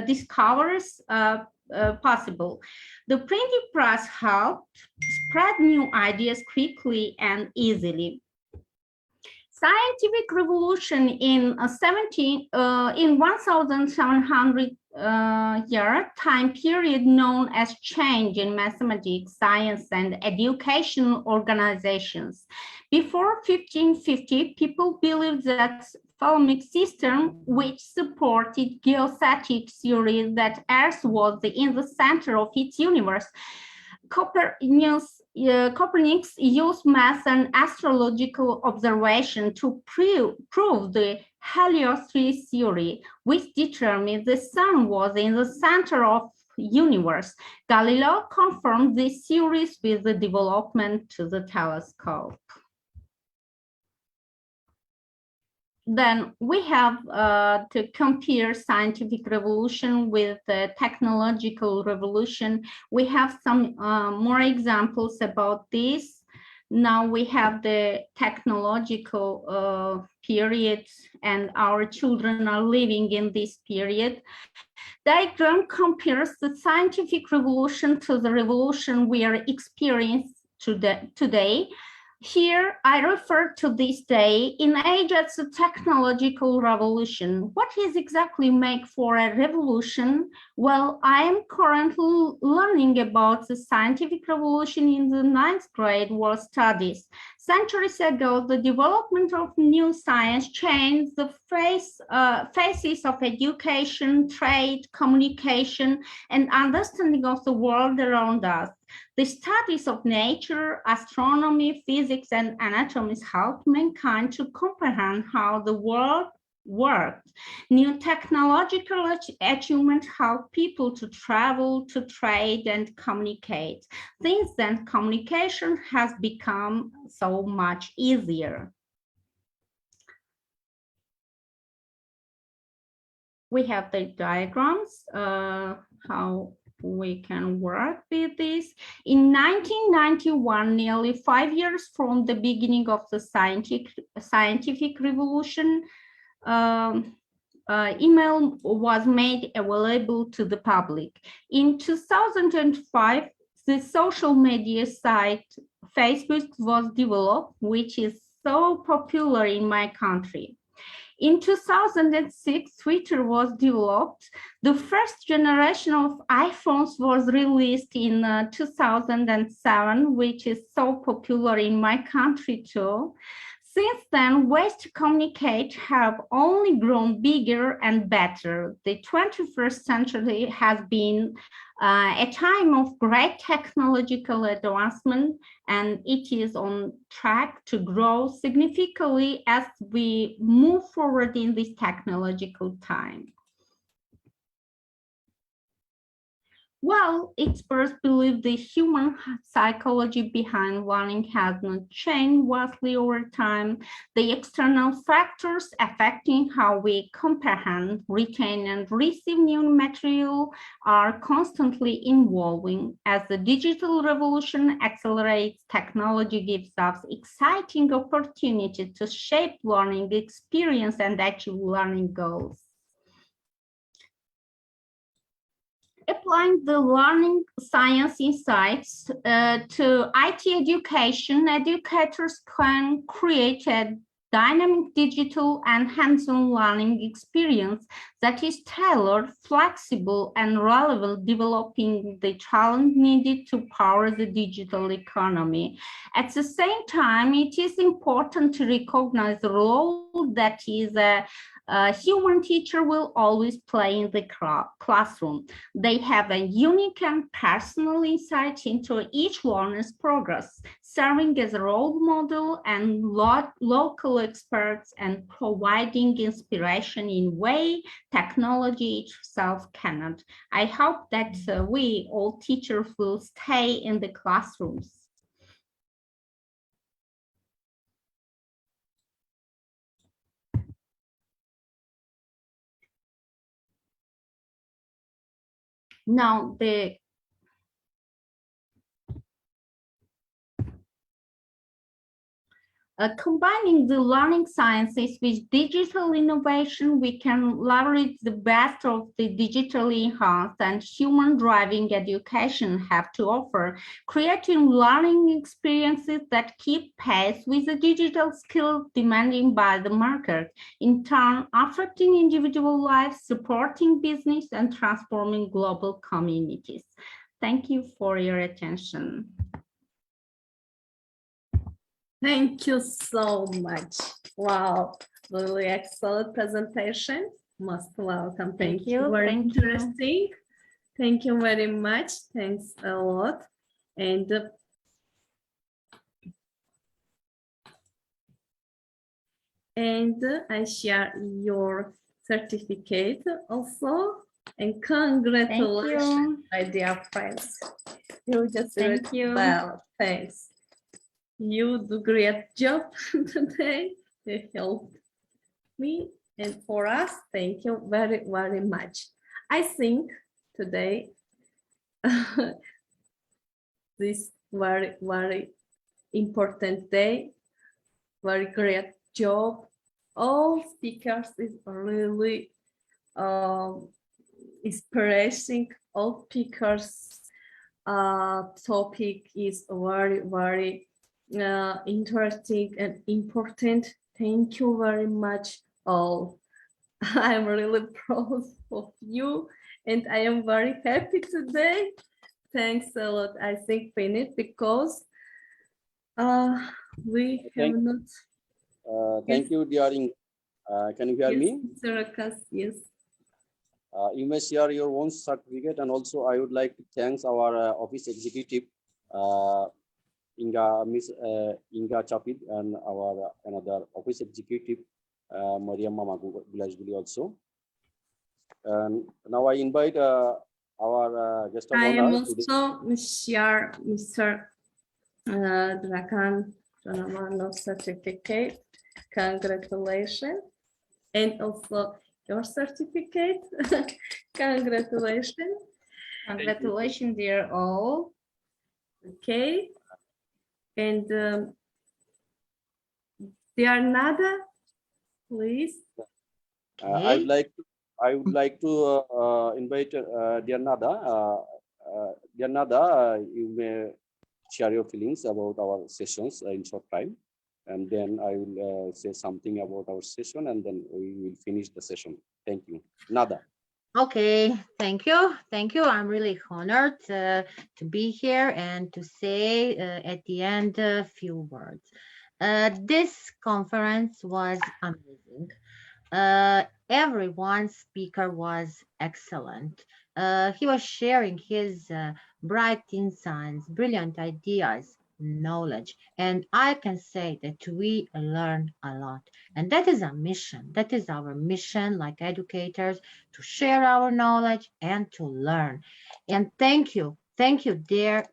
discoveries possible. The printing press helped spread new ideas quickly and easily. Scientific revolution in 1700 year time period known as change in mathematics, science, and educational organizations. Before 1550, people believed that Ptolemaic system, which supported geostatic theory that Earth was in the center of its universe. Copernicus used math and astrological observation to prove the heliocentric theory, which determined the sun was in the center of the universe. Galileo confirmed this theory with the development to the telescope. then we have to compare scientific revolution with the technological revolution. We have some more examples about this. Now we have the technological period, and our children are living in this period. Diagram compares the scientific revolution to the revolution we are experiencing today. Here, I refer to this day in age as a technological revolution. What is exactly make for a revolution? Well, I am currently learning about the scientific revolution in the 9th grade world studies. Centuries ago, the development of new science changed the faces of education, trade, communication, and understanding of the world around us. The studies of nature, astronomy, physics, and anatomy helped mankind to comprehend how the world worked. New technological achievements help people to travel, to trade, and communicate. Since then, communication has become so much easier. We have the diagrams, how we can work with this. In 1991, nearly 5 years from the beginning of the scientific revolution, email was made available to the public. In 2005, the social media site Facebook was developed, which is so popular in my country. In 2006, Twitter was developed. The first generation of iPhones was released in 2007, which is so popular in my country too. Since then, ways to communicate have only grown bigger and better. The 21st century has been a time of great technological advancement, and it is on track to grow significantly as we move forward in this technological time. Well, experts believe the human psychology behind learning has not changed vastly over time. The external factors affecting how we comprehend, retain, and receive new material are constantly evolving. As the digital revolution accelerates, technology gives us exciting opportunity to shape learning experience and achieve learning goals. Applying the learning science insights to IT education, educators can create a dynamic digital and hands-on learning experience that is tailored, flexible, and relevant, developing the talent needed to power the digital economy. At the same time, it is important to recognize the role that is a human teacher will always play in the classroom. They have a unique and personal insight into each learner's progress, serving as a role model and local experts and providing inspiration in way technology itself cannot. I hope that we all teachers will stay in the classrooms. Now, combining the learning sciences with digital innovation, we can leverage the best of the digitally enhanced and human-driving education have to offer, creating learning experiences that keep pace with the digital skills demanded by the market, in turn affecting individual lives, supporting business, and transforming global communities. Thank you for your attention. Thank you so much. Wow, really excellent presentation. Most welcome. Thank you. Very interesting. Thank you very much. Thanks a lot. And I share your certificate also. And congratulations, my dear friends. You just did well. Thanks. You do great job today. You helped me and for us. Thank you very, very much. I think today this very, very important day, very great job. All speakers is really inspiring. All speakers topic is very, very interesting and important. Thank you very much all. I'm really proud of you and I am very happy today. Thanks a lot. I think we need because we have not. Thank you, dearing. Can you hear me? Mr. Akkas, yes. You may share your own certificate, and also I would like to thank our office executive, Miss Inga Chapid, and our another office executive, Mariam Mama Baiashvili also. And now I invite our guest of honor. I am also share Mr. Drăgan Jovanov certificate. Congratulations, and also your certificate. Congratulations. Congratulations, dear all. Okay. And dear Nada, please. I would like to invite dear Nada. Dear Nada, you may share your feelings about our sessions in short time. And then I will say something about our session, and then we will finish the session. Thank you. Nada. Okay, thank you. Thank you. I'm really honored to be here and to say at the end a few words. This conference was amazing. Every speaker was excellent. He was sharing his bright insights, brilliant ideas, knowledge, and I can say that we learned a lot, and that is a mission. That is our mission, like educators, to share our knowledge and to learn. And thank you, dear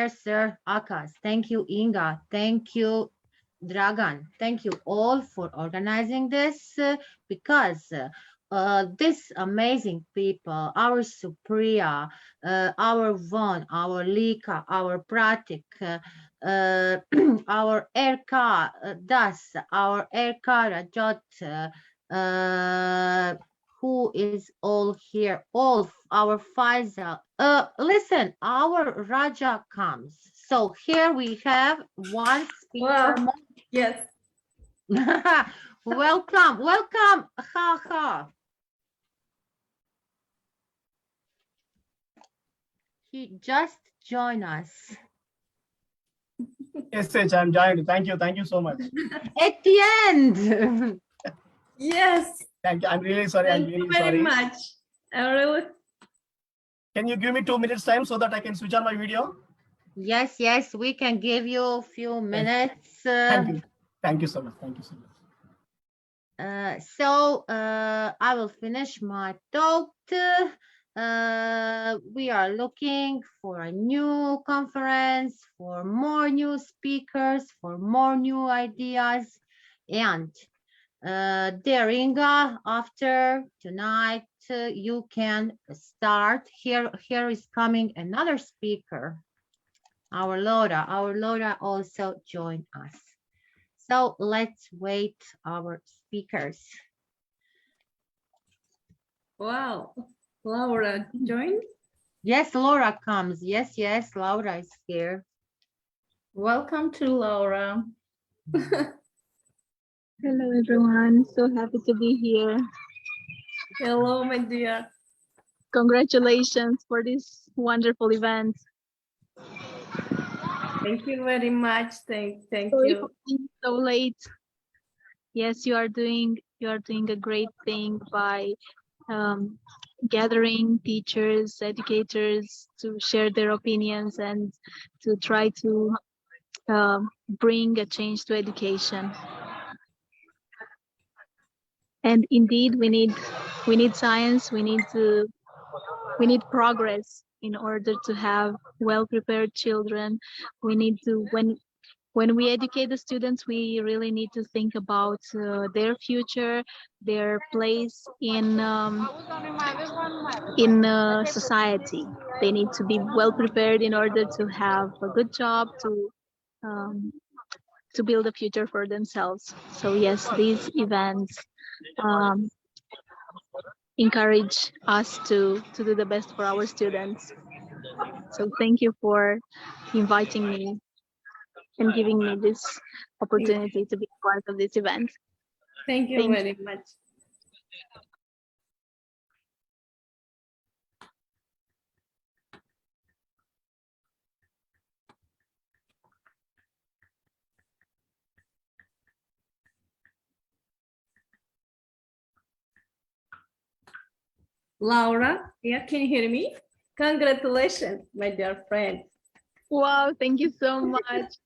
sir Akkas, thank you Inga, thank you Drăgan, thank you all for organizing this, because this amazing people, our Supriya, our Von, our Lika, our Pratik, our Erka Das, our Erka Rajot, who is all here, all our Faisal. Listen, our Raja comes. So here we have one speaker. Wow. Yes. Welcome, welcome. Ha ha. He just joined us. Yes, I'm joined. Thank you so much. At the end. Yes. Thank you. I'm really sorry. Thank you very much. Can you give me 2 minutes time so that I can switch on my video? Yes, we can give you a few minutes. Thank you. Thank you so much. Thank you so much. I will finish my talk. We are looking for a new conference, for more new speakers, for more new ideas. And dear Inga, after tonight, you can start. Here is coming another speaker. Our Laura also joined us. So let's wait our speakers. Wow, Laura joined? Yes, Laura comes. Yes, Laura is here. Welcome to Laura. Hello, everyone. So happy to be here. Hello, my dear. Congratulations for this wonderful event. Thank you very much. Thank Sorry you. for being so late. Yes, you are doing a great thing by gathering teachers, educators to share their opinions and to try to bring a change to education. And indeed, we need science. We need progress in order to have well-prepared children. We need to, when when we educate the students, we really need to think about their future, their place in society. They need to be well prepared in order to have a good job, to build a future for themselves. So yes, these events encourage us to do the best for our students. So thank you for inviting me and giving me this opportunity to be part of this event. Thank you very much. Laura, yeah, can you hear me? Congratulations, my dear friend. Wow, thank you so much.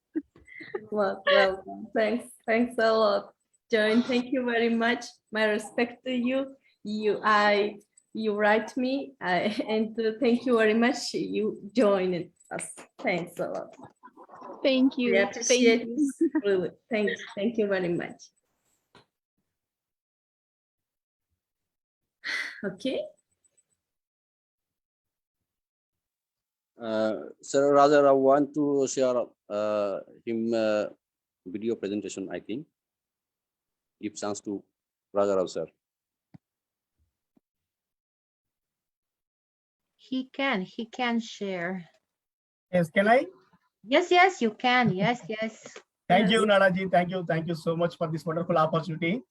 Welcome. Thanks a lot. Join, thank you very much. My respect to you. You write me, and thank you very much. You joined us. Thanks a lot. Thank you. We appreciate this. Really. Thank you very much. Okay. Sir Rajabrao want to share him video presentation, I think. Give chance to Rajabrao, sir. He can share. Yes, can I? Yes, you can. Yes. Thank you, Nadaji. Thank you so much for this wonderful opportunity.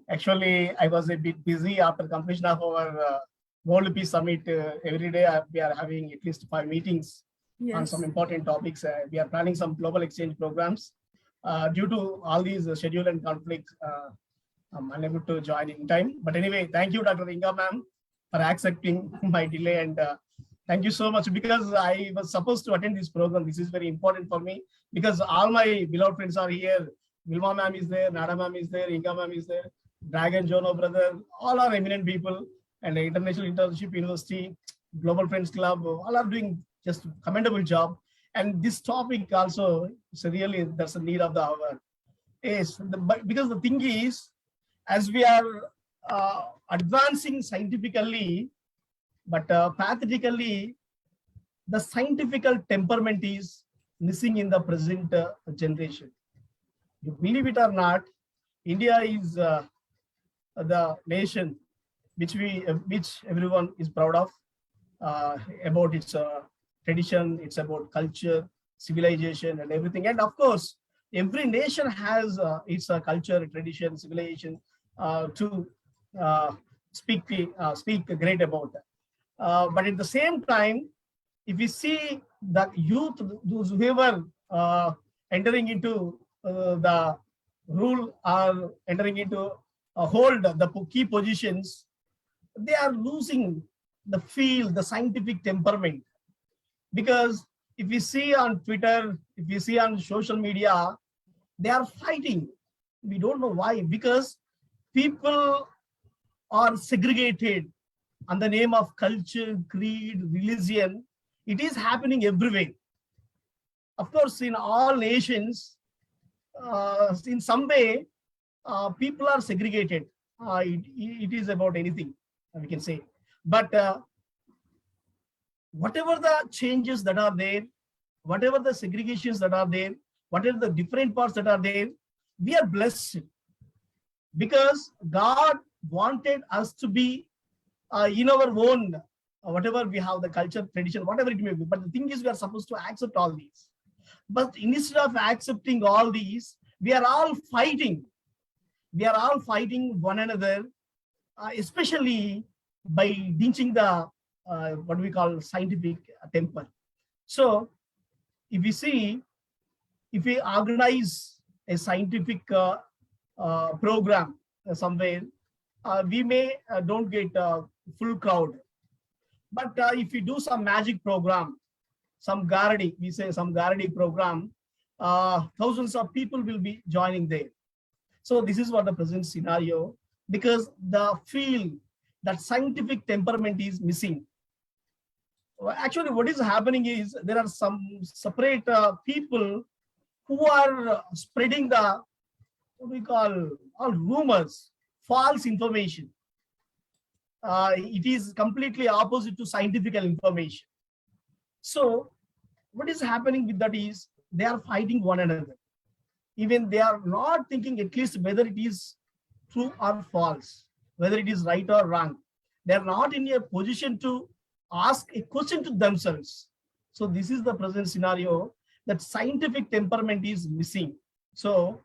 Actually, I was a bit busy after completion of our World Peace Summit. Every day we are having at least 5 meetings on some important topics. We are planning some global exchange programs. Due to all these schedule and conflicts, I'm unable to join in time. But anyway, thank you, Dr.Inga ma'am, for accepting my delay, and thank you so much, because I was supposed to attend this program. This is very important for me because all my beloved friends are here. Vilma ma'am is there, Nada ma'am is there, Inga ma'am is there, Drăgan, Jovanov brother, all are eminent people, and the International Internship University, Global Friends Club, all are doing just commendable job. And this topic also, so really that's the need of the hour. Because the thing is, as we are advancing scientifically, but pathetically, the scientific temperament is missing in the present generation. You believe it or not, India is the nation which everyone is proud of, about its tradition, it's about culture, civilization, and everything. And of course, every nation has its culture, tradition, civilization to speak great about that. But at the same time, if we see the youth, those who were entering into the rule or entering into hold the key positions, they are losing the feel, the scientific temperament. Because if we see on Twitter, if we see on social media, they are fighting. We don't know why, because people are segregated on the name of culture, creed, religion. It is happening everywhere. Of course, in all nations, in some way, people are segregated. It is about anything, we can say. But whatever the changes that are there, whatever the segregations that are there, whatever the different parts that are there, we are blessed, because God wanted us to be in our own, whatever we have, the culture, tradition, whatever it may be. But the thing is, we are supposed to accept all these. But instead of accepting all these, we are all fighting. We are all fighting one another, especially by ditching the what we call scientific temper. So if we see, if we organize a scientific program somewhere, we may don't get full crowd. But if we do some magic program, some Garadi, we say some Garadi program, thousands of people will be joining there. So this is what the present scenario, because the feel, that scientific temperament is missing. Actually, what is happening is there are some separate people who are spreading the, what we call, all rumors, false information. It is completely opposite to scientific information. So what is happening with that is they are fighting one another. Even they are not thinking at least whether it is true or false, whether it is right or wrong. They are not in a position to ask a question to themselves. So this is the present scenario, that scientific temperament is missing. So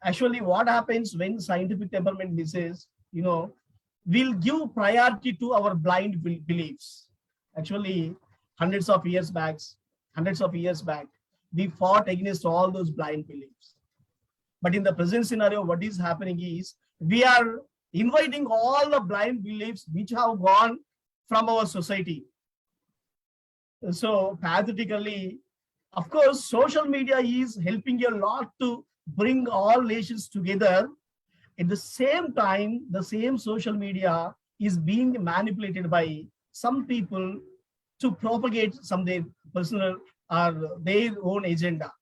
actually what happens when scientific temperament misses, we'll give priority to our blind beliefs. Actually, hundreds of years back, we fought against all those blind beliefs. But in the present scenario, what is happening is we are inviting all the blind beliefs which have gone from our society. So pathetically, of course, social media is helping a lot to bring all nations together. At the same time, the same social media is being manipulated by some people to propagate some their personal or their own agenda.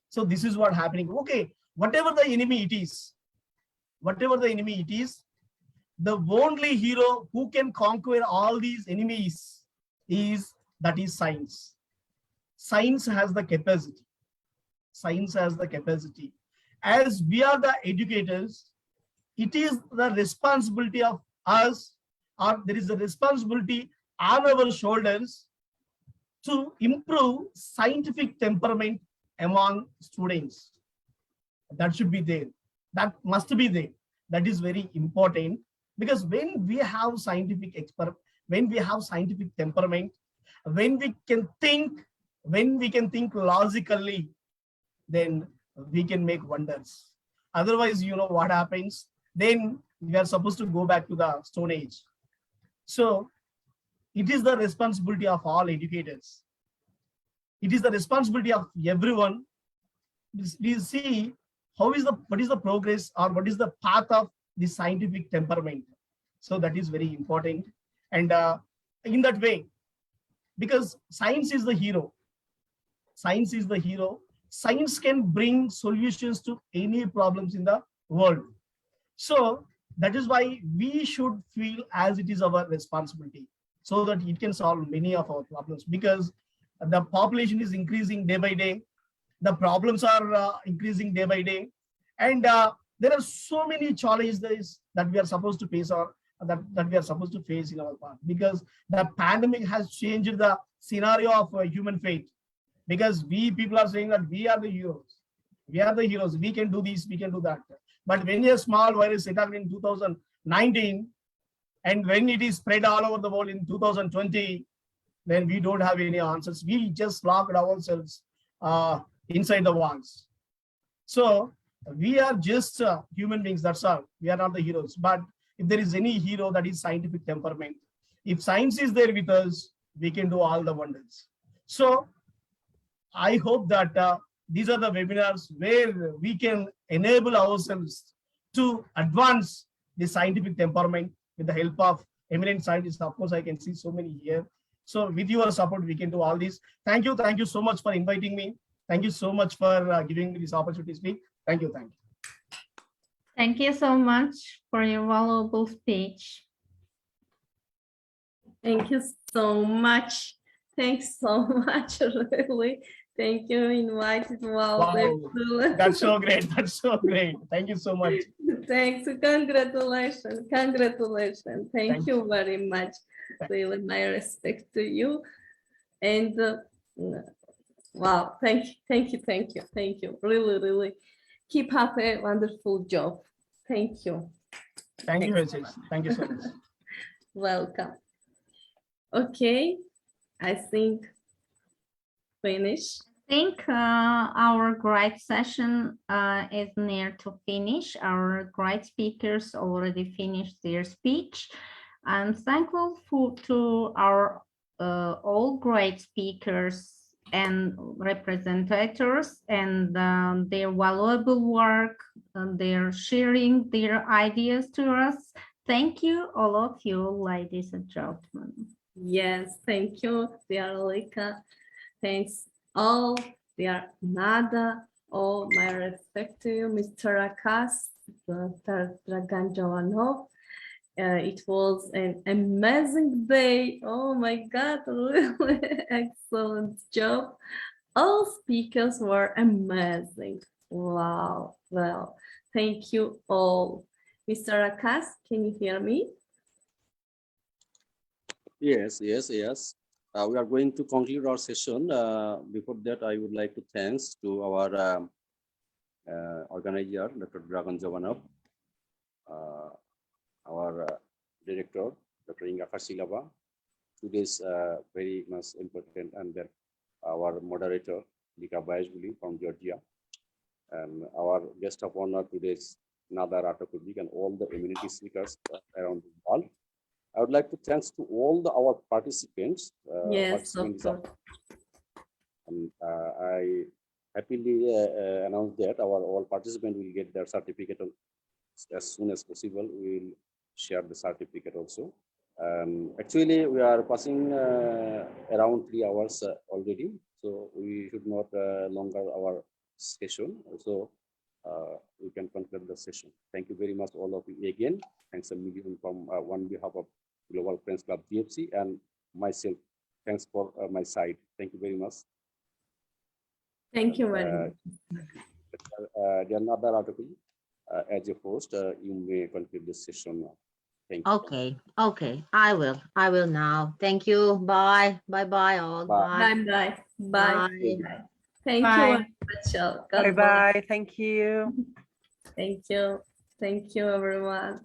So this is what's happening. Okay, whatever the enemy it is, the only hero who can conquer all these enemies is science. Science has the capacity. As we are the educators, it is the responsibility of us, or there is a responsibility on our shoulders to improve scientific temperament among students. That should be there. That must be there. That is very important, because when we have scientific temperament, when we can think logically, then we can make wonders. Otherwise, what happens? Then we are supposed to go back to the Stone Age. So it is the responsibility of all educators. It is the responsibility of everyone. We see what is the progress, or what is the path of the scientific temperament. So that is very important. And in that way, because science is the hero. Science can bring solutions to any problems in the world. So that is why we should feel as it is our responsibility, so that it can solve many of our problems, because the population is increasing day by day. The problems are increasing day by day. And there are so many challenges that we are supposed to face, or that we are supposed to face in our path, because the pandemic has changed the scenario of human fate. Because we people are saying that we are the heroes. We can do this, we can do that. But when a small virus attacked in 2019, and when it is spread all over the world in 2020, then we don't have any answers. We just locked ourselves inside the walls. So we are just human beings, that's all. We are not the heroes. But if there is any hero, that is scientific temperament. If science is there with us, we can do all the wonders. So I hope that these are the webinars where we can enable ourselves to advance the scientific temperament with the help of eminent scientists. Of course, I can see so many here. So with your support, we can do all this. Thank you so much for inviting me. Thank you so much for giving me this opportunity to speak. Thank you. Thank you so much for your valuable speech. Thank you so much. Thanks so much, really. Thank you, invited. Wow. That's so great. Thank you so much. Thanks. Congratulations. Thank you very much. Really, my respect to you. And wow, thank you. Really. Keep up a wonderful job. Thank you. Thank you so much. Welcome. Okay, I think finish. I think our great session is near to finish. Our great speakers already finished their speech. I'm thankful to our all great speakers and representatives and their valuable work, and their sharing their ideas to us. Thank you, all of you, ladies and gentlemen. Yes, thank you, dear Lika. Thanks all, dear Nada, all my respect to you, Mr. Akkas, Dr. Drăgan, Jovanov. It was an amazing day. Oh my God, really excellent job. All speakers were amazing. Wow, well, thank you all. Mr. Akkas, can you hear me? Yes. We are going to conclude our session. Before that, I would like to thanks to our organizer, Dr. Drăgan Jovanov, our director, Dr.Inga Kharchilava, today's very much important, and then our moderator, Lika Baiashvili from Georgia, and our guest of honor today's Nada, Ratkovic, and all the eminent speakers around the world. I would like to thanks to all our participants. Yes, of course. And I happily announce that all participants will get their certificate as soon as possible. We will share the certificate also. Actually, we are passing around 3 hours already, so we should not longer our session. So we can conclude the session. Thank you very much, all of you again. Thanks a million from on behalf of Global Friends Club GFC and myself. Thanks for my side. Thank you very much. Thank you very much. There are another article as a host. You may conclude this session now. Thank you. Okay. I will now. Thank you. Bye all. Bye. Thank you very much. Bye. Thank you. Thank you, everyone.